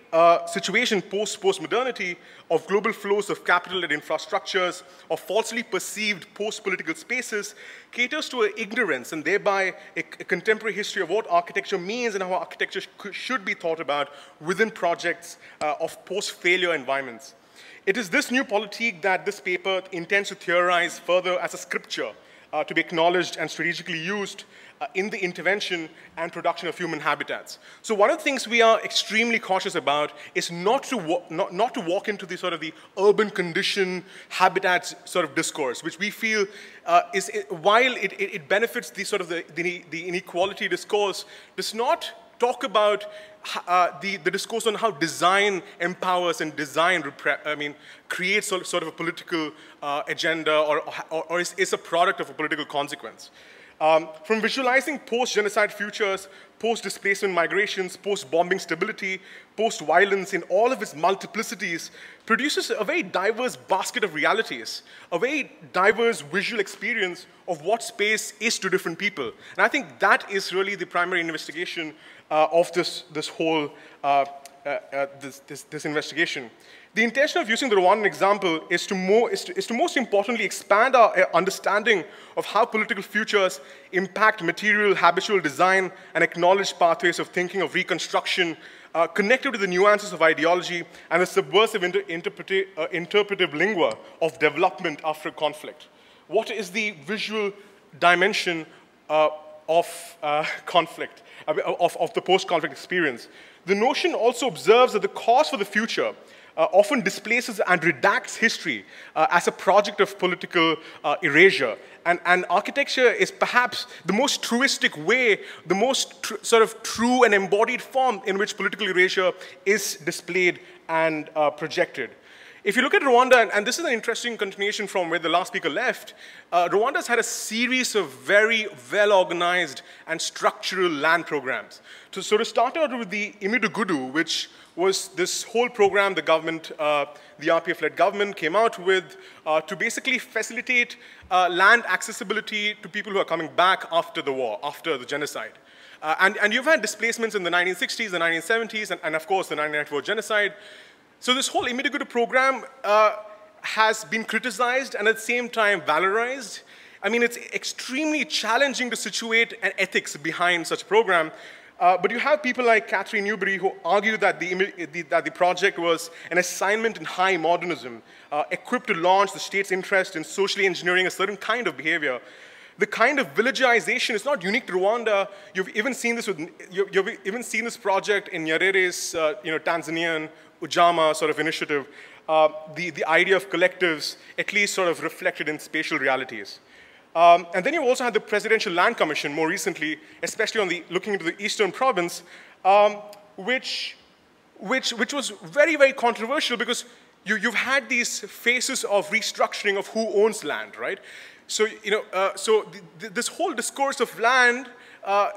situation post-modernity of global flows of capital and infrastructures, of falsely perceived post-political spaces, caters to an ignorance and thereby a contemporary history of what architecture means and how architecture should be thought about within projects of post-failure environments. It is this new politique that this paper intends to theorize further as a scripture to be acknowledged and strategically used in the intervention and production of human habitats. So one of the things we are extremely cautious about is not to walk into the sort of the urban condition habitats sort of discourse, which we feel while it benefits the sort of the inequality discourse, does not talk about the discourse on how design empowers and design creates sort of a political agenda or is a product of a political consequence. From visualizing post-genocide futures, post-displacement migrations, post-bombing stability, post-violence in all of its multiplicities, produces a very diverse basket of realities, a very diverse visual experience of what space is to different people. And I think that is really the primary investigation of this whole this investigation. The intention of using the Rwandan example is to most importantly expand our understanding of how political futures impact material, habitual design, and acknowledged pathways of thinking of reconstruction, connected to the nuances of ideology and the subversive interpretive lingua of development after conflict. What is the visual dimension of conflict, of the post-conflict experience? The notion also observes that the cause for the future often displaces and redacts history as a project of political erasure. And architecture is perhaps the most truistic way, the most sort of true and embodied form in which political erasure is displayed and projected. If you look at Rwanda, and this is an interesting continuation from where the last speaker left, Rwanda's had a series of very well-organized and structural land programs. So to start out with the Imidugudu, which was this whole program the government, the RPF-led government came out with to basically facilitate land accessibility to people who are coming back after the war, after the genocide. And you've had displacements in the 1960s, the 1970s, and of course the 1994 genocide. So this whole Immigrant program has been criticized and at the same time valorized. I mean, it's extremely challenging to situate an ethics behind such a program. But you have people like Catherine Newberry who argue that the project was an assignment in high modernism, equipped to launch the state's interest in socially engineering a certain kind of behavior. The kind of villagization is not unique to Rwanda. You've even seen this you've even seen this project in Nyerere's Tanzanian Ujamaa sort of initiative. The idea of collectives at least sort of reflected in spatial realities. And then you also had the Presidential Land Commission more recently, especially on looking into the Eastern Province, which was very, very controversial because you've had these phases of restructuring of who owns land, right? So, this whole discourse of land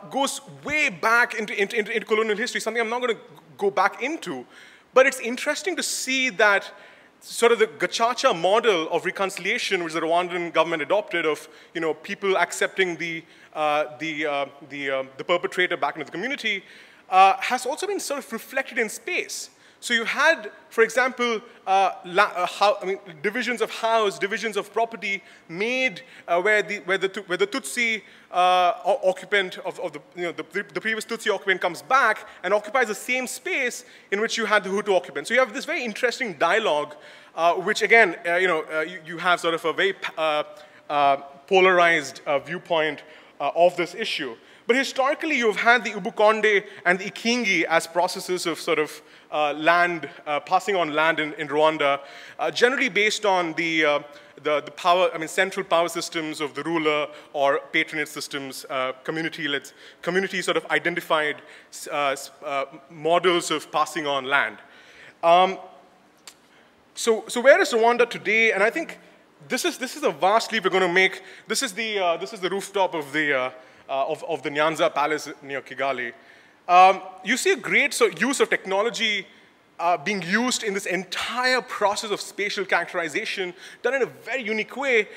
goes way back into colonial history, something I'm not going to go back into. But it's interesting to see that sort of the Gacaca model of reconciliation, which the Rwandan government adopted, of people accepting the perpetrator back into the community, has also been sort of reflected in space. So you had, for example, divisions of house, divisions of property made where the Tutsi occupant of the previous Tutsi occupant comes back and occupies the same space in which you had the Hutu occupant. So you have this very interesting dialogue, which again, you have sort of a very polarized viewpoint of this issue. But historically, you've had the Ubukonde and the Ikingi as processes of sort of land, passing on land in Rwanda, generally based on the power, central power systems of the ruler or patronage systems, community sort of identified models of passing on land. So where is Rwanda today? And I think this is a vast leap we're going to make. This is the rooftop of the Nyanza Palace near Kigali. You see a great use of technology being used in this entire process of spatial characterization, done in a very unique way.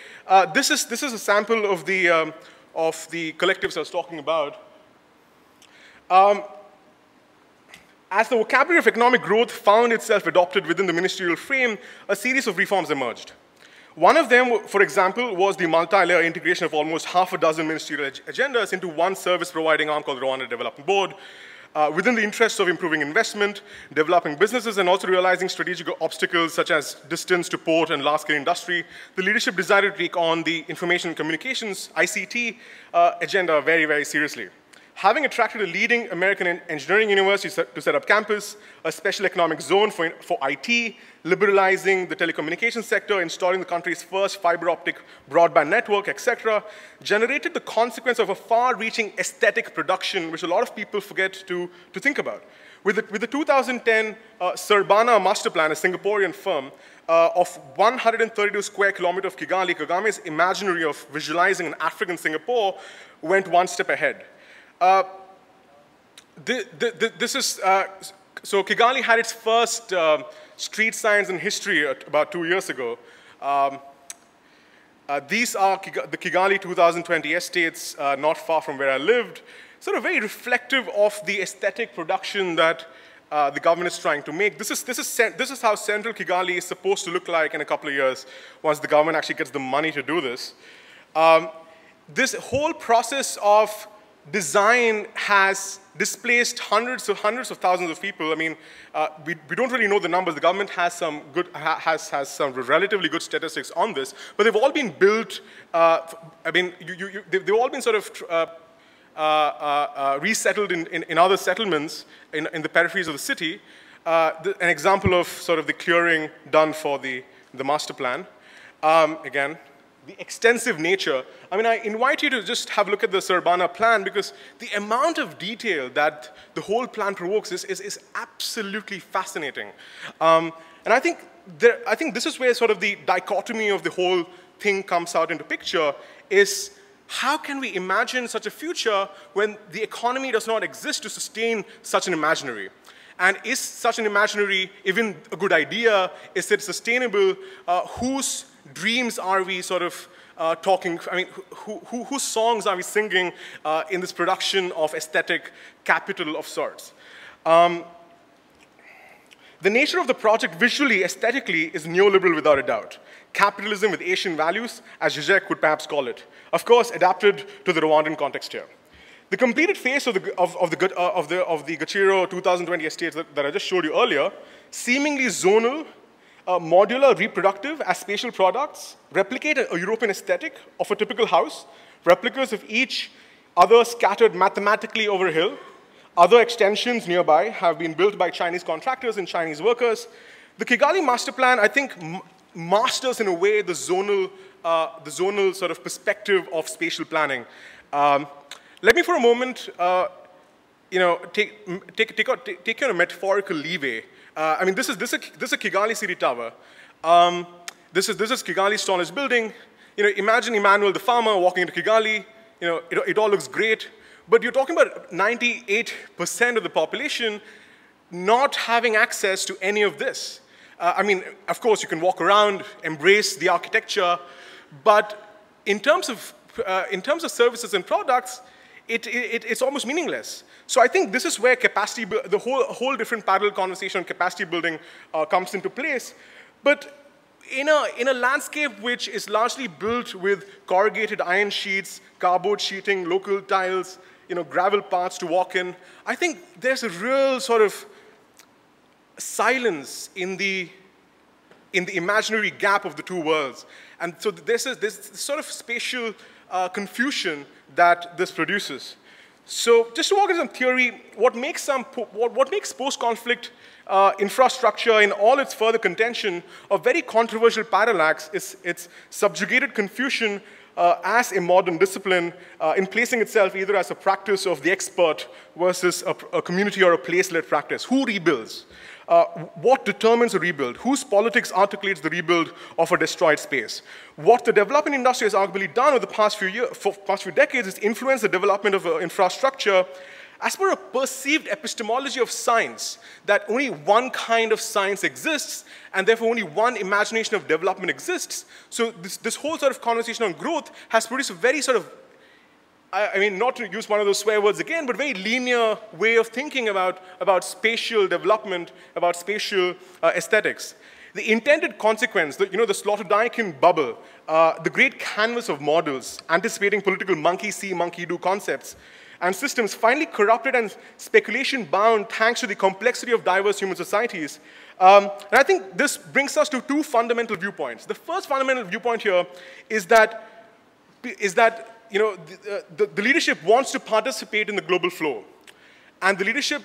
This is a sample of the collectives I was talking about. As the vocabulary of economic growth found itself adopted within the ministerial frame, a series of reforms emerged. One of them, for example, was the multi-layer integration of almost half a dozen ministerial agendas into one service-providing arm called the Rwanda Development Board, within the interests of improving investment, developing businesses, and also realizing strategic obstacles such as distance to port and large-scale industry. The leadership decided to take on the information and communications, ICT, agenda very, very seriously. Having attracted a leading American engineering university to set up campus, a special economic zone for IT, liberalizing the telecommunications sector, installing the country's first fiber optic broadband network, etc., generated the consequence of a far-reaching aesthetic production, which a lot of people forget to think about. With the 2010 Surbana master plan, a Singaporean firm, of 132 square kilometers of Kigali, Kagame's imaginary of visualizing an African Singapore went one step ahead. So Kigali had its first street signs in history about 2 years ago. These are the Kigali 2020 estates, not far from where I lived, sort of very reflective of the aesthetic production that the government is trying to make. This is how central Kigali is supposed to look like in a couple of years once the government actually gets the money to do this. This whole process of design has displaced hundreds of thousands of people. I mean, we don't really know the numbers. The government has some some relatively good statistics on this, but they've all been built. They've all been sort of resettled in other settlements in the peripheries of the city. An example of sort of the clearing done for the master plan. Again, the extensive nature. I mean, I invite you to just have a look at the Surbana plan because the amount of detail that the whole plan provokes is absolutely fascinating. And I think this is where sort of the dichotomy of the whole thing comes out into picture is how can we imagine such a future when the economy does not exist to sustain such an imaginary? And is such an imaginary even a good idea? Is it sustainable? Whose dreams are we sort of talking, I mean, whose songs are we singing in this production of aesthetic capital of sorts? The nature of the project visually, aesthetically, is neoliberal without a doubt. Capitalism with Asian values, as Zizek would perhaps call it. Of course, adapted to the Rwandan context here. The completed phase of the Gachiro 2020 estates that I just showed you earlier, seemingly zonal, modular, reproductive as spatial products, replicate a European aesthetic of a typical house, replicas of each other scattered mathematically over a hill. Other extensions nearby have been built by Chinese contractors and Chinese workers. The Kigali master plan, I think, masters in a way the zonal sort of perspective of spatial planning. Let me for a moment, take you on a metaphorical leeway. I mean, this is a Kigali city tower. This is Kigali's tallest building. Imagine Emmanuel the farmer walking into Kigali. It all looks great. But you're talking about 98% of the population not having access to any of this. I mean, of course, you can walk around, embrace the architecture, but in terms of services and products, it's almost meaningless. So I think this is where capacity, the whole different parallel conversation on capacity building comes into place. But in a landscape which is largely built with corrugated iron sheets, cardboard sheeting, local tiles, gravel paths to walk in, I think there's a real sort of silence in the imaginary gap of the two worlds. And so there's this sort of spatial confusion that this produces. So just to walk into some theory, what makes post-conflict infrastructure in all its further contention a very controversial parallax is its subjugated confusion as a modern discipline in placing itself either as a practice of the expert versus a community or a place-led practice. Who rebuilds? What determines a rebuild? Whose politics articulates the rebuild of a destroyed space? What the development industry has arguably done over the past few decades is influence the development of infrastructure as per a perceived epistemology of science, that only one kind of science exists, and therefore only one imagination of development exists. So this whole sort of conversation on growth has produced a very sort of, I mean, not to use one of those swear words again, but very linear way of thinking about spatial development, about spatial aesthetics. The intended consequence, the Sloterdijken bubble, the great canvas of models, anticipating political monkey see, monkey do concepts, and systems finally corrupted and speculation bound thanks to the complexity of diverse human societies. And I think this brings us to two fundamental viewpoints. The first fundamental viewpoint here is that the leadership wants to participate in the global flow. And the leadership,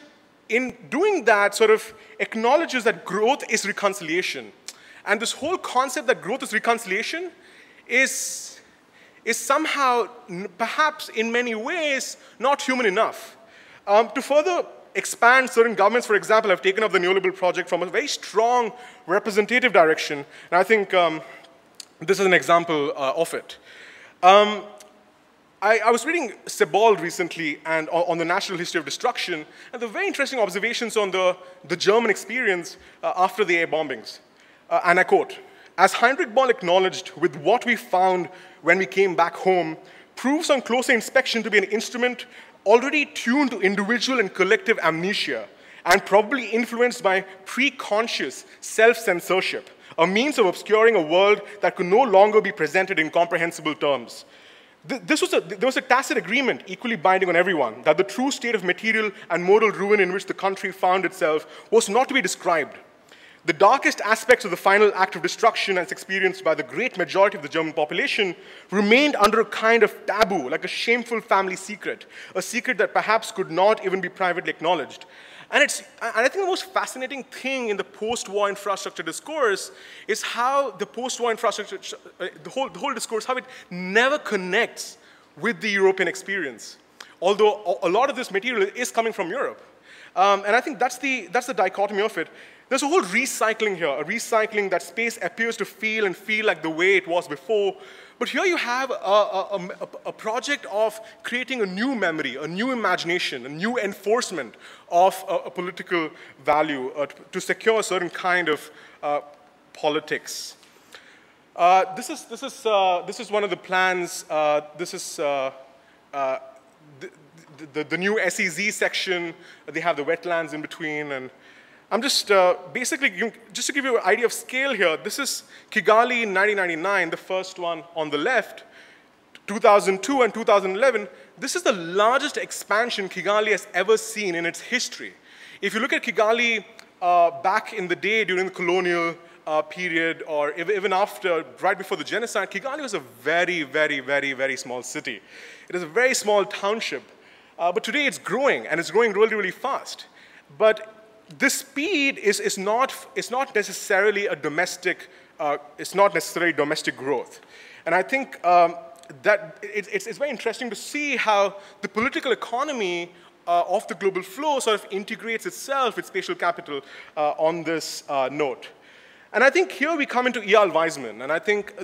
in doing that, sort of acknowledges that growth is reconciliation. And this whole concept that growth is reconciliation is somehow, perhaps in many ways, not human enough. To further expand certain governments, for example, have taken up the neoliberal project from a very strong representative direction. And I think this is an example of it. I was reading Sebald recently and on the national history of destruction, and the very interesting observations on the German experience after the air bombings. And I quote, "As Heinrich Böll acknowledged, with what we found when we came back home, proves on closer inspection to be an instrument already tuned to individual and collective amnesia, and probably influenced by pre-conscious self-censorship, a means of obscuring a world that could no longer be presented in comprehensible terms. There was a tacit agreement, equally binding on everyone, that the true state of material and moral ruin in which the country found itself was not to be described. The darkest aspects of the final act of destruction as experienced by the great majority of the German population remained under a kind of taboo, like a shameful family secret, a secret that perhaps could not even be privately acknowledged. And I think the most fascinating thing in the post-war infrastructure discourse is how the post-war infrastructure, the whole discourse, how it never connects with the European experience. Although a lot of this material is coming from Europe. And I think that's the dichotomy of it. There's a whole recycling here, a recycling that space appears to feel like the way it was before. But here you have a project of creating a new memory, a new imagination, a new enforcement of a political value to secure a certain kind of politics. This is one of the plans. This is the new SEZ section. They have the wetlands in between, and I'm just basically just to give you an idea of scale here. This is Kigali in 1999, the first one on the left. 2002 and 2011. This is the largest expansion Kigali has ever seen in its history. If you look at Kigali back in the day during the colonial period, or even after, right before the genocide, Kigali was a very, very, very, very small city. It is a very small township. But today it's growing, and it's growing really, really fast. But this speed is not necessarily a domestic, it's not necessarily domestic growth. And I think that it's very interesting to see how the political economy of the global flow sort of integrates itself with spatial capital on this note. And I think here we come into E.R. Weizmann, and I think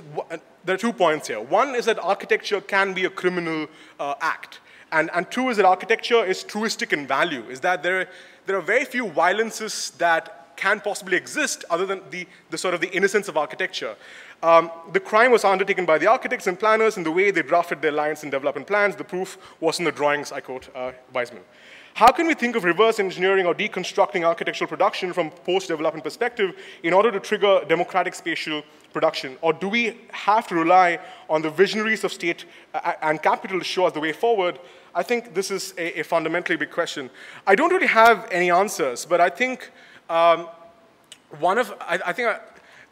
there are 2 points here. One is that architecture can be a criminal act, and two is that architecture is truistic in value, is that there are very few violences that can possibly exist other than the sort of the innocence of architecture. The crime was undertaken by the architects and planners in the way they drafted their lines and development plans. The proof was in the drawings, I quote Weizmann. How can we think of reverse engineering or deconstructing architectural production from post-development perspective in order to trigger democratic spatial production? Or do we have to rely on the visionaries of state and capital to show us the way forward? I think this is a fundamentally big question. I don't really have any answers, but I think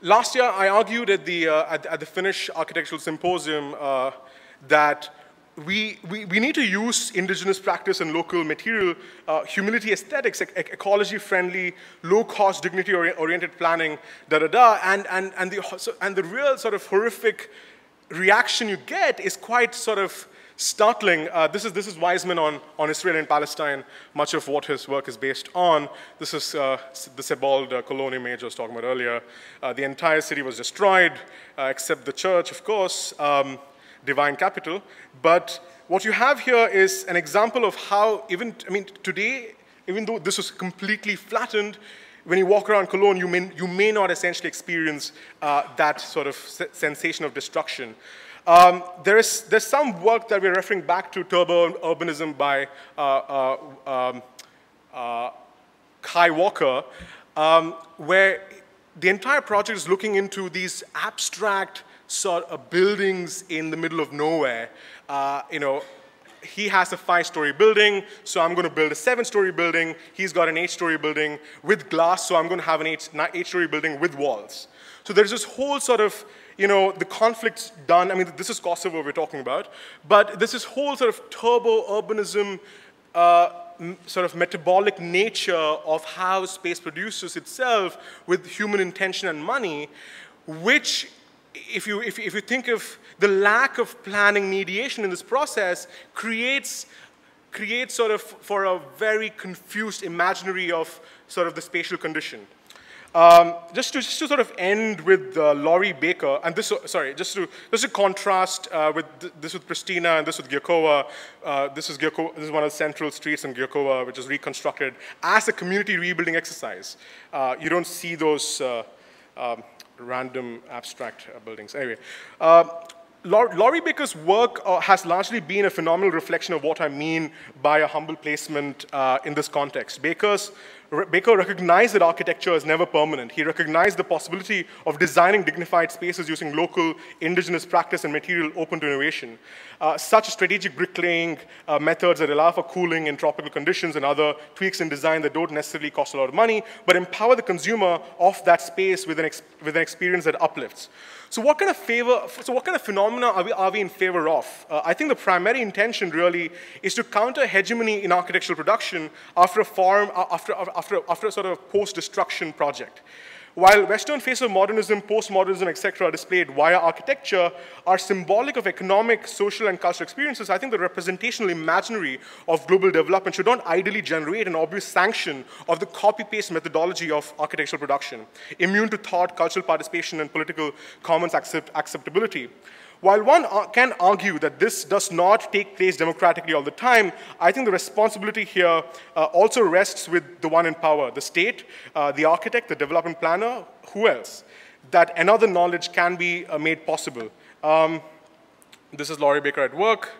last year I argued at the Finnish Architectural Symposium that we need to use indigenous practice and local material, humility aesthetics, ecology-friendly, low-cost, dignity-oriented planning, and the real sort of horrific reaction you get is quite sort of startling. This is Weizmann on Israel and Palestine, much of what his work is based on. This is the Sebald Cologne image I was talking about earlier. The entire city was destroyed, except the church, of course, divine capital. But what you have here is an example of how today, even though this was completely flattened, when you walk around Cologne, you may not essentially experience that sort of sensation of destruction. There's some work that we're referring back to, turbo urbanism by Kai Walker, where the entire project is looking into these abstract sort of buildings in the middle of nowhere. He has a 5-story building, so I'm going to build a 7-story building. He's got an 8-story building with glass, so I'm going to have an 8-story building with walls. So there's this whole sort of, the conflicts done. I mean, this is Kosovo we're talking about, but this is whole sort of turbo urbanism, sort of metabolic nature of how space produces itself with human intention and money, which, if you think of the lack of planning mediation in this process, creates sort of for a very confused imaginary of sort of the spatial condition. Just to sort of end with Laurie Baker, and this, sorry, just to contrast with this with Pristina and this with Gyokowa. This is one of the central streets in Gyokowa, which is reconstructed as a community rebuilding exercise. You don't see those random abstract buildings. Anyway, Laurie Baker's work has largely been a phenomenal reflection of what I mean by a humble placement in this context. Baker recognized that architecture is never permanent. He recognized the possibility of designing dignified spaces using local indigenous practice and material open to innovation. Such strategic bricklaying methods that allow for cooling in tropical conditions and other tweaks in design that don't necessarily cost a lot of money, but empower the consumer of that space with an experience that uplifts. So what kind of phenomena are we in favor of? I think the primary intention really is to counter hegemony in architectural production after a sort of post-destruction project. While Western face of modernism, postmodernism, etc., displayed via architecture are symbolic of economic, social, and cultural experiences, I think the representational imaginary of global development should not ideally generate an obvious sanction of the copy-paste methodology of architectural production, immune to thought, cultural participation, and political commons acceptability. While one can argue that this does not take place democratically all the time, I think the responsibility here also rests with the one in power, the state, the architect, the development planner, who else? that another knowledge can be made possible. This is Laurie Baker at work.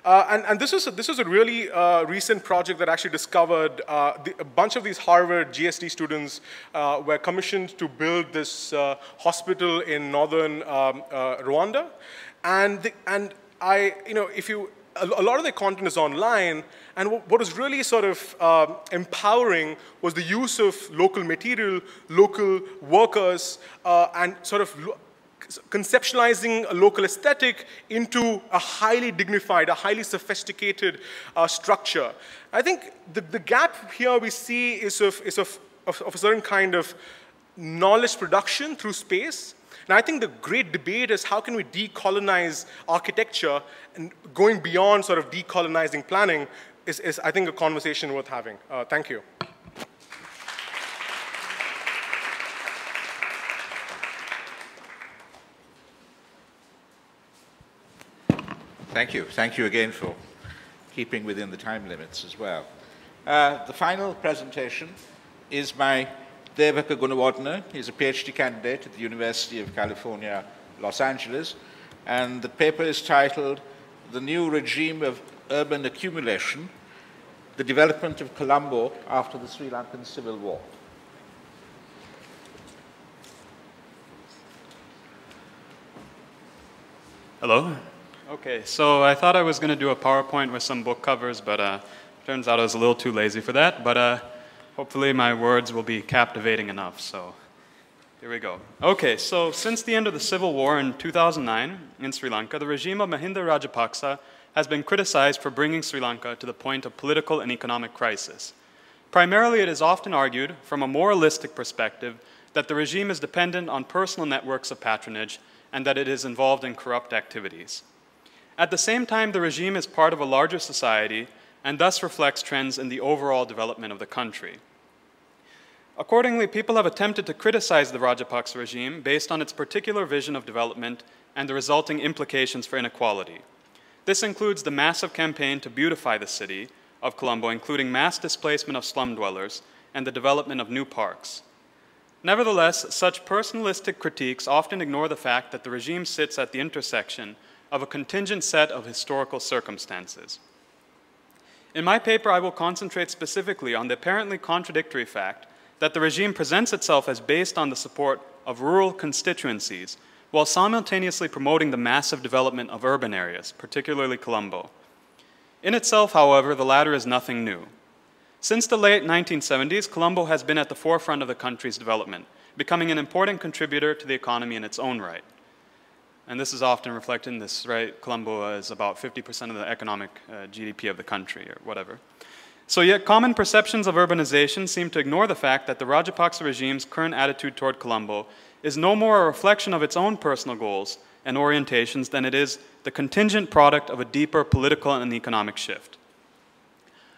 And this is a really recent project that actually discovered a bunch of these Harvard GSD students were commissioned to build this hospital in northern Rwanda. And a lot of their content is online, and what was really sort of empowering was the use of local material, local workers, and sort of conceptualizing a local aesthetic into a highly dignified, a highly sophisticated structure. I think the gap here we see is of a certain kind of knowledge production through space. And I think the great debate is how can we decolonize architecture, and going beyond sort of decolonizing planning is I think, a conversation worth having. Thank you. Thank you. Thank you again for keeping within the time limits as well. The final presentation is by Devaka Gunawardena. He's a PhD candidate at the University of California, Los Angeles, and the paper is titled The New Regime of Urban Accumulation, the Development of Colombo After the Sri Lankan Civil War. Hello. Okay, so I thought I was going to do a PowerPoint with some book covers, but turns out I was a little too lazy for that. But hopefully my words will be captivating enough, so here we go. Okay, so since the end of the civil war in 2009 in Sri Lanka, the regime of Mahinda Rajapaksa has been criticized for bringing Sri Lanka to the point of political and economic crisis. Primarily, it is often argued, from a moralistic perspective, that the regime is dependent on personal networks of patronage and that it is involved in corrupt activities. At the same time, the regime is part of a larger society and thus reflects trends in the overall development of the country. Accordingly, people have attempted to criticize the Rajapaksa regime based on its particular vision of development and the resulting implications for inequality. This includes the massive campaign to beautify the city of Colombo, including mass displacement of slum dwellers and the development of new parks. Nevertheless, such personalistic critiques often ignore the fact that the regime sits at the intersection of a contingent set of historical circumstances. In my paper, I will concentrate specifically on the apparently contradictory fact that the regime presents itself as based on the support of rural constituencies, while simultaneously promoting the massive development of urban areas, particularly Colombo. In itself, however, the latter is nothing new. Since the late 1970s, Colombo has been at the forefront of the country's development, becoming an important contributor to the economy in its own right. And this is often reflected in this, right? Colombo is about 50% of the economic GDP of the country, or whatever. So yet common perceptions of urbanization seem to ignore the fact that the Rajapaksa regime's current attitude toward Colombo is no more a reflection of its own personal goals and orientations than it is the contingent product of a deeper political and economic shift.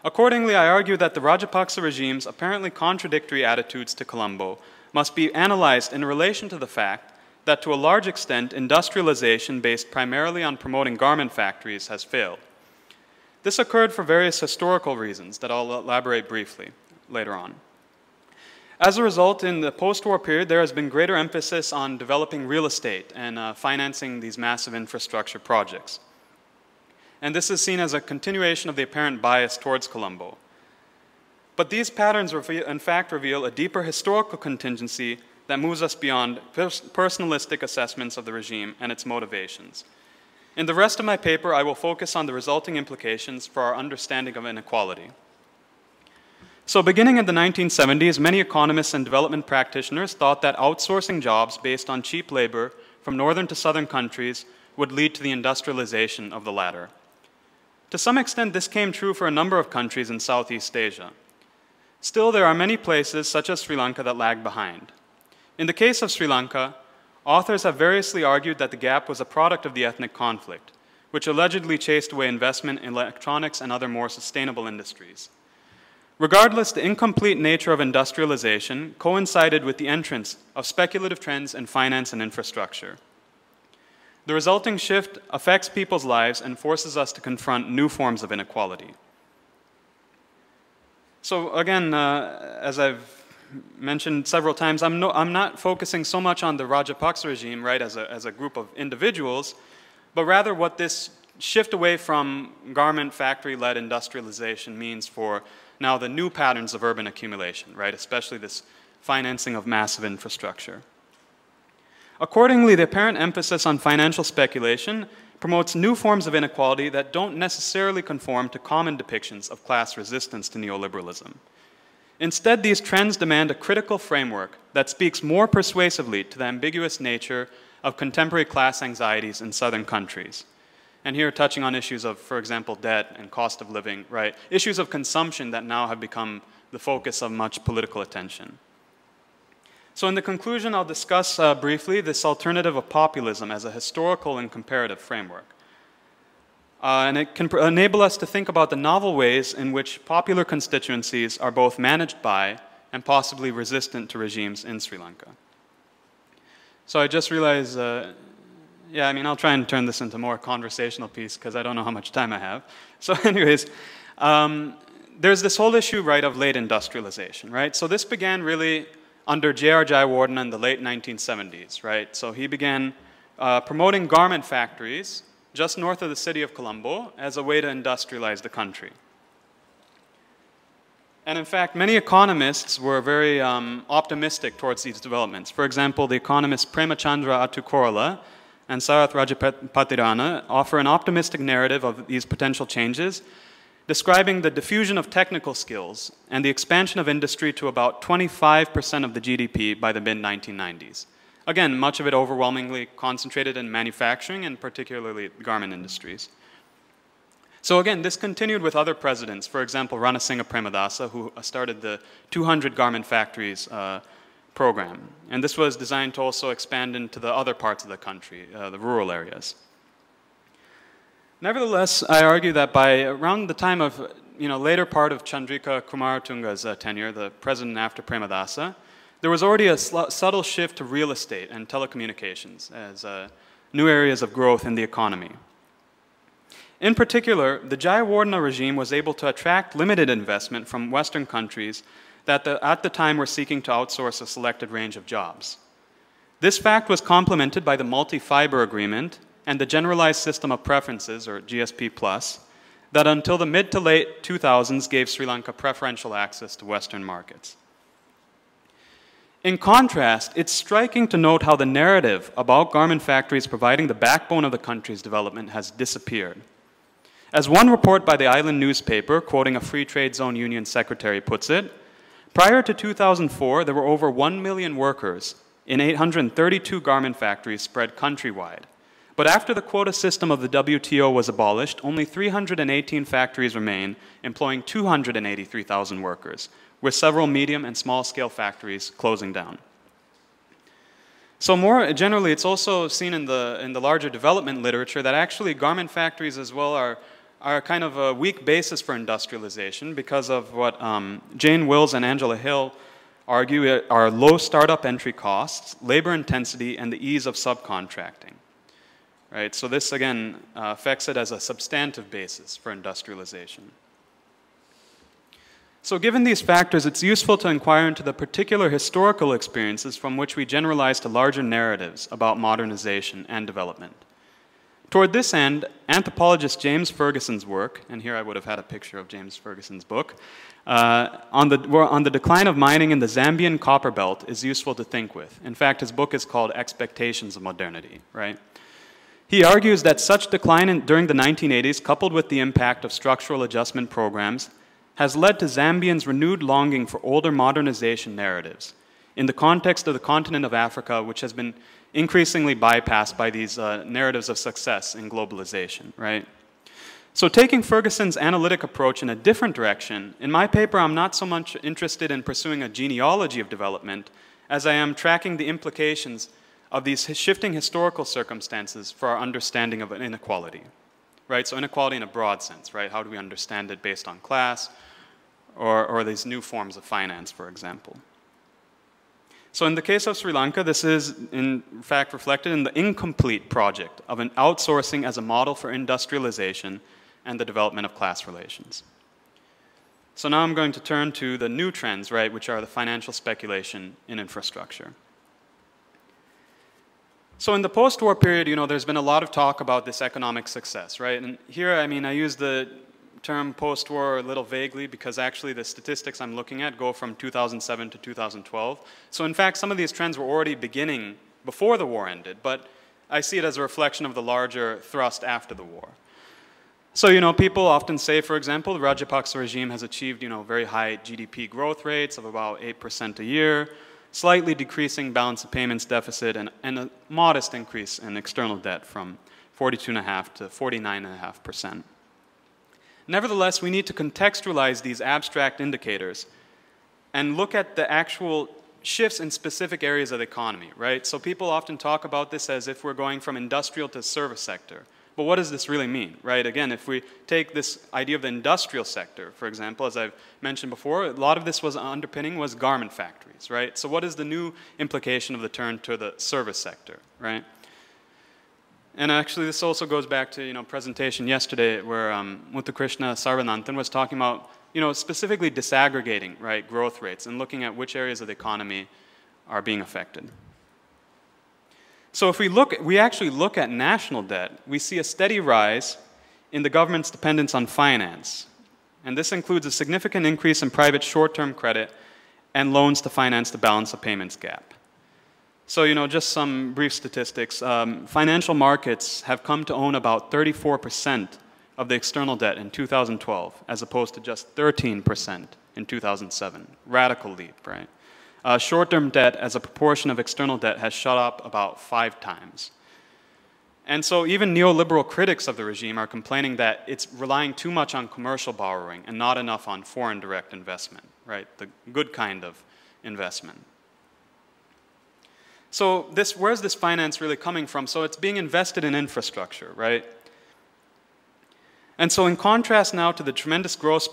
Accordingly, I argue that the Rajapaksa regime's apparently contradictory attitudes to Colombo must be analyzed in relation to the fact that to a large extent, industrialization based primarily on promoting garment factories has failed. This occurred for various historical reasons that I'll elaborate briefly later on. As a result, in the post-war period, there has been greater emphasis on developing real estate and financing these massive infrastructure projects. And this is seen as a continuation of the apparent bias towards Colombo. But these patterns in fact reveal a deeper historical contingency that moves us beyond personalistic assessments of the regime and its motivations. In the rest of my paper, I will focus on the resulting implications for our understanding of inequality. So beginning in the 1970s, many economists and development practitioners thought that outsourcing jobs based on cheap labor from northern to southern countries would lead to the industrialization of the latter. To some extent, this came true for a number of countries in Southeast Asia. Still, there are many places, such as Sri Lanka, that lag behind. In the case of Sri Lanka, authors have variously argued that the gap was a product of the ethnic conflict, which allegedly chased away investment in electronics and other more sustainable industries. Regardless, the incomplete nature of industrialization coincided with the entrance of speculative trends in finance and infrastructure. The resulting shift affects people's lives and forces us to confront new forms of inequality. So again, as I've mentioned several times, I'm not focusing so much on the Rajapaksa regime, right, as a group of individuals, but rather what this shift away from garment factory-led industrialization means for now the new patterns of urban accumulation, right, especially this financing of massive infrastructure. Accordingly, the apparent emphasis on financial speculation promotes new forms of inequality that don't necessarily conform to common depictions of class resistance to neoliberalism. Instead, these trends demand a critical framework that speaks more persuasively to the ambiguous nature of contemporary class anxieties in southern countries. And here touching on issues of, for example, debt and cost of living, right? Issues of consumption that now have become the focus of much political attention. So in the conclusion, I'll discuss briefly this alternative of populism as a historical and comparative framework. And it can enable us to think about the novel ways in which popular constituencies are both managed by and possibly resistant to regimes in Sri Lanka. So I just realized, yeah, I mean, I'll try and turn this into a more conversational piece because I don't know how much time I have. So anyways, there's this whole issue, right, of late industrialization, right? So this began really under J.R. Jayawardena in the late 1970s, right? So he began promoting garment factories just north of the city of Colombo as a way to industrialize the country. And in fact, many economists were very optimistic towards these developments. For example, the economists Premachandra Attukorala and Sarath Rajapatirana offer an optimistic narrative of these potential changes, describing the diffusion of technical skills and the expansion of industry to about 25% of the GDP by the mid-1990s. Again, much of it overwhelmingly concentrated in manufacturing and particularly garment industries. So again, this continued with other presidents, for example, Ranasinghe Premadasa, who started the 200 garment factories program. And this was designed to also expand into the other parts of the country, the rural areas. Nevertheless, I argue that by around the time of, later part of Chandrika Kumaratunga's tenure, the president after Premadasa, there was already a subtle shift to real estate and telecommunications as new areas of growth in the economy. In particular, the Jayawardena regime was able to attract limited investment from Western countries that at the time were seeking to outsource a selected range of jobs. This fact was complemented by the multi-fiber agreement and the generalized system of preferences, or GSP+, that until the mid to late 2000s gave Sri Lanka preferential access to Western markets. In contrast, it's striking to note how the narrative about garment factories providing the backbone of the country's development has disappeared. As one report by the Ahilan newspaper, quoting a Free Trade Zone Union secretary, puts it, prior to 2004, there were over 1 million workers in 832 garment factories spread countrywide. But after the quota system of the WTO was abolished, only 318 factories remain, employing 283,000 workers, with several medium and small-scale factories closing down. So more generally, it's also seen in the larger development literature that actually garment factories as well are kind of a weak basis for industrialization because of what Jane Wills and Angela Hill argue are low startup entry costs, labor intensity, and the ease of subcontracting. Right? So this, again, affects it as a substantive basis for industrialization. So given these factors, it's useful to inquire into the particular historical experiences from which we generalize to larger narratives about modernization and development. Toward this end, anthropologist James Ferguson's work, and here I would have had a picture of James Ferguson's book, on the decline of mining in the Zambian copper belt is useful to think with. In fact, his book is called Expectations of Modernity, right? He argues that such decline during the 1980s, coupled with the impact of structural adjustment programs, has led to Zambians' renewed longing for older modernization narratives in the context of the continent of Africa, which has been increasingly bypassed by these narratives of success in globalization, right? So taking Ferguson's analytic approach in a different direction, in my paper I'm not so much interested in pursuing a genealogy of development as I am tracking the implications of these shifting historical circumstances for our understanding of inequality, right? So inequality in a broad sense, right? How do we understand it based on class or these new forms of finance, for example? So in the case of Sri Lanka, this is in fact reflected in the incomplete project of an outsourcing as a model for industrialization and the development of class relations. So now I'm going to turn to the new trends, right, which are the financial speculation in infrastructure. So in the post-war period, you know, there's been a lot of talk about this economic success, right? And here, I mean, I use the term post-war a little vaguely because actually the statistics I'm looking at go from 2007 to 2012. So in fact, some of these trends were already beginning before the war ended, but I see it as a reflection of the larger thrust after the war. So, you know, people often say, for example, the Rajapaksa regime has achieved, you know, very high GDP growth rates of about 8% a year, slightly decreasing balance of payments deficit, and a modest increase in external debt from 42.5% to 49.5%. Nevertheless, we need to contextualize these abstract indicators and look at the actual shifts in specific areas of the economy, right? So people often talk about this as if we're going from industrial to service sector. But what does this really mean, right? Again, if we take this idea of the industrial sector, for example, as I've mentioned before, a lot of this was underpinning was garment factories, right? So what is the new implication of the turn to the service sector, right? And actually, this also goes back to, you know, presentation yesterday where Muthukrishna Saravanamuttu was talking about, you know, specifically disaggregating, right, growth rates and looking at which areas of the economy are being affected. So if we actually look at national debt, we see a steady rise in the government's dependence on finance. And this includes a significant increase in private short-term credit and loans to finance the balance of payments gap. So, you know, just some brief statistics. Financial markets have come to own about 34% of the external debt in 2012, as opposed to just 13% in 2007. Radical leap, right? Short-term debt as a proportion of external debt has shot up about 5 times. And so even neoliberal critics of the regime are complaining that it's relying too much on commercial borrowing and not enough on foreign direct investment, right? The good kind of investment. So where's this finance really coming from? So it's being invested in infrastructure, right? And so in contrast now to the tremendous growth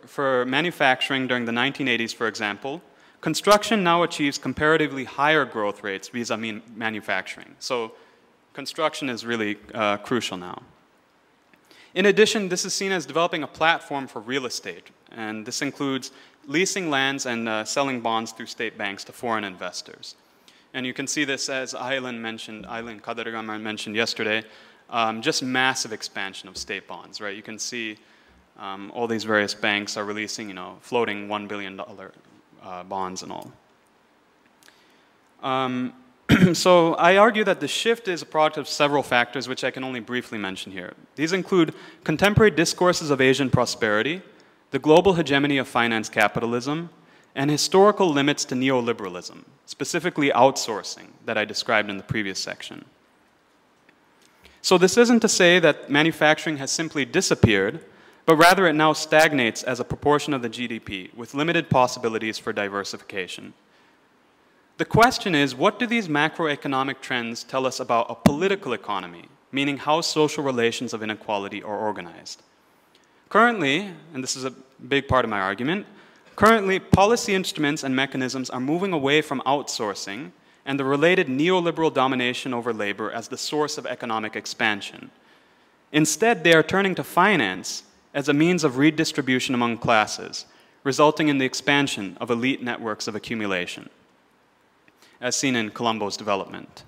for manufacturing during the 1980s, for example, construction now achieves comparatively higher growth rates vis-a-vis manufacturing. So construction is really crucial now. In addition, this is seen as developing a platform for real estate. And this includes leasing lands and selling bonds through state banks to foreign investors. And you can see this as Ahilan Kadirgamar mentioned yesterday, just massive expansion of state bonds, right? You can see all these various banks are releasing, you know, floating $1 billion bonds and all. So I argue that the shift is a product of several factors, which I can only briefly mention here. These include contemporary discourses of Asian prosperity, the global hegemony of finance capitalism, and historical limits to neoliberalism, specifically outsourcing that I described in the previous section. So this isn't to say that manufacturing has simply disappeared, but rather it now stagnates as a proportion of the GDP with limited possibilities for diversification. The question is, what do these macroeconomic trends tell us about a political economy, meaning how social relations of inequality are organized? Currently, and this is a big part of my argument, currently policy instruments and mechanisms are moving away from outsourcing and the related neoliberal domination over labor as the source of economic expansion. Instead, they are turning to finance as a means of redistribution among classes, resulting in the expansion of elite networks of accumulation, as seen in Colombo's development.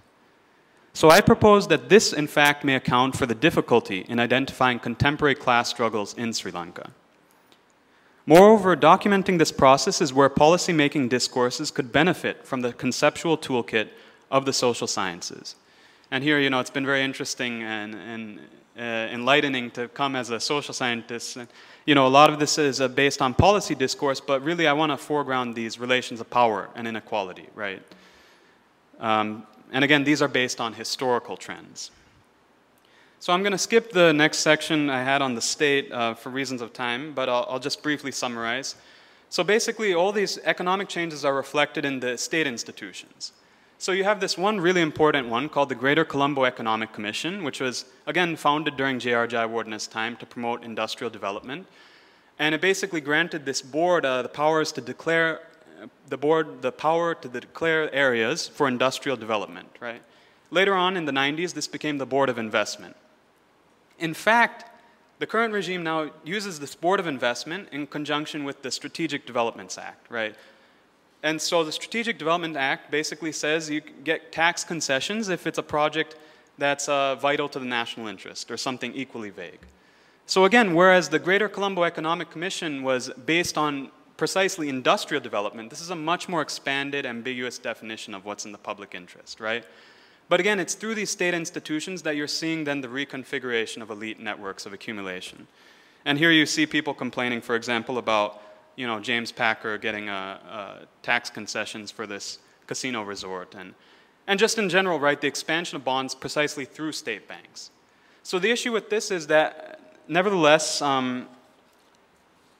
So I propose that this, in fact, may account for the difficulty in identifying contemporary class struggles in Sri Lanka. Moreover, documenting this process is where policy-making discourses could benefit from the conceptual toolkit of the social sciences. And here, you know, it's been very interesting and enlightening to come as a social scientist. You know, a lot of this is based on policy discourse, but really I want to foreground these relations of power and inequality, right? And again, these are based on historical trends. So I'm going to skip the next section I had on the state for reasons of time, but I'll just briefly summarize. So basically, all these economic changes are reflected in the state institutions. So you have this one really important one called the Greater Colombo Economic Commission, which was, again, founded during J.R. Jayawardena's time to promote industrial development. And it basically granted this board the powers to declare, the power to declare areas for industrial development, right? Later on in the 90s, this became the Board of Investment. In fact, The current regime now uses this Board of Investment in conjunction with the Strategic Developments Act, right? And so the Strategic Development Act basically says you get tax concessions if it's a project that's vital to the national interest or something equally vague. So again, whereas the Greater Colombo Economic Commission was based on precisely industrial development, this is a much more expanded, ambiguous definition of what's in the public interest, right? But again, it's through these state institutions that you're seeing then the reconfiguration of elite networks of accumulation. And here you see people complaining, for example, about James Packer getting tax concessions for this casino resort. And just in general, right, the expansion of bonds precisely through state banks. So the issue with this is that, nevertheless,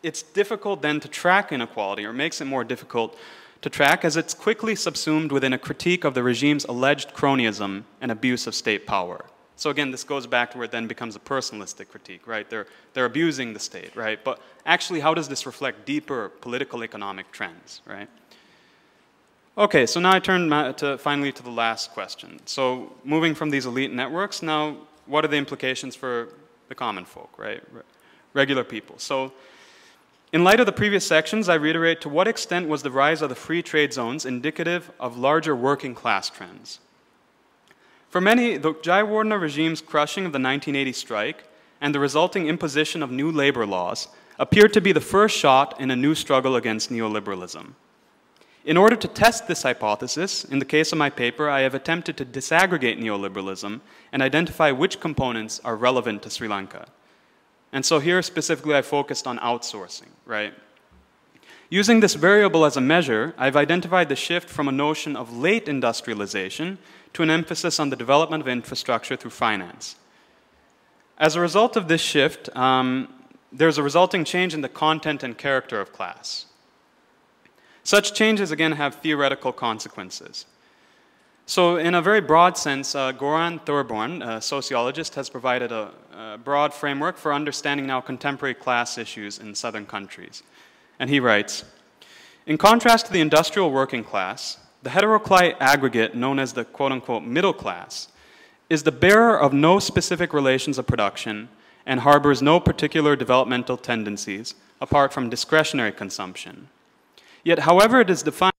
it's difficult then to track inequality, or makes it more difficult to track, as it's quickly subsumed within a critique of the regime's alleged cronyism and abuse of state power. So again, this goes back to where it then becomes a personalistic critique, right? They're abusing the state, right? But actually, how does this reflect deeper political economic trends, right? Okay, so now I turn finally to the last question. So moving from these elite networks, now what are the implications for the common folk, right? Regular people. So in light of the previous sections, I reiterate, to what extent was the rise of the free trade zones indicative of larger working class trends? For many, the Jayawardena regime's crushing of the 1980 strike and the resulting imposition of new labor laws appeared to be the first shot in a new struggle against neoliberalism. In order to test this hypothesis, in the case of my paper, I have attempted to disaggregate neoliberalism and identify which components are relevant to Sri Lanka. And so here specifically I focused on outsourcing, right? Using this variable as a measure, I've identified the shift from a notion of late industrialization to an emphasis on the development of infrastructure through finance. As a result of this shift, there's a resulting change in the content and character of class. Such changes, again, have theoretical consequences. So in a very broad sense, Goran Thorborn, a sociologist, has provided a broad framework for understanding now contemporary class issues in southern countries. And he writes, in contrast to the industrial working class, the heteroclite aggregate known as the quote-unquote middle class is the bearer of no specific relations of production and harbors no particular developmental tendencies apart from discretionary consumption. Yet, however it is defined,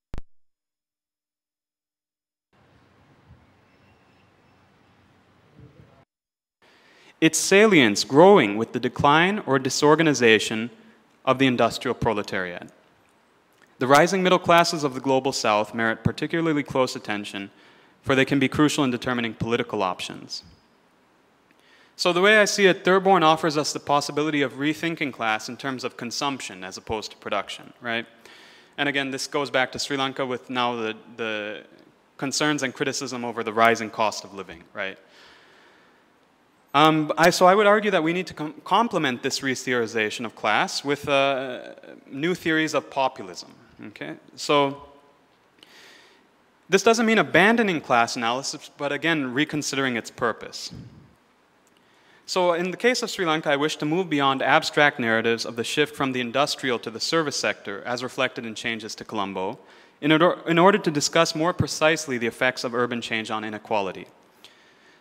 its salience growing with the decline or disorganization of the industrial proletariat. The rising middle classes of the global south merit particularly close attention, for they can be crucial in determining political options. So the way I see it, Thorborn offers us the possibility of rethinking class in terms of consumption as opposed to production, right? And again, this goes back to Sri Lanka with now the concerns and criticism over the rising cost of living, right? So I would argue that we need to complement this re-theorization of class with new theories of populism, okay? So this doesn't mean abandoning class analysis, but again, reconsidering its purpose. So in the case of Sri Lanka, I wish to move beyond abstract narratives of the shift from the industrial to the service sector, as reflected in changes to Colombo, in order to discuss more precisely the effects of urban change on inequality.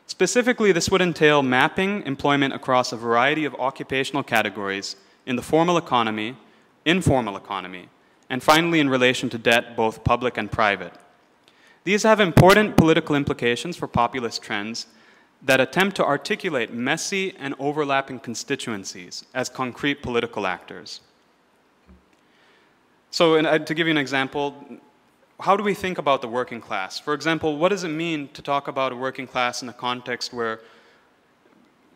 Specifically, this would entail mapping employment across a variety of occupational categories in the formal economy, informal economy, and finally in relation to debt, both public and private. These have important political implications for populist trends that attempt to articulate messy and overlapping constituencies as concrete political actors. So to give you an example, how do we think about the working class? For example, what does it mean to talk about a working class in a context where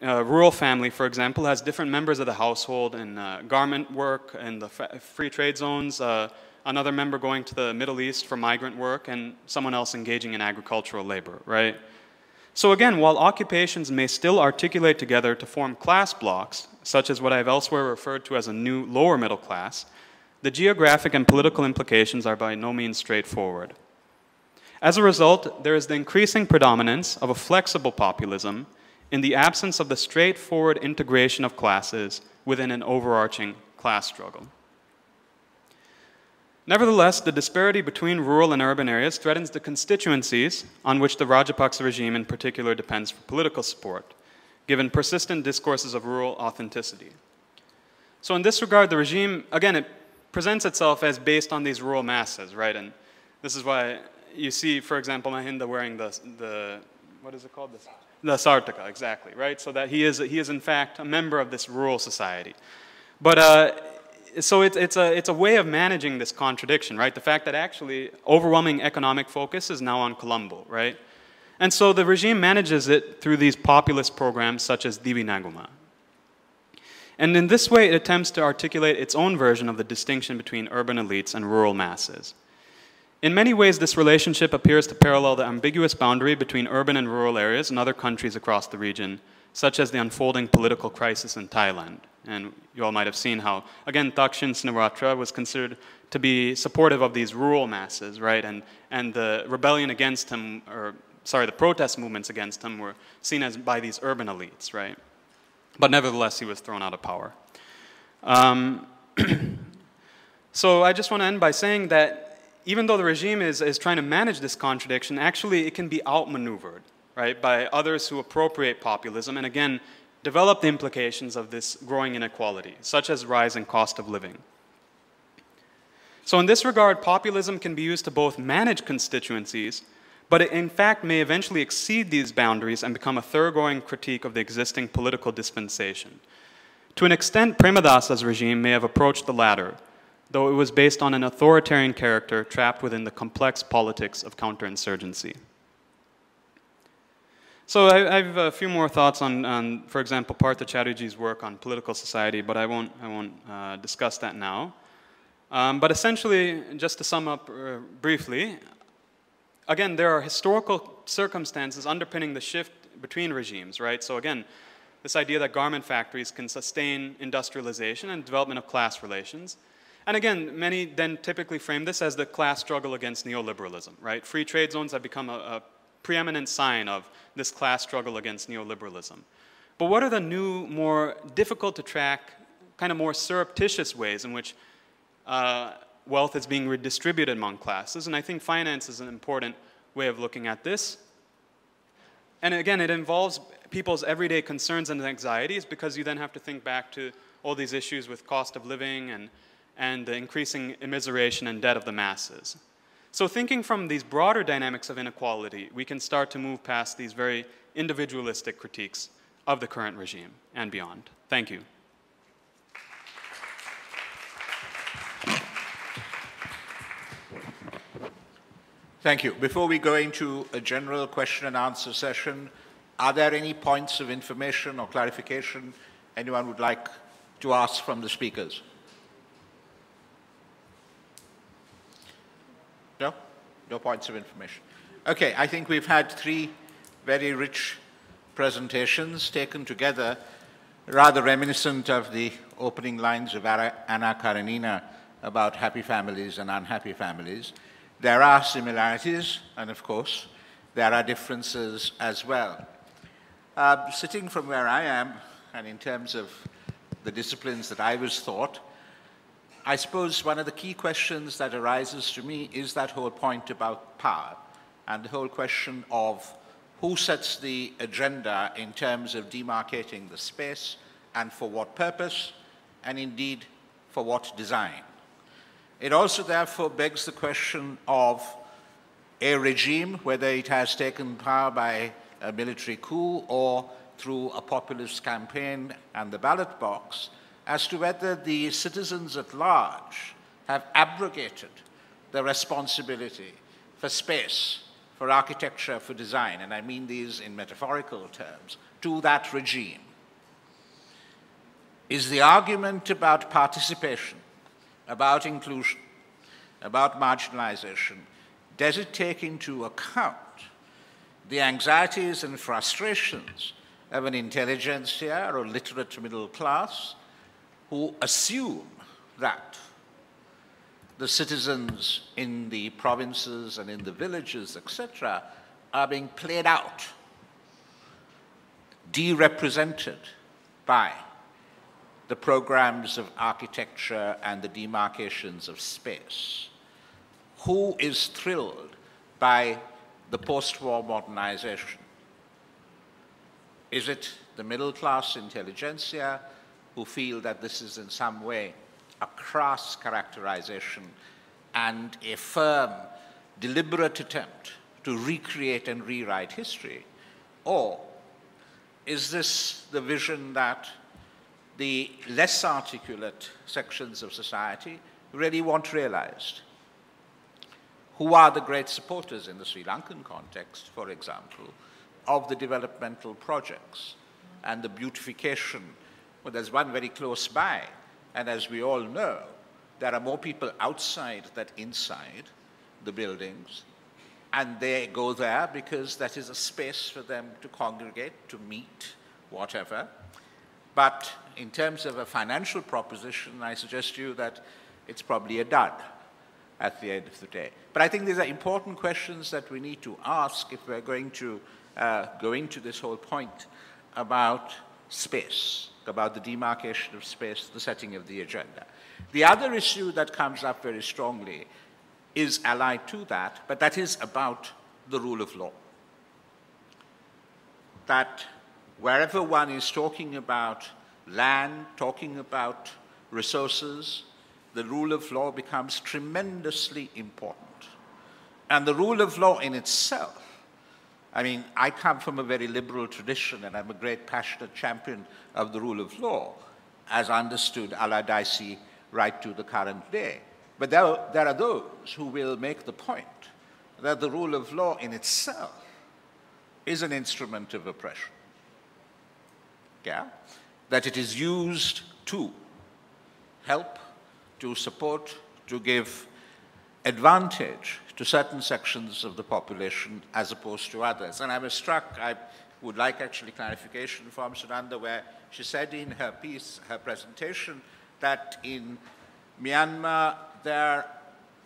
a rural family, for example, has different members of the household in garment work and the free trade zones, another member going to the Middle East for migrant work, and someone else engaging in agricultural labor, right? So again, while occupations may still articulate together to form class blocks, such as what I've elsewhere referred to as a new lower middle class, the geographic and political implications are by no means straightforward. As a result, there is the increasing predominance of a flexible populism in the absence of the straightforward integration of classes within an overarching class struggle. Nevertheless, the disparity between rural and urban areas threatens the constituencies on which the Rajapaksa regime in particular depends for political support, given persistent discourses of rural authenticity. So in this regard, the regime, again, it presents itself as based on these rural masses, right? And this is why you see, for example, Mahinda wearing the what is it called? The sartaka, exactly, right? So that he is in fact a member of this rural society. But so it's a way of managing this contradiction, right? The fact that actually overwhelming economic focus is now on Colombo, right? And so the regime manages it through these populist programs such as Divi Naguma. And in this way, it attempts to articulate its own version of the distinction between urban elites and rural masses. In many ways, this relationship appears to parallel the ambiguous boundary between urban and rural areas in other countries across the region, such as the unfolding political crisis in Thailand. And you all might have seen how, again, Thaksin Shinawatra was considered to be supportive of these rural masses, right? And the rebellion against him, or sorry, the protest movements against him were seen as by these urban elites, right? But nevertheless, he was thrown out of power. So I just want to end by saying that even though the regime is trying to manage this contradiction, actually it can be outmaneuvered, right, by others who appropriate populism and again, develop the implications of this growing inequality, such as rising cost of living. So in this regard, populism can be used to both manage constituencies, but it in fact may eventually exceed these boundaries and become a thoroughgoing critique of the existing political dispensation. To an extent, Premadasa's regime may have approached the latter, though it was based on an authoritarian character trapped within the complex politics of counterinsurgency. So I have a few more thoughts on for example, Partha Chatterjee's work on political society, but I won't discuss that now. But essentially, just to sum up briefly, again, there are historical circumstances underpinning the shift between regimes, right? So again, this idea that garment factories can sustain industrialization and development of class relations. And again, many then typically frame this as the class struggle against neoliberalism, right? Free trade zones have become a preeminent sign of this class struggle against neoliberalism. But what are the new, more difficult to track, kind of more surreptitious ways in which wealth is being redistributed among classes? And I think finance is an important way of looking at this. And again, it involves people's everyday concerns and anxieties because you then have to think back to all these issues with cost of living and the increasing immiseration and debt of the masses. So thinking from these broader dynamics of inequality, we can start to move past these very individualistic critiques of the current regime and beyond. Thank you. Thank you. Before we go into a general question and answer session, are there any points of information or clarification anyone would like to ask from the speakers? No? No points of information. Okay, I think we've had three very rich presentations taken together, rather reminiscent of the opening lines of Anna Karenina about happy families and unhappy families. There are similarities, and of course, there are differences as well. Sitting from where I am, and in terms of the disciplines that I was taught, I suppose one of the key questions that arises to me is that whole point about power and the whole question of who sets the agenda in terms of demarcating the space and for what purpose, and indeed for what design. It also therefore begs the question of a regime, whether it has taken power by a military coup or through a populist campaign and the ballot box, as to whether the citizens at large have abrogated the responsibility for space, for architecture, for design, and I mean these in metaphorical terms, to that regime. Is the argument about participation, about inclusion, about marginalization, does it take into account the anxieties and frustrations of an intelligentsia or literate middle class who assume that the citizens in the provinces and in the villages, etc., are being played out, de-represented by the programs of architecture and the demarcations of space? Who is thrilled by the post-war modernization? Is it the middle class intelligentsia who feel that this is in some way a crass characterization and a firm, deliberate attempt to recreate and rewrite history? Or is this the vision that the less articulate sections of society really want realized? Who are the great supporters in the Sri Lankan context, for example, of the developmental projects and the beautification? Well, there's one very close by, and as we all know, there are more people outside than inside the buildings, and they go there because that is a space for them to congregate, to meet, whatever. But in terms of a financial proposition, I suggest to you that it's probably a dud at the end of the day. But I think these are important questions that we need to ask if we're going to go into this whole point about space, about the demarcation of space, the setting of the agenda. The other issue that comes up very strongly is allied to that, but that is about the rule of law. That wherever one is talking about land, talking about resources, the rule of law becomes tremendously important. And the rule of law in itself, I mean, I come from a very liberal tradition, and I'm a great passionate champion of the rule of law, as understood a la Dicey right to the current day. But there are those who will make the point that the rule of law in itself is an instrument of oppression. Yeah? That it is used to help, to support, to give advantage to certain sections of the population as opposed to others. And I was struck, I would like actually clarification from Sunanda, where she said in her piece, her presentation, that in Myanmar,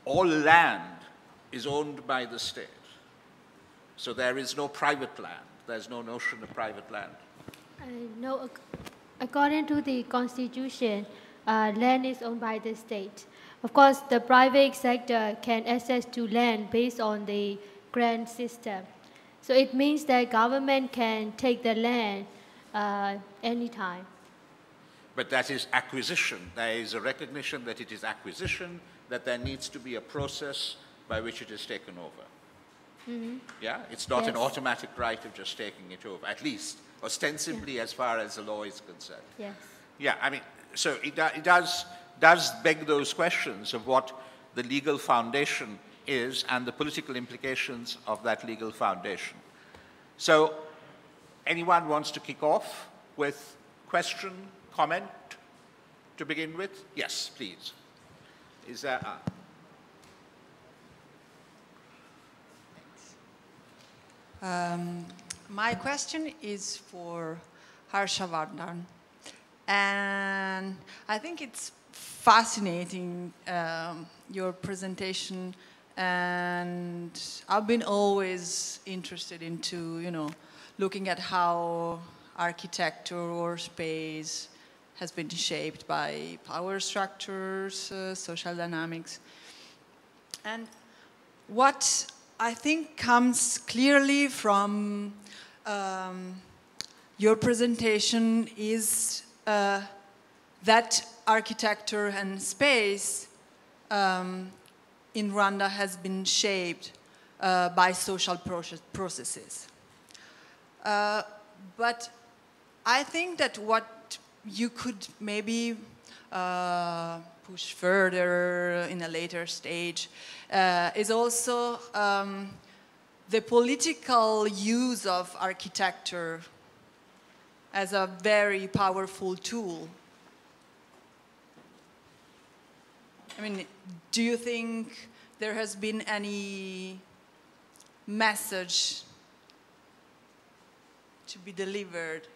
all land is owned by the state. So there is no private land. There's no notion of private land. No, according to the constitution, land is owned by the state. Of course, the private sector can access to land based on the grant system. So it means that government can take the land anytime. But that is acquisition. There is a recognition that it is acquisition, that there needs to be a process by which it is taken over. Mm-hmm. Yeah? It's not an automatic right of just taking it over, at least ostensibly as far as the law is concerned. Yes. Yeah, I mean, so it does beg those questions of what the legal foundation is and the political implications of that legal foundation. So anyone wants to kick off with question, comment to begin with? Yes, please. Is there my question is for Harshavardhan. And I think it's fascinating, your presentation, and I've been always interested into, looking at how architecture or space has been shaped by power structures, social dynamics. And what I think comes clearly from your presentation is that architecture and space in Rwanda has been shaped by social processes. But I think that what you could maybe push further in a later stage is also the political use of architecture as a very powerful tool. I mean, do you think there has been any message to be delivered?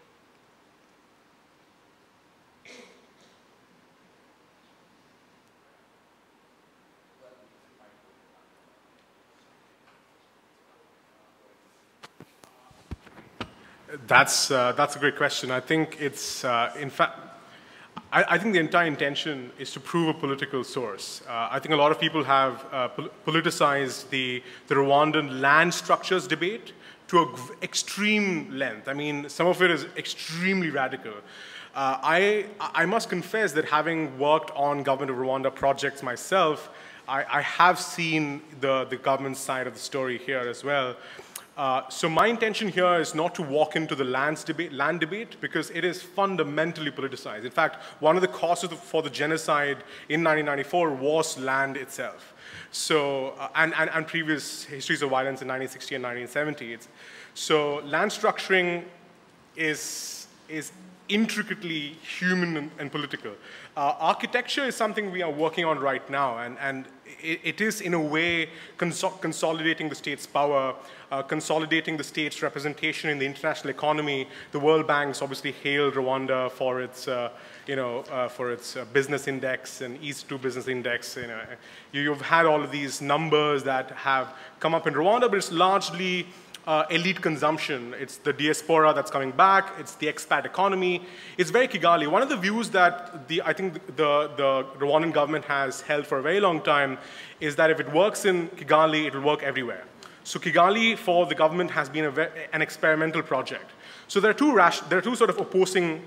That's a great question. I think it's, in fact, I think the entire intention is to prove a political source. I think a lot of people have politicized the Rwandan land structures debate to an extreme length. I mean, some of it is extremely radical. I must confess that having worked on Government of Rwanda projects myself, I have seen the government side of the story here as well. So my intention here is not to walk into the land debate because it is fundamentally politicized. In fact, one of the causes for the genocide in 1994 was land itself. So, and previous histories of violence in 1960 and 1970. So land structuring is intricately human and political. Architecture is something we are working on right now, and it is in a way consolidating the state's power, consolidating the state's representation in the international economy. The World Bank's obviously hailed Rwanda for its, for its business index and East 2 business index. You've had all of these numbers that have come up in Rwanda, but it's largely elite consumption. It's the diaspora that's coming back. It's the expat economy. It's very Kigali. One of the views that I think the Rwandan government has held for a very long time is that if it works in Kigali, it will work everywhere. So Kigali for the government has been an experimental project. So there are two sort of opposing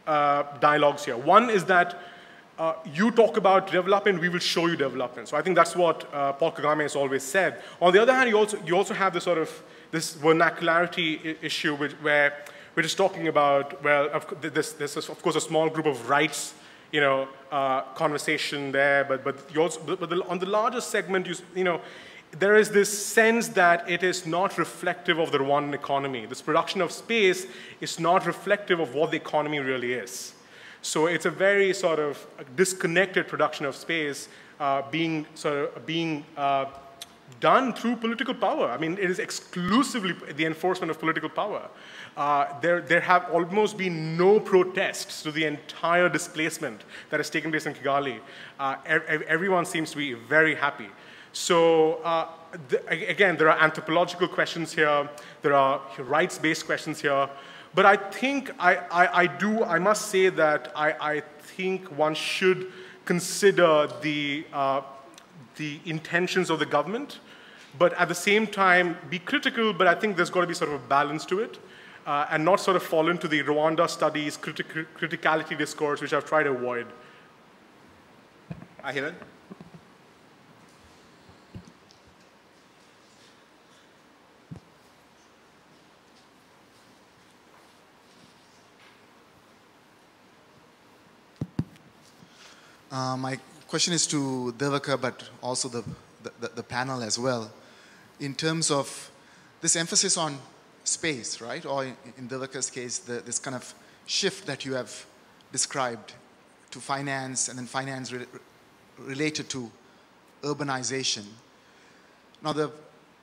dialogues here. One is that you talk about development, we will show you development. So I think that's what Paul Kagame has always said. On the other hand, you also have this sort of this vernacularity issue where we're just talking about, well, this is of course a small group of rights, conversation there, but on the larger segment, there is this sense that it is not reflective of the Rwandan economy. This production of space is not reflective of what the economy really is. So it's a very sort of disconnected production of space being done through political power. I mean, it is exclusively the enforcement of political power. There have almost been no protests to the entire displacement that has taken place in Kigali. Everyone seems to be very happy. So again, there are anthropological questions here. There are rights-based questions here. But I think I must say that I think one should consider the intentions of the government, but at the same time be critical, but I think there's got to be sort of a balance to it, and not sort of fall into the Rwanda studies criticality discourse, which I've tried to avoid. Ahilan? My question is to Devaka, but also the panel as well. In terms of this emphasis on space, right? Or in Devaka's case, this kind of shift that you have described to finance, and then finance related to urbanization. Now,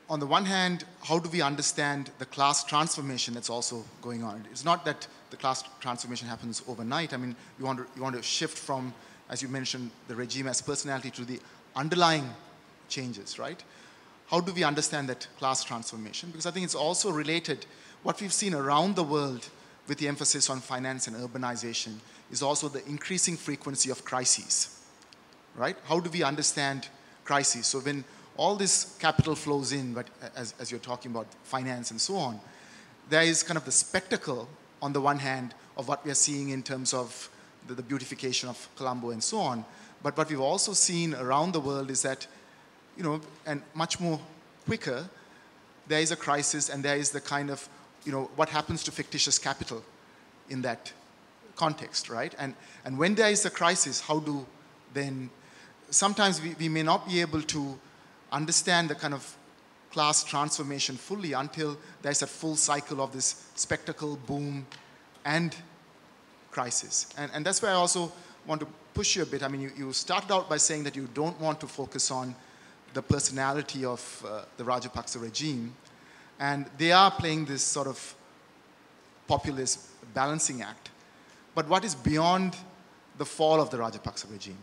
on the one hand, how do we understand the class transformation that's also going on? It's not that the class transformation happens overnight. I mean, you want to shift from, as you mentioned, the regime as personality to the underlying changes, right? How do we understand that class transformation? Because I think it's also related, what we've seen around the world with the emphasis on finance and urbanization is also the increasing frequency of crises, right? How do we understand crises? So when all this capital flows in, but as you're talking about finance and so on, there is kind of the spectacle on the one hand of what we are seeing in terms of the beautification of Colombo and so on. But what we've also seen around the world is that, and much more quicker, there is a crisis and there is the kind of, what happens to fictitious capital in that context, right? And when there is a crisis, how do then, sometimes we may not be able to understand the kind of class transformation fully until there's a full cycle of this spectacle, boom, and crisis. And that's where I also want to push you a bit. I mean, you started out by saying that you don't want to focus on the personality of the Rajapaksa regime, and they are playing this sort of populist balancing act. But what is beyond the fall of the Rajapaksa regime,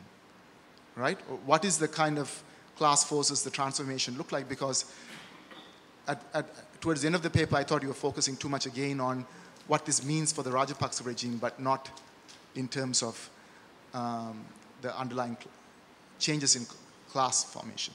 right? What is the kind of class forces, the transformation look like? Because towards the end of the paper, I thought you were focusing too much again on what this means for the Rajapaksa regime, but not in terms of the underlying changes in class formation.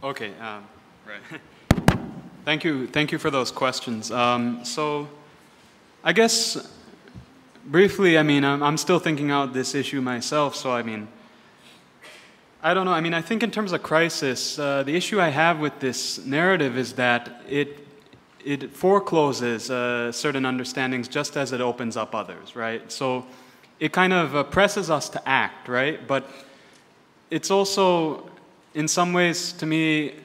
Okay, right. Thank you for those questions. So I guess briefly, I mean, I'm still thinking out this issue myself, so I mean, I don't know. I mean, I think in terms of crisis, the issue I have with this narrative is that it forecloses certain understandings just as it opens up others, right? So it kind of presses us to act, right? But it's also, in some ways, to me,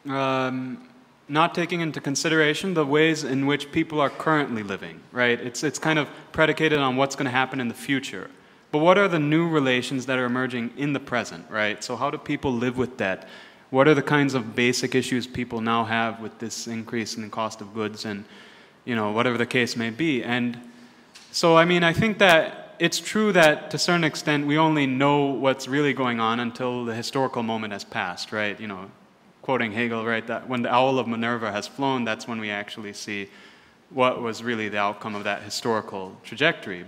not taking into consideration the ways in which people are currently living, right? It's kind of predicated on what's going to happen in the future. But what are the new relations that are emerging in the present, right? So how do people live with that? What are the kinds of basic issues people now have with this increase in the cost of goods and, you know, whatever the case may be? And so, I mean, I think that it's true that to a certain extent we only know what's really going on until the historical moment has passed, right? You know, quoting Hegel, right, that when the owl of Minerva has flown, that's when we actually see what was really the outcome of that historical trajectory.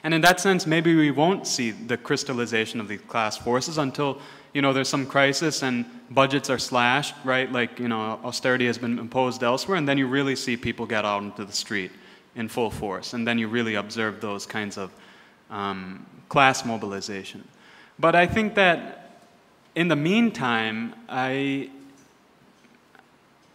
And in that sense, maybe we won't see the crystallization of the class forces until, you know, there's some crisis and budgets are slashed, right? Like, you know, austerity has been imposed elsewhere, and then you really see people get out into the street in full force, and then you really observe those kinds of class mobilization. But I think that in the meantime,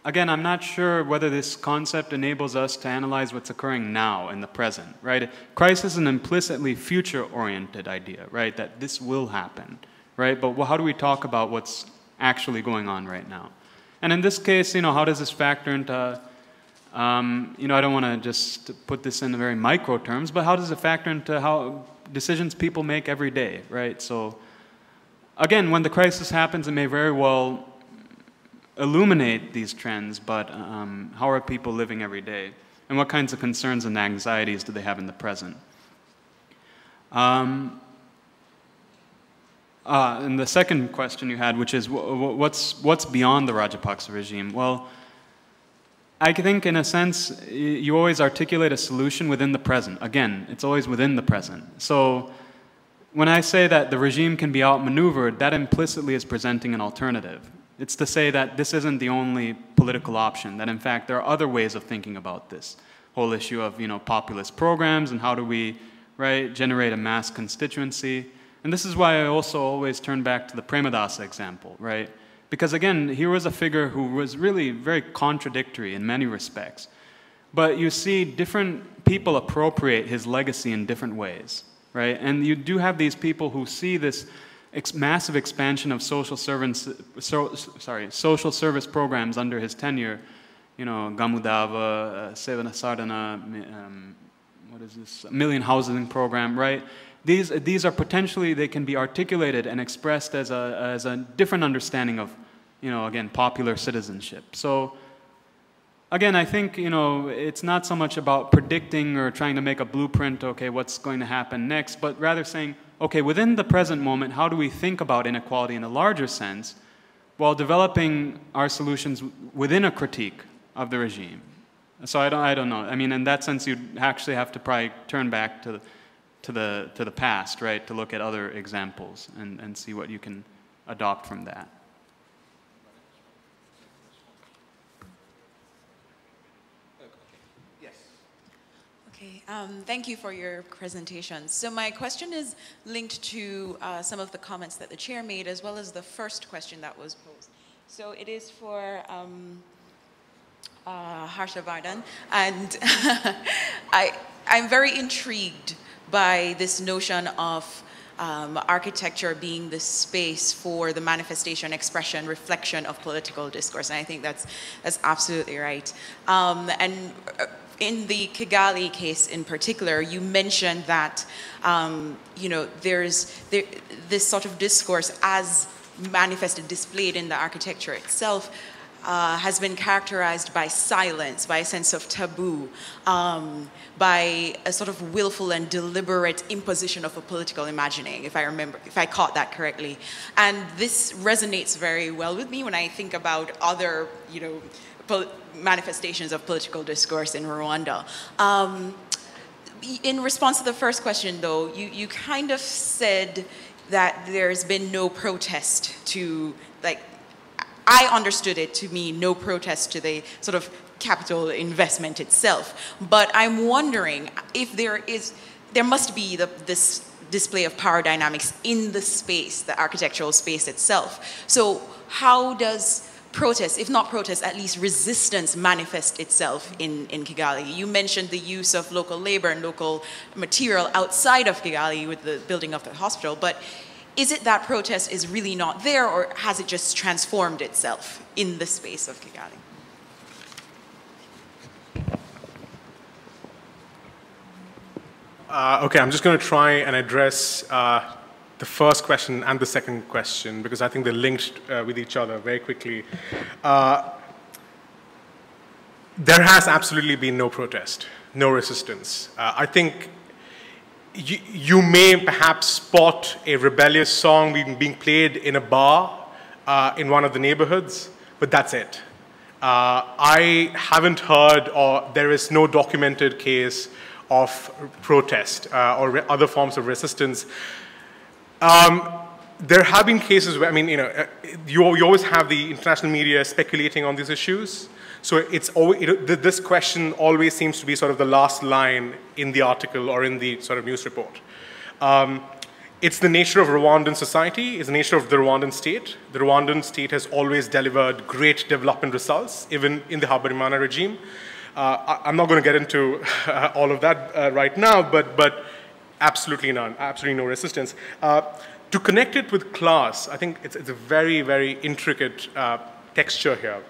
again, I'm not sure whether this concept enables us to analyze what's occurring now in the present, right? Crisis is an implicitly future-oriented idea, right? That this will happen, right? But how do we talk about what's actually going on right now? And in this case, you know, how does this factor into, you know, I don't want to just put this in very micro terms, but how does it factor into how decisions people make every day, right? So, again, when the crisis happens, it may very well illuminate these trends, but how are people living every day? And what kinds of concerns and anxieties do they have in the present? And the second question you had, which is what's beyond the Rajapaksa regime? Well, I think in a sense, you always articulate a solution within the present. Again, it's always within the present. So when I say that the regime can be outmaneuvered, that implicitly is presenting an alternative. It's to say that this isn't the only political option, that in fact there are other ways of thinking about this whole issue of, you know, populist programs and how do we, right, generate a mass constituency. And this is why I also always turn back to the Premadasa example, right? Because again, here was a figure who was really very contradictory in many respects. But you see different people appropriate his legacy in different ways, right? And you do have these people who see this massive expansion of social service programs under his tenure, you know, Gamudava, Sevana Sardana, what is this, Million Housing Program, right? These are potentially, they can be articulated and expressed as a different understanding of, you know, again, popular citizenship. So, again, I think, you know, it's not so much about predicting or trying to make a blueprint, okay, what's going to happen next, but rather saying, okay, within the present moment, how do we think about inequality in a larger sense while developing our solutions within a critique of the regime? So I don't know. I mean, in that sense, you'd actually have to probably turn back to the past, right, to look at other examples and see what you can adopt from that. Thank you for your presentation. So my question is linked to some of the comments that the chair made, as well as the first question that was posed. So it is for Harshavardhan, and I'm very intrigued by this notion of architecture being the space for the manifestation, expression, reflection of political discourse, and I think that's absolutely right. And in the Kigali case in particular, you mentioned that you know, there's this sort of discourse as manifested, displayed in the architecture itself, has been characterized by silence, by a sense of taboo, by a sort of willful and deliberate imposition of a political imagining, if I caught that correctly. And this resonates very well with me when I think about other, you know, manifestations of political discourse in Rwanda. In response to the first question, though, you kind of said, that there's been no protest to, like, I understood it to mean no protest to the sort of capital investment itself. But I'm wondering if there must be this display of power dynamics in the space, the architectural space itself. So how does protest, if not protest, at least resistance manifest itself in Kigali? You mentioned the use of local labor and local material outside of Kigali with the building of the hospital, but is it that protest is really not there, or has it just transformed itself in the space of Kigali? Okay, I'm just going to try and address the first question and the second question, because I think they're linked with each other very quickly. There has absolutely been no protest, no resistance. I think you may perhaps spot a rebellious song being played in a bar in one of the neighborhoods, but that's it. I haven't heard, or there is no documented case of protest or other forms of resistance. There have been cases where, I mean, you always have the international media speculating on these issues. So it's always, this question always seems to be sort of the last line in the article or in the sort of news report. It's the nature of Rwandan society, it's the nature of the Rwandan state. The Rwandan state has always delivered great development results, even in the Habyarimana regime. I'm not going to get into all of that right now, but absolutely none, absolutely no resistance. To connect it with class, I think it's a very, very intricate texture here.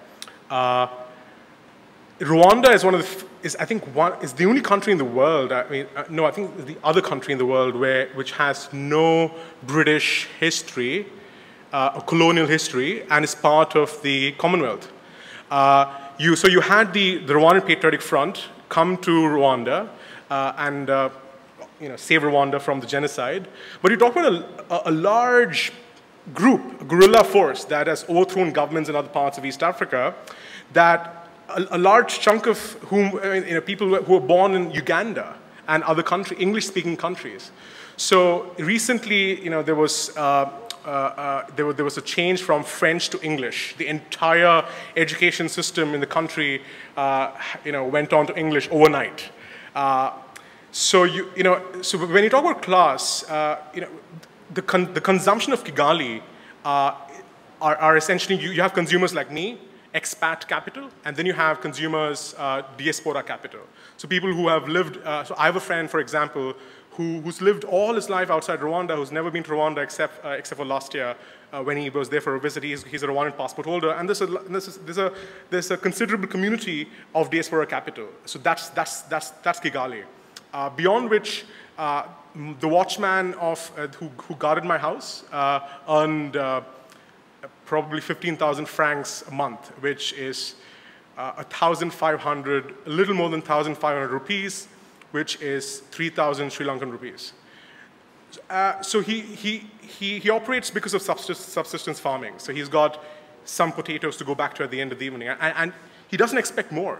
Rwanda is one of the, I think is the only country in the world, I mean, no, I think the other country in the world which has no British history, colonial history, and is part of the Commonwealth. So you had the Rwandan Patriotic Front come to Rwanda and save Rwanda from the genocide. But you talk about a large group, a guerrilla force that has overthrown governments in other parts of East Africa, that a large chunk of whom, people who were born in Uganda and other English-speaking countries. So recently, there was a change from French to English. The entire education system in the country, went on to English overnight. So when you talk about class, the consumption of Kigali are essentially, you have consumers like me, expat capital, and then you have consumers, diaspora capital. So people who have lived, so I have a friend, for example, who's lived all his life outside Rwanda, who's never been to Rwanda except for last year when he was there for a visit. He's a Rwandan passport holder, and there's a considerable community of diaspora capital. So that's Kigali. Beyond which, the watchman who guarded my house earned probably 15,000 francs a month, which is 1,500, a little more than 1,500 rupees, which is 3,000 Sri Lankan rupees. So he operates because of subsistence farming. So he's got some potatoes to go back to at the end of the evening, and he doesn't expect more.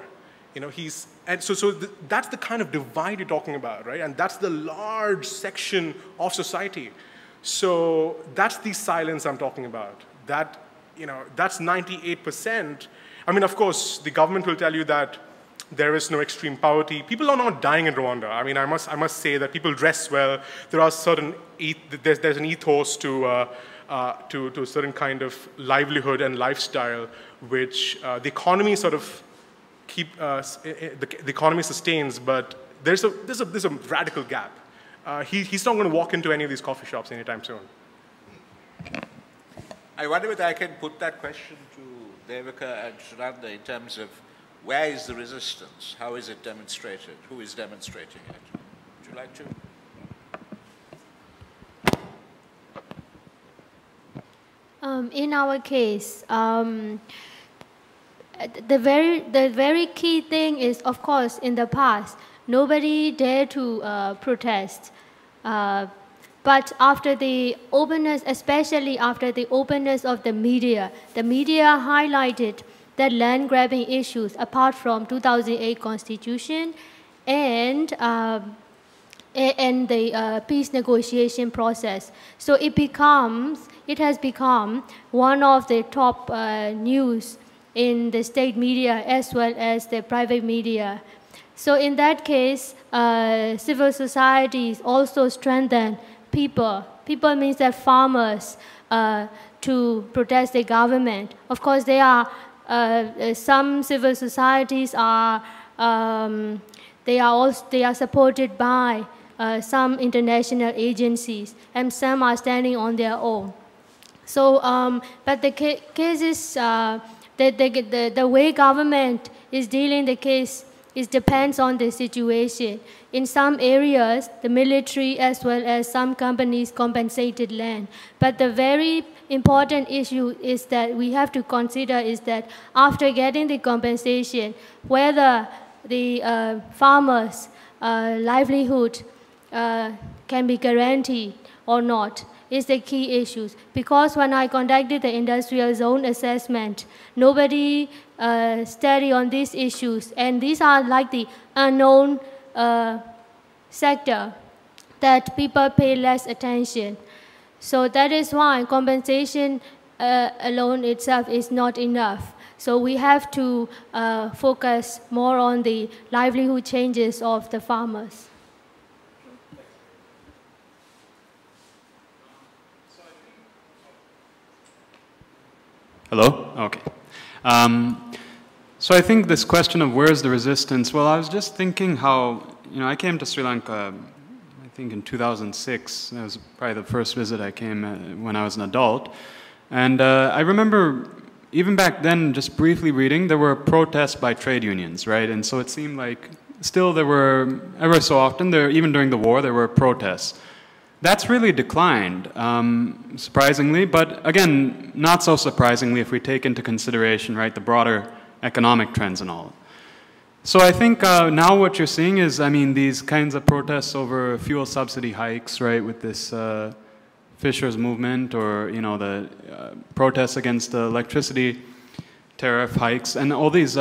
That's the kind of divide you're talking about, right? And that's the large section of society. So that's the silence I'm talking about. That's 98%. I mean, of course, the government will tell you that there is no extreme poverty. People are not dying in Rwanda. I mean, I must say that people dress well. There are certain, there's an ethos to a certain kind of livelihood and lifestyle, which the economy sort of the economy sustains, but there's a radical gap. He's not going to walk into any of these coffee shops anytime soon. I wonder whether I can put that question to Devika and Sunanda in terms of where is the resistance? How is it demonstrated? Who is demonstrating it? Would you like to? In our case, the very key thing is, of course, in the past, nobody dared to protest. But after the openness, especially after the openness of the media highlighted that land grabbing issues apart from 2008 Constitution and and the peace negotiation process. So it has become one of the top news in the state media as well as the private media. So in that case, civil societies also strengthen people. People means that farmers to protest the government. Of course, there are some civil societies are they are supported by some international agencies, and some are standing on their own. So, but the case is the way government is dealing the case depends on the situation. In some areas, the military as well as some companies compensated land. But the very important issue is that we have to consider is that after getting the compensation, whether the farmers' livelihood can be guaranteed or not is the key issues. Because when I conducted the industrial zone assessment, nobody studied on these issues, and these are like the unknown sector that people pay less attention. So that is why compensation alone itself is not enough. So we have to focus more on the livelihood changes of the farmers. Hello? Okay. So I think this question of where's the resistance, well, I was just thinking how, I came to Sri Lanka, I think in 2006. That was probably the first visit I came when I was an adult. And I remember even back then, just briefly reading, there were protests by trade unions, right? And so it seemed like still there were, ever so often, even during the war, there were protests. That's really declined, surprisingly, but again, not so surprisingly if we take into consideration, right, the broader economic trends and all. So I think now what you're seeing is, these kinds of protests over fuel subsidy hikes, right, with this Fisher's movement, or, the protests against the electricity tariff hikes, and all these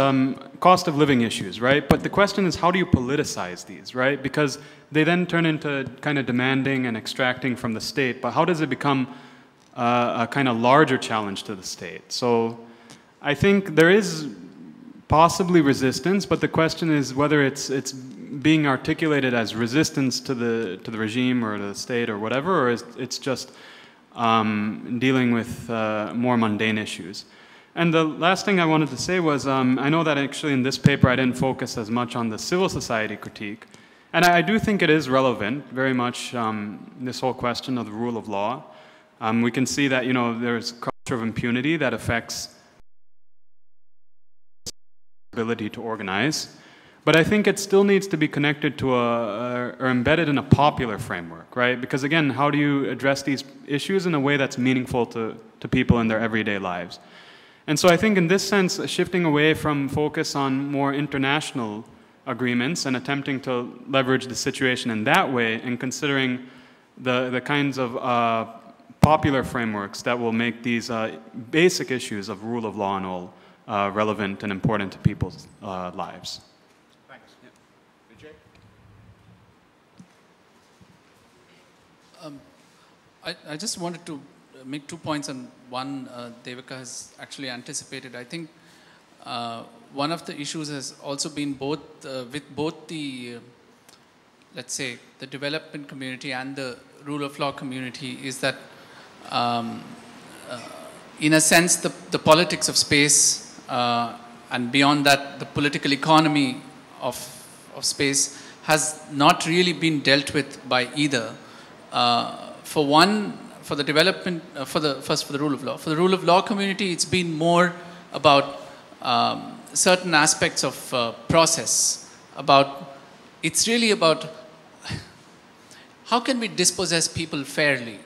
cost of living issues, right? But the question is, how do you politicize these, right? Because they then turn into kind of demanding and extracting from the state, but how does it become a kind of larger challenge to the state? So I think there is possibly resistance, but the question is whether it's being articulated as resistance to the regime or the state or whatever, or it's just dealing with more mundane issues. And the last thing I wanted to say was, I know that actually in this paper I didn't focus as much on the civil society critique, and I do think it is relevant, very much, this whole question of the rule of law. We can see that, there's a culture of impunity that affects ability to organize. But I think it still needs to be connected to or embedded in a popular framework, right? Because again, how do you address these issues in a way that's meaningful to people in their everyday lives? And so I think in this sense, shifting away from focus on more international agreements and attempting to leverage the situation in that way, and considering the kinds of popular frameworks that will make these basic issues of rule of law and all relevant and important to people's lives. Thanks. Yeah. Vijay? I just wanted to make 2 points, and one Devika has actually anticipated. I think one of the issues has also been with both the, let's say, the development community and the rule of law community, is that in a sense the politics of space and beyond that the political economy of space has not really been dealt with by either. For one, for the development, first for the rule of law. For the rule of law community, it's been more about certain aspects of process. It's really about how can we dispossess people fairly.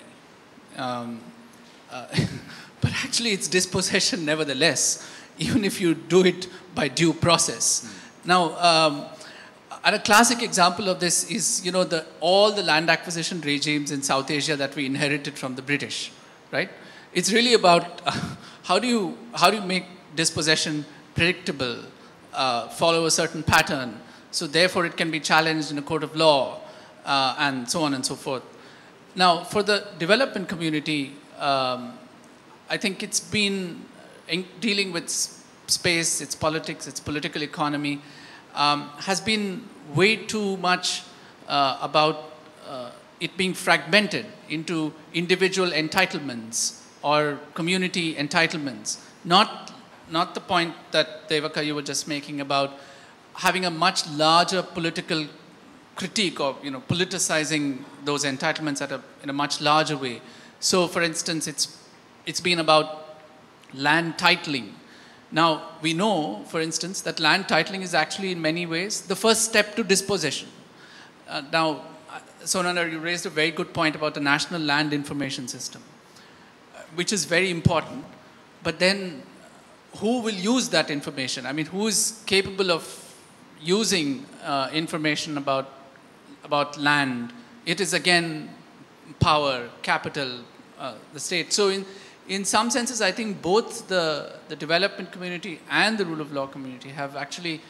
But actually it's dispossession nevertheless, even if you do it by due process. Now, and a classic example of this is, all the land acquisition regimes in South Asia that we inherited from the British, right? It's really about how do you make dispossession predictable, follow a certain pattern, so therefore it can be challenged in a court of law. and so on and so forth. Now, for the development community, I think it's been dealing with space, its politics, its political economy, has been way too much about it being fragmented into individual entitlements or community entitlements. Not the point that Devaka you were just making about having a much larger political critique of, you know, politicizing those entitlements in a much larger way. So, for instance, it's been about land titling. Now, we know, for instance, that land titling is actually in many ways the first step to dispossession. Now, Nandar, you raised a very good point about the National Land Information System, which is very important. But then, who will use that information? I mean, who is capable of using information about land? It is, again, power, capital, the state. So in some senses, I think both the development community and the rule of law community have actually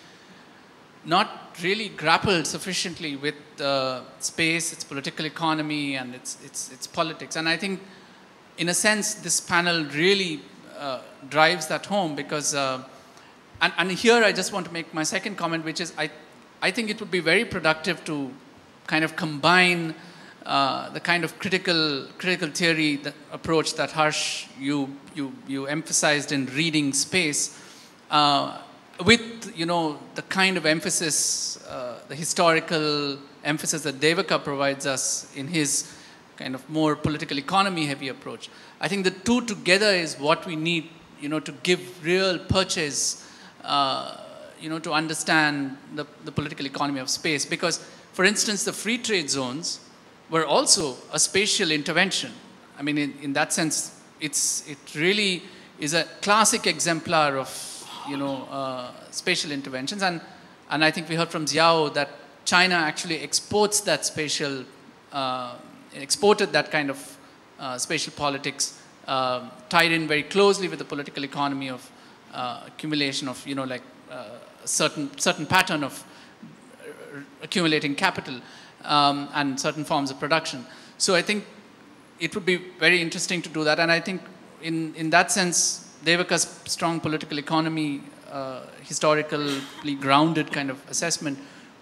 not really grappled sufficiently with space, its political economy, and its politics. And I think, in a sense, this panel really drives that home because, and here I just want to make my second comment, which is I think it would be very productive to kind of combine the kind of critical theory approach that Harsh you emphasized in reading space with, you know, the kind of emphasis, the historical emphasis that Devaka provides us in his kind of more political economy heavy approach. I think the two together is what we need, you know, to give real purchase, you know, to understand the political economy of space. Because, for instance, the free trade zones were also a spatial intervention. I mean, in that sense, it really is a classic exemplar of, you know, spatial interventions. And I think we heard from Xiao that China actually exports that spatial, exported that kind of spatial politics, tied in very closely with the political economy of accumulation of, you know, like a certain pattern of accumulating capital and certain forms of production. So I think it would be very interesting to do that. And I think in that sense, Devaka's strong political economy, historically grounded kind of assessment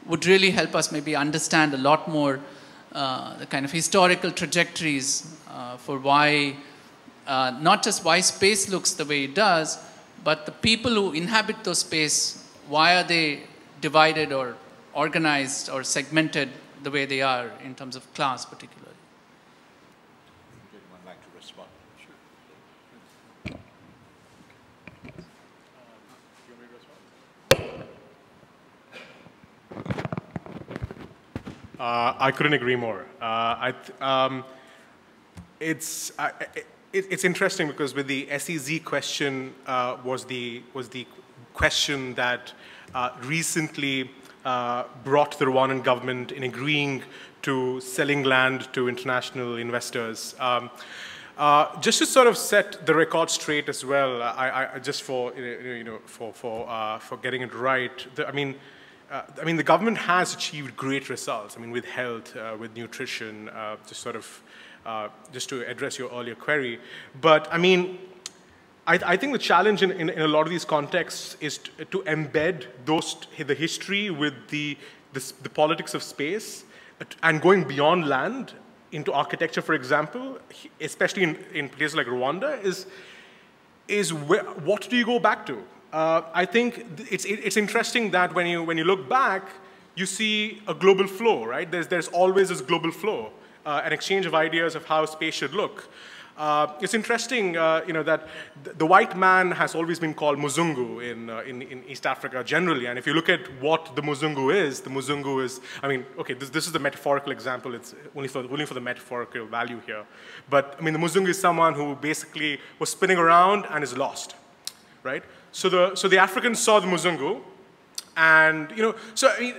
would really help us maybe understand a lot more the kind of historical trajectories for why, not just why space looks the way it does, but the people who inhabit those space, why are they divided or organized or segmented the way they are in terms of class particularly. Would anyone like to respond? Sure. I couldn't agree more. It's interesting because with the SEZ question was the question that recently brought the Rwandan government in agreeing to selling land to international investors. Just to sort of set the record straight as well, I just for for getting it right. I mean, the government has achieved great results. I mean, with health, with nutrition, just to address your earlier query. But I mean, I think the challenge in a lot of these contexts is to embed the history with the politics of space and going beyond land into architecture, for example, especially in places like Rwanda, is what do you go back to? I think it's interesting that when you look back, you see a global flow, right? There's always this global flow, an exchange of ideas of how space should look. It's interesting, that the white man has always been called Muzungu in East Africa generally. And if you look at what the Muzungu is, I mean, okay, this is the metaphorical example. It's only for the metaphorical value here. But I mean, the Muzungu is someone who basically was spinning around and is lost, right? So the Africans saw the Muzungu, and so I mean,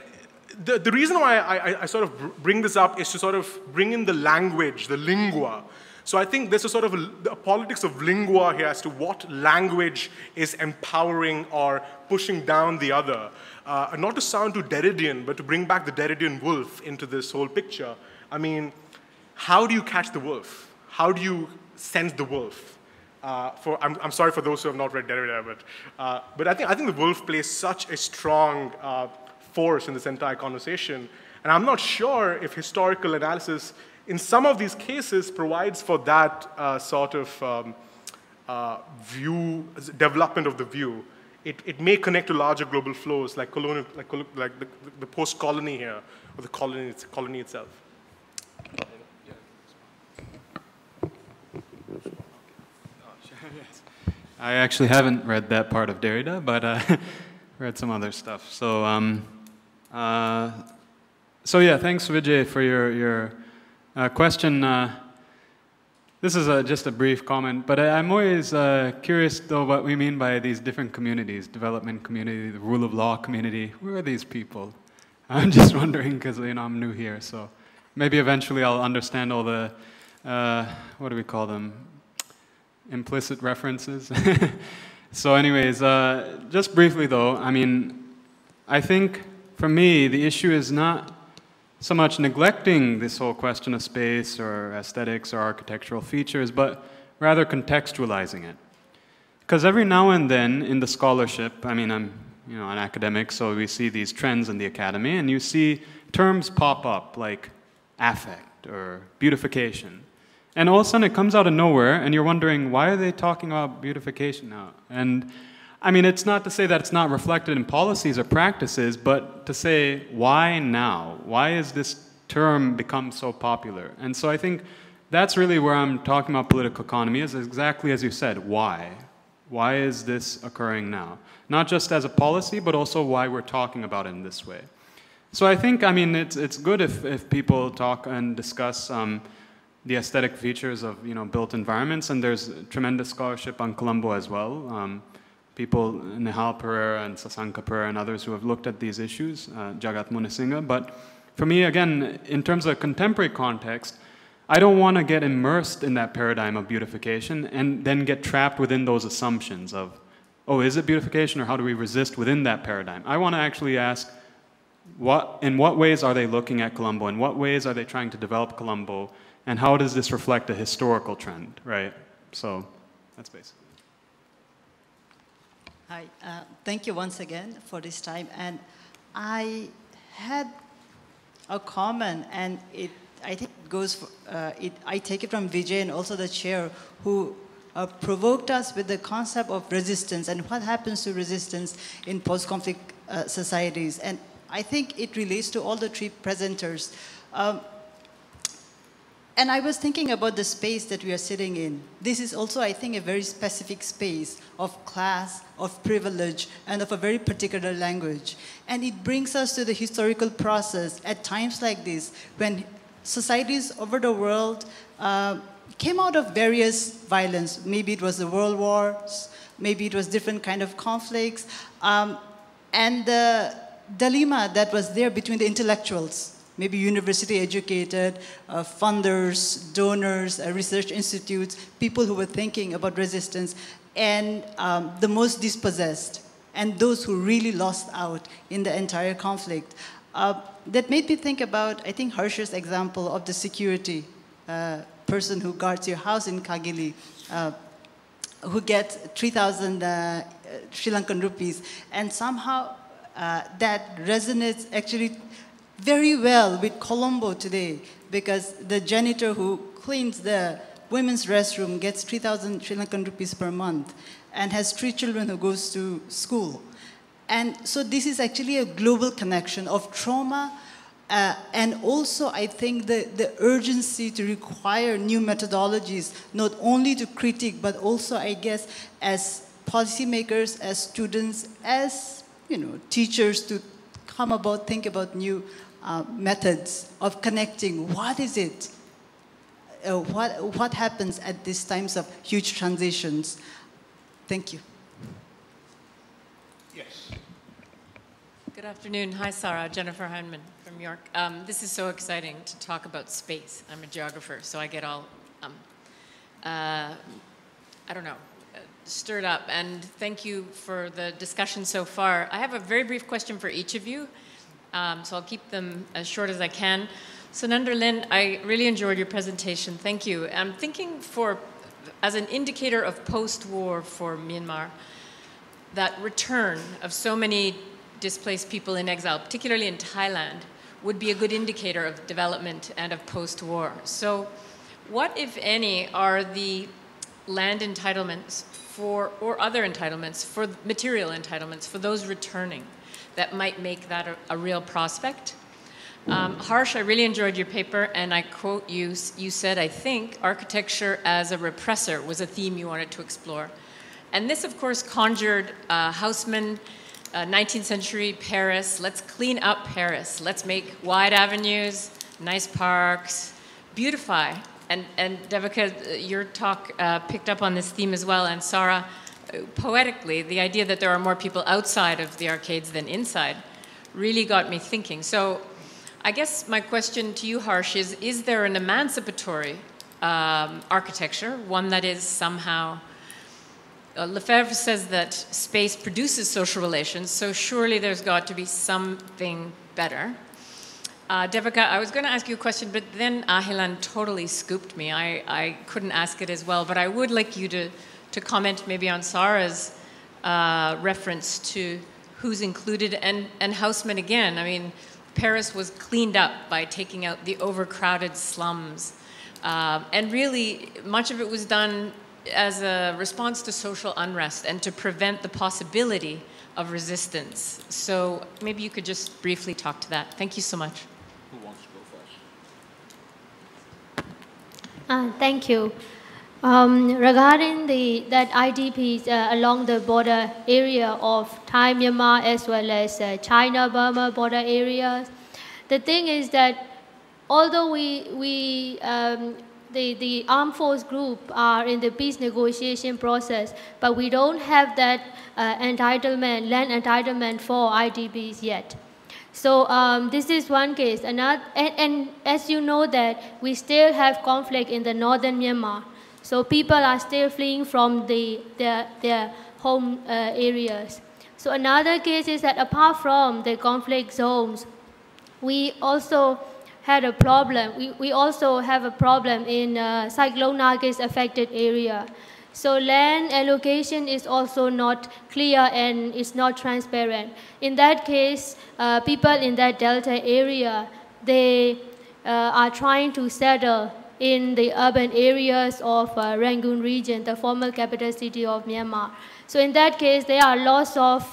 the reason why I sort of bring this up is to sort of bring in the language, the lingua, So I think there's a sort of a politics of lingua here as to what language is empowering or pushing down the other. Not to sound too Derridian, but to bring back the Derridian wolf into this whole picture. I mean, how do you catch the wolf? How do you sense the wolf? I'm sorry for those who have not read Derrida, but I think the wolf plays such a strong force in this entire conversation. And I'm not sure if historical analysis in some of these cases provides for that sort of view, development of the view. It may connect to larger global flows like colonial, like the post-colony here, or the colony itself. I actually haven't read that part of Derrida, but read some other stuff. So, so yeah, thanks Vijay for your question. This is just a brief comment, but I'm always curious though what we mean by these different communities, development community, the rule of law community. Who are these people? I'm just wondering because I'm new here, so maybe eventually I'll understand all the, what do we call them? Implicit references. So anyways, just briefly though, I mean, I think for me the issue is not so much neglecting this whole question of space or aesthetics or architectural features, but rather contextualizing it. Because every now and then in the scholarship, I mean, I'm an academic, so we see these trends in the academy, and you see terms pop up like affect or beautification. And all of a sudden it comes out of nowhere, and you're wondering, why are they talking about beautification now? And I mean, it's not to say that it's not reflected in policies or practices, but to say, why now? Why has this term become so popular? And so I think that's really where I'm talking about political economy, is exactly as you said, why? Why is this occurring now? Not just as a policy, but also why we're talking about it in this way. So I think, I mean, it's good if people talk and discuss the aesthetic features of built environments, and there's tremendous scholarship on Colombo as well. People, Nihal Pereira and Sasanka Pereira and others who have looked at these issues, Jagat Munisinghe. But for me, again, in terms of contemporary context, I don't want to get immersed in that paradigm of beautification and then get trapped within those assumptions of, oh, is it beautification or how do we resist within that paradigm? I want to actually ask, in what ways are they looking at Colombo? In what ways are they trying to develop Colombo? And how does this reflect a historical trend, right? So that's basically. Hi, thank you once again for this time. And I had a comment, and I think it goes, I take it from Vijay and also the chair, who provoked us with the concept of resistance and what happens to resistance in post-conflict societies. And I think it relates to all the three presenters. And I was thinking about the space that we are sitting in. This is also, I think, a very specific space of class, of privilege, and of a very particular language. And it brings us to the historical process at times like this, when societies over the world came out of various violence. Maybe it was the world wars, maybe it was different kind of conflicts, and the dilemma that was there between the intellectuals, maybe university educated, funders, donors, research institutes, people who were thinking about resistance, and the most dispossessed, and those who really lost out in the entire conflict. That made me think about, I think, Harsha's example of the security person who guards your house in Kagili, who gets 3,000 Sri Lankan rupees, and somehow that resonates actually very well with Colombo today, because the janitor who cleans the women's restroom gets 3,000 Sri Lankan rupees per month and has 3 children who goes to school. And so this is actually a global connection of trauma, and also I think the urgency to require new methodologies, not only to critique, but also, I guess, as policymakers, as students, as teachers, to come about, think about new methods of connecting. What is it? What happens at these times of huge transitions? Thank you. Yes. Good afternoon. Hi, Sarah. Jennifer Heinemann from York. This is so exciting to talk about space. I'm a geographer, so I get all I don't know, stirred up. And thank you for the discussion so far. I have a very brief question for each of you, so I'll keep them as short as I can. So Nandar, Linn, I really enjoyed your presentation. Thank you. I'm thinking as an indicator of post-war for Myanmar, that return of so many displaced people in exile, particularly in Thailand, would be a good indicator of development and of post-war. So what, if any, are the land entitlements or other entitlements, material entitlements, for those returning that might make that a real prospect? Harsh, I really enjoyed your paper, and I quote you, you said, I think, architecture as a repressor was a theme you wanted to explore. And this, of course, conjured Haussmann, 19th century Paris. Let's clean up Paris. Let's make wide avenues, nice parks, beautify. And Devika, your talk picked up on this theme as well, and Sarah, poetically, the idea that there are more people outside of the arcades than inside really got me thinking. So I guess my question to you, Harsh, is there an emancipatory architecture, one that is somehow, Lefebvre says that space produces social relations, so surely there's got to be something better. Devika, I was going to ask you a question, but then Ahilan totally scooped me. I couldn't ask it as well, but I would like you to comment maybe on Sarah's reference to who's included, and Haussmann again. I mean, Paris was cleaned up by taking out the overcrowded slums. And really, much of it was done as a response to social unrest and to prevent the possibility of resistance. So maybe you could just briefly talk to that. Thank you so much. Who wants to go first? Thank you. Regarding that IDPs along the border area of Thai, Myanmar, as well as China-Burma border areas, the thing is that although the armed force group are in the peace negotiation process, but we don't have that land entitlement for IDPs yet. So this is one case. And as you know that we still have conflict in the northern Myanmar. So people are still fleeing from their home areas. So another case is that apart from the conflict zones, we also had a problem. We also have a problem in Cyclone Nargis affected area. So land allocation is also not clear and it's not transparent. In that case, people in that delta area, they are trying to settle in the urban areas of Rangoon region, the former capital city of Myanmar. So in that case, there are lots of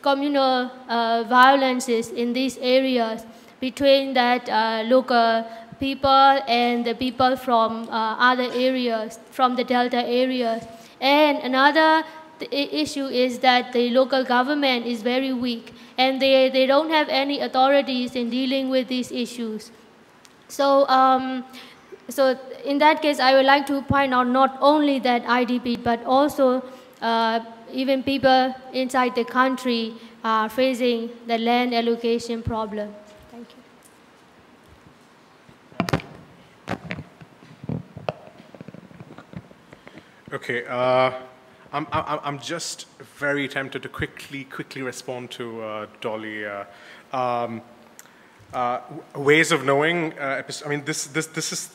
communal violences in these areas between that local people and the people from other areas, from the delta areas. And another issue is that the local government is very weak and they don't have any authorities in dealing with these issues. So, so in that case, I would like to point out not only that IDP, but also even people inside the country are facing the land allocation problem. Thank you. Okay, I'm just very tempted to quickly respond to Dolly. Ways of knowing. I mean, this is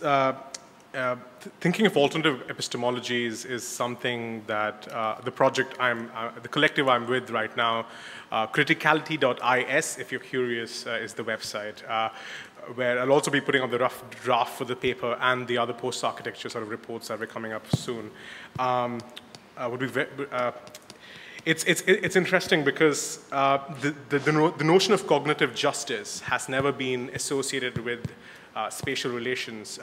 thinking of alternative epistemologies is something that the project the collective I'm with right now, criticality.is, if you're curious, is the website, where I'll also be putting up the rough draft for the paper and the other post-architecture sort of reports that are coming up soon. It's interesting because the notion of cognitive justice has never been associated with spatial relations.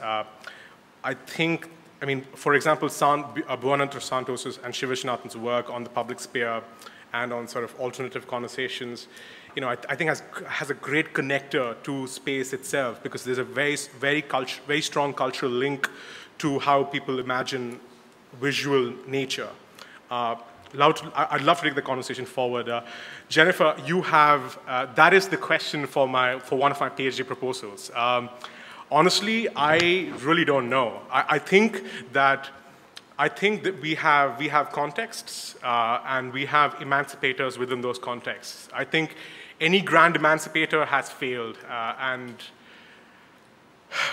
I think, I mean, for example, Bhuvanantra Santos's and Shivashanathan's work on the public sphere and on sort of alternative conversations, you know, I think has a great connector to space itself, because there's a very strong cultural link to how people imagine visual nature. I'd love to take the conversation forward. Jennifer, you have, that is the question for one of my PhD proposals. Honestly, I really don't know. I think that we have contexts and we have emancipators within those contexts. I think any grand emancipator has failed, and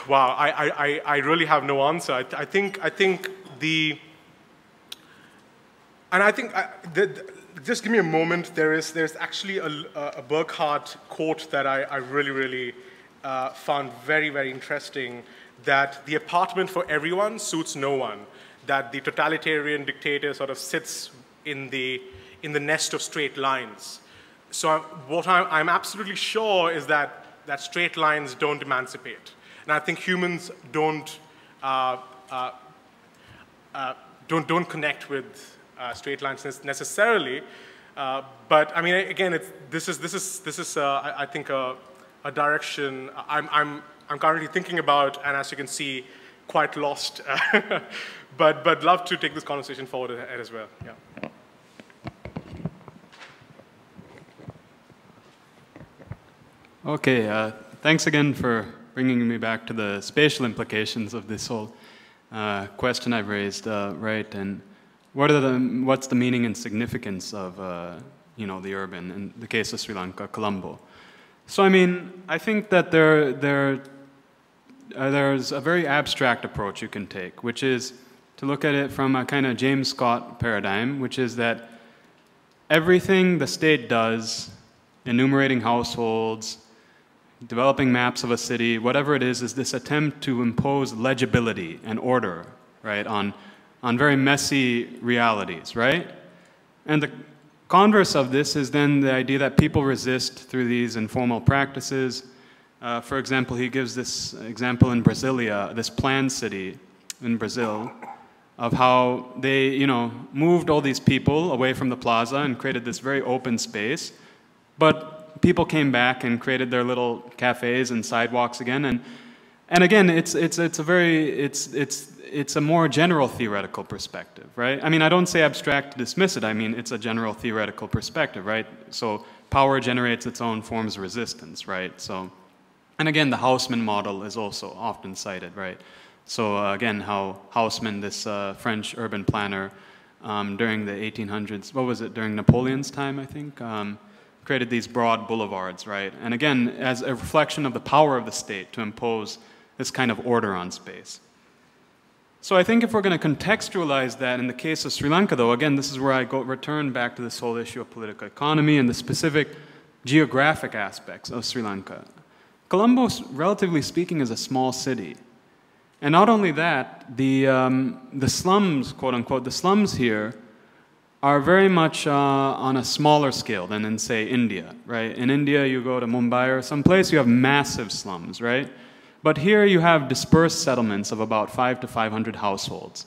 wow, I really have no answer. Just give me a moment. There's actually a Burkhardt quote that I really found very, very interesting, that the apartment for everyone suits no one, that the totalitarian dictator sort of sits in the nest of straight lines. So what I'm absolutely sure is that straight lines don't emancipate. And I think humans don't connect with straight lines necessarily. But I mean, again, this is I think a direction I'm currently thinking about, and as you can see, quite lost. but love to take this conversation forward as well. Yeah. Okay, thanks again for bringing me back to the spatial implications of this whole question I've raised, right? And what's the meaning and significance of the urban, in the case of Sri Lanka, Colombo? So I mean, I think that there's a very abstract approach you can take, which is to look at it from a kind of James Scott paradigm, which is that everything the state does, enumerating households, developing maps of a city, whatever it is this attempt to impose legibility and order, right, on very messy realities, right? And the converse of this is then the idea that people resist through these informal practices. For example, he gives this example in Brasilia, this planned city in Brazil, of how they, moved all these people away from the plaza and created this very open space, but people came back and created their little cafes and sidewalks again, and again, it's a more general theoretical perspective, right? I mean, I don't say abstract to dismiss it. I mean, it's a general theoretical perspective, right? So power generates its own forms of resistance, right? So, and again, the Haussmann model is also often cited, right? So again, how Haussmann, this French urban planner, during the 1800s, what was it, during Napoleon's time, I think, created these broad boulevards, right? And again, as a reflection of the power of the state to impose this kind of order on space. So I think if we're going to contextualize that in the case of Sri Lanka, though, again, this is where I return back to this whole issue of political economy and the specific geographic aspects of Sri Lanka. Colombo, relatively speaking, is a small city. And not only that, the slums, quote unquote, the slums here are very much on a smaller scale than in, say, India, right? In India, you go to Mumbai or someplace, you have massive slums, right? But here you have dispersed settlements of about 500 to 500 households.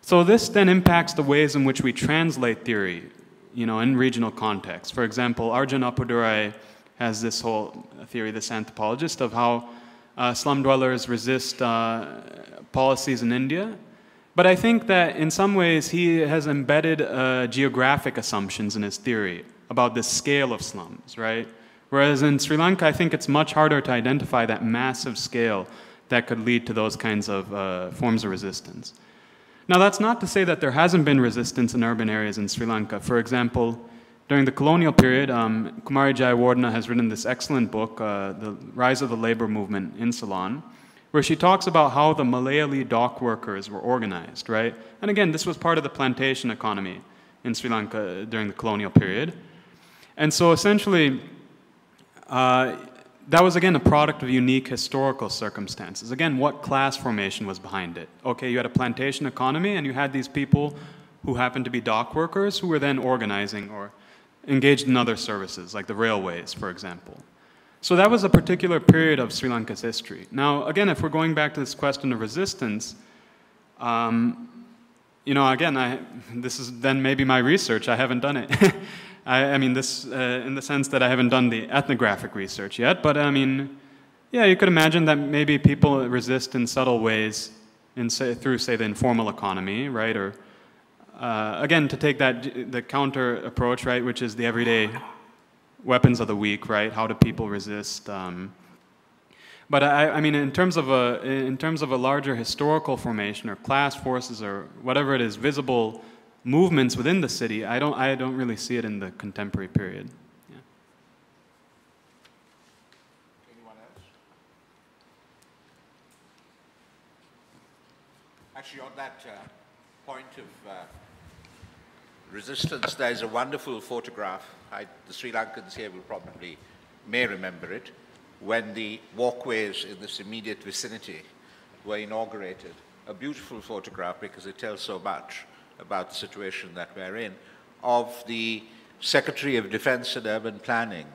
So this then impacts the ways in which we translate theory, in regional context. For example, Arjun Appadurai has this whole theory, this anthropologist, of how slum dwellers resist policies in India. But I think that in some ways he has embedded geographic assumptions in his theory about the scale of slums, right? Whereas in Sri Lanka, I think it's much harder to identify that massive scale that could lead to those kinds of forms of resistance. Now, that's not to say that there hasn't been resistance in urban areas in Sri Lanka. For example, during the colonial period, Kumari Jayawardena has written this excellent book, The Rise of the Labor Movement in Ceylon, where she talks about how the Malayali dock workers were organized, right? And again, this was part of the plantation economy in Sri Lanka during the colonial period. And so essentially, that was, again, a product of unique historical circumstances. Again, what class formation was behind it? Okay, you had a plantation economy, and you had these people who happened to be dock workers who were then organizing or engaged in other services, like the railways, for example. So that was a particular period of Sri Lanka's history. Now, again, if we're going back to this question of resistance, again, this is then maybe my research. I haven't done it. I mean, this in the sense that I haven't done the ethnographic research yet, but I mean, yeah, you could imagine that maybe people resist in subtle ways through, say, the informal economy, right? Or, again, to take the counter approach, right, which is the everyday weapons of the weak, right? How do people resist? But I mean, in terms of a larger historical formation or class forces or whatever it is, visible movements within the city, I don't really see it in the contemporary period. Yeah. Anyone else? Actually, on that point of resistance, there is a wonderful photograph. The Sri Lankans here may remember it, when the walkways in this immediate vicinity were inaugurated. A beautiful photograph because it tells so much about the situation that we're in, of the Secretary of Defense and Urban Planning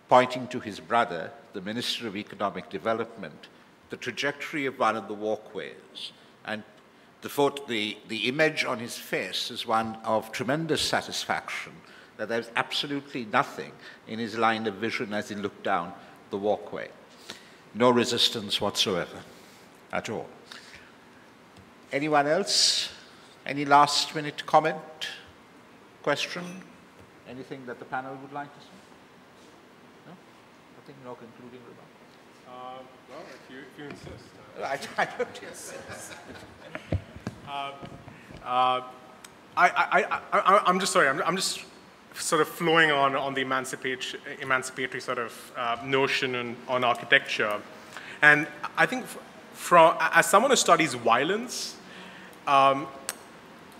pointing to his brother, the Minister of Economic Development, the trajectory of one of the walkways. And the image on his face is one of tremendous satisfaction that there's absolutely nothing in his line of vision as he looked down the walkway. No resistance whatsoever at all. Anyone else? Any last minute comment, question? Anything that the panel would like to say? No? Nothing, no concluding remarks? Well, if you insist. I don't insist. I'm just sorry, I'm just sort of flowing on the emancipatory sort of notion on architecture. And I think as someone who studies violence,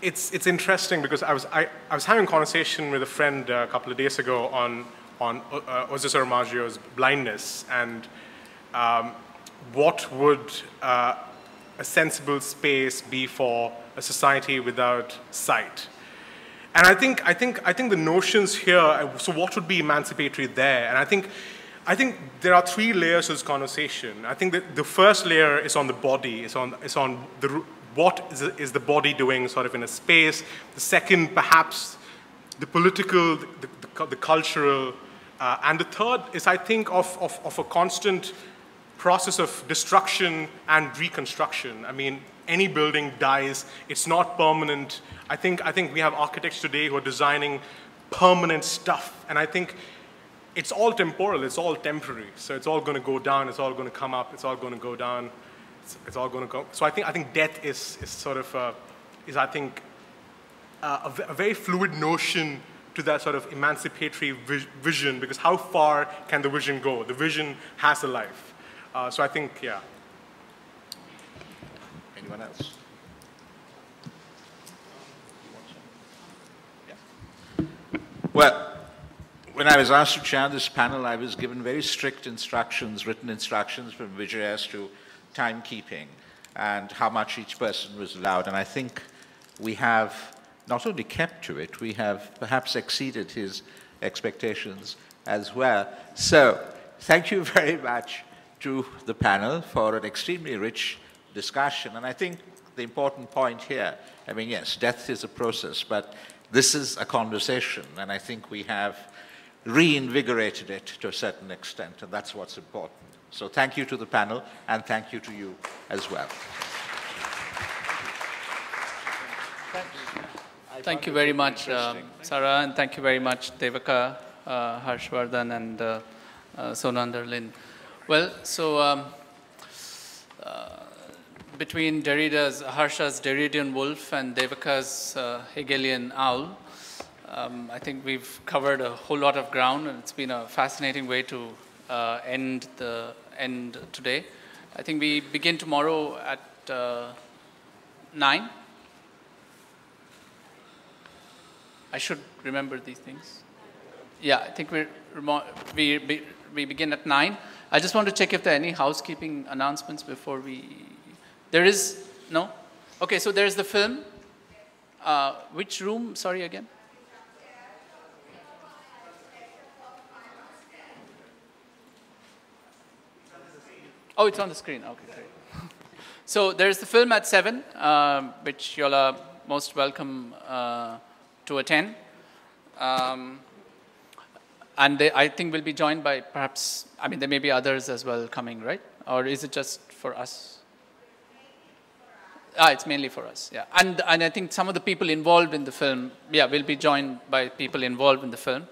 it's interesting because I was having a conversation with a friend a couple of days ago on Jose Saramago's blindness and what would a sensible space be for a society without sight. And I think the notions here, so what would be emancipatory there? And I think there are three layers to this conversation. I think that the first layer is on the body, it's on what is the body doing sort of in a space. The second, perhaps, the political, the cultural. And the third is, I think, of a constant process of destruction and reconstruction. I mean, any building dies, it's not permanent. I think we have architects today who are designing permanent stuff, and I think it's all temporal, it's all temporary. So it's all going to go down, it's all going to come up, it's all going to go down, it's all going to go. So I think death is sort of a very fluid notion to that sort of emancipatory vision, because how far can the vision go? The vision has a life. So I think, yeah. Anyone else? Well, when I was asked to chair this panel, I was given very strict instructions, written instructions from Vijay as to timekeeping and how much each person was allowed. And I think we have not only kept to it, we have perhaps exceeded his expectations as well. So thank you very much to the panel for an extremely rich discussion. And I think the important point here, I mean, yes, death is a process, but this is a conversation, and I think we have reinvigorated it to a certain extent, and that's what's important. So thank you to the panel, and thank you to you as well. Thank you very much, Sarah, and thank you very much, Devaka, Harshvardhan, and Sonandar, Linn. Well, so between Harsha's Derridian wolf and Devaka's Hegelian owl, I think we've covered a whole lot of ground, and it's been a fascinating way to end today. I think we begin tomorrow at 9. I should remember these things. Yeah, I think we begin at 9. I just want to check if there are any housekeeping announcements before we... There is? No? Okay, so there's the film. Which room? Sorry, again? Oh, it's on the screen. Okay, great. So there's the film at 7, which you're most welcome to attend. And I think we'll be joined by perhaps, I mean, there may be others as well coming, right? Or is it just for us? It's mainly for us, yeah. And I think some of the people involved in the film, yeah, will be joined by people involved in the film.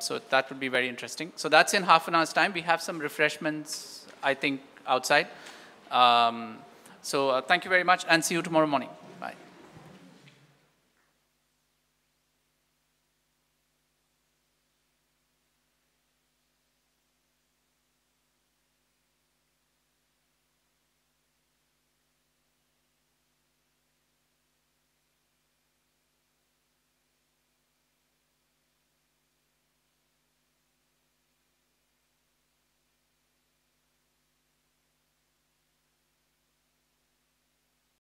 So that would be very interesting. So that's in half an hour's time. We have some refreshments I think, outside. So thank you very much, and see you tomorrow morning.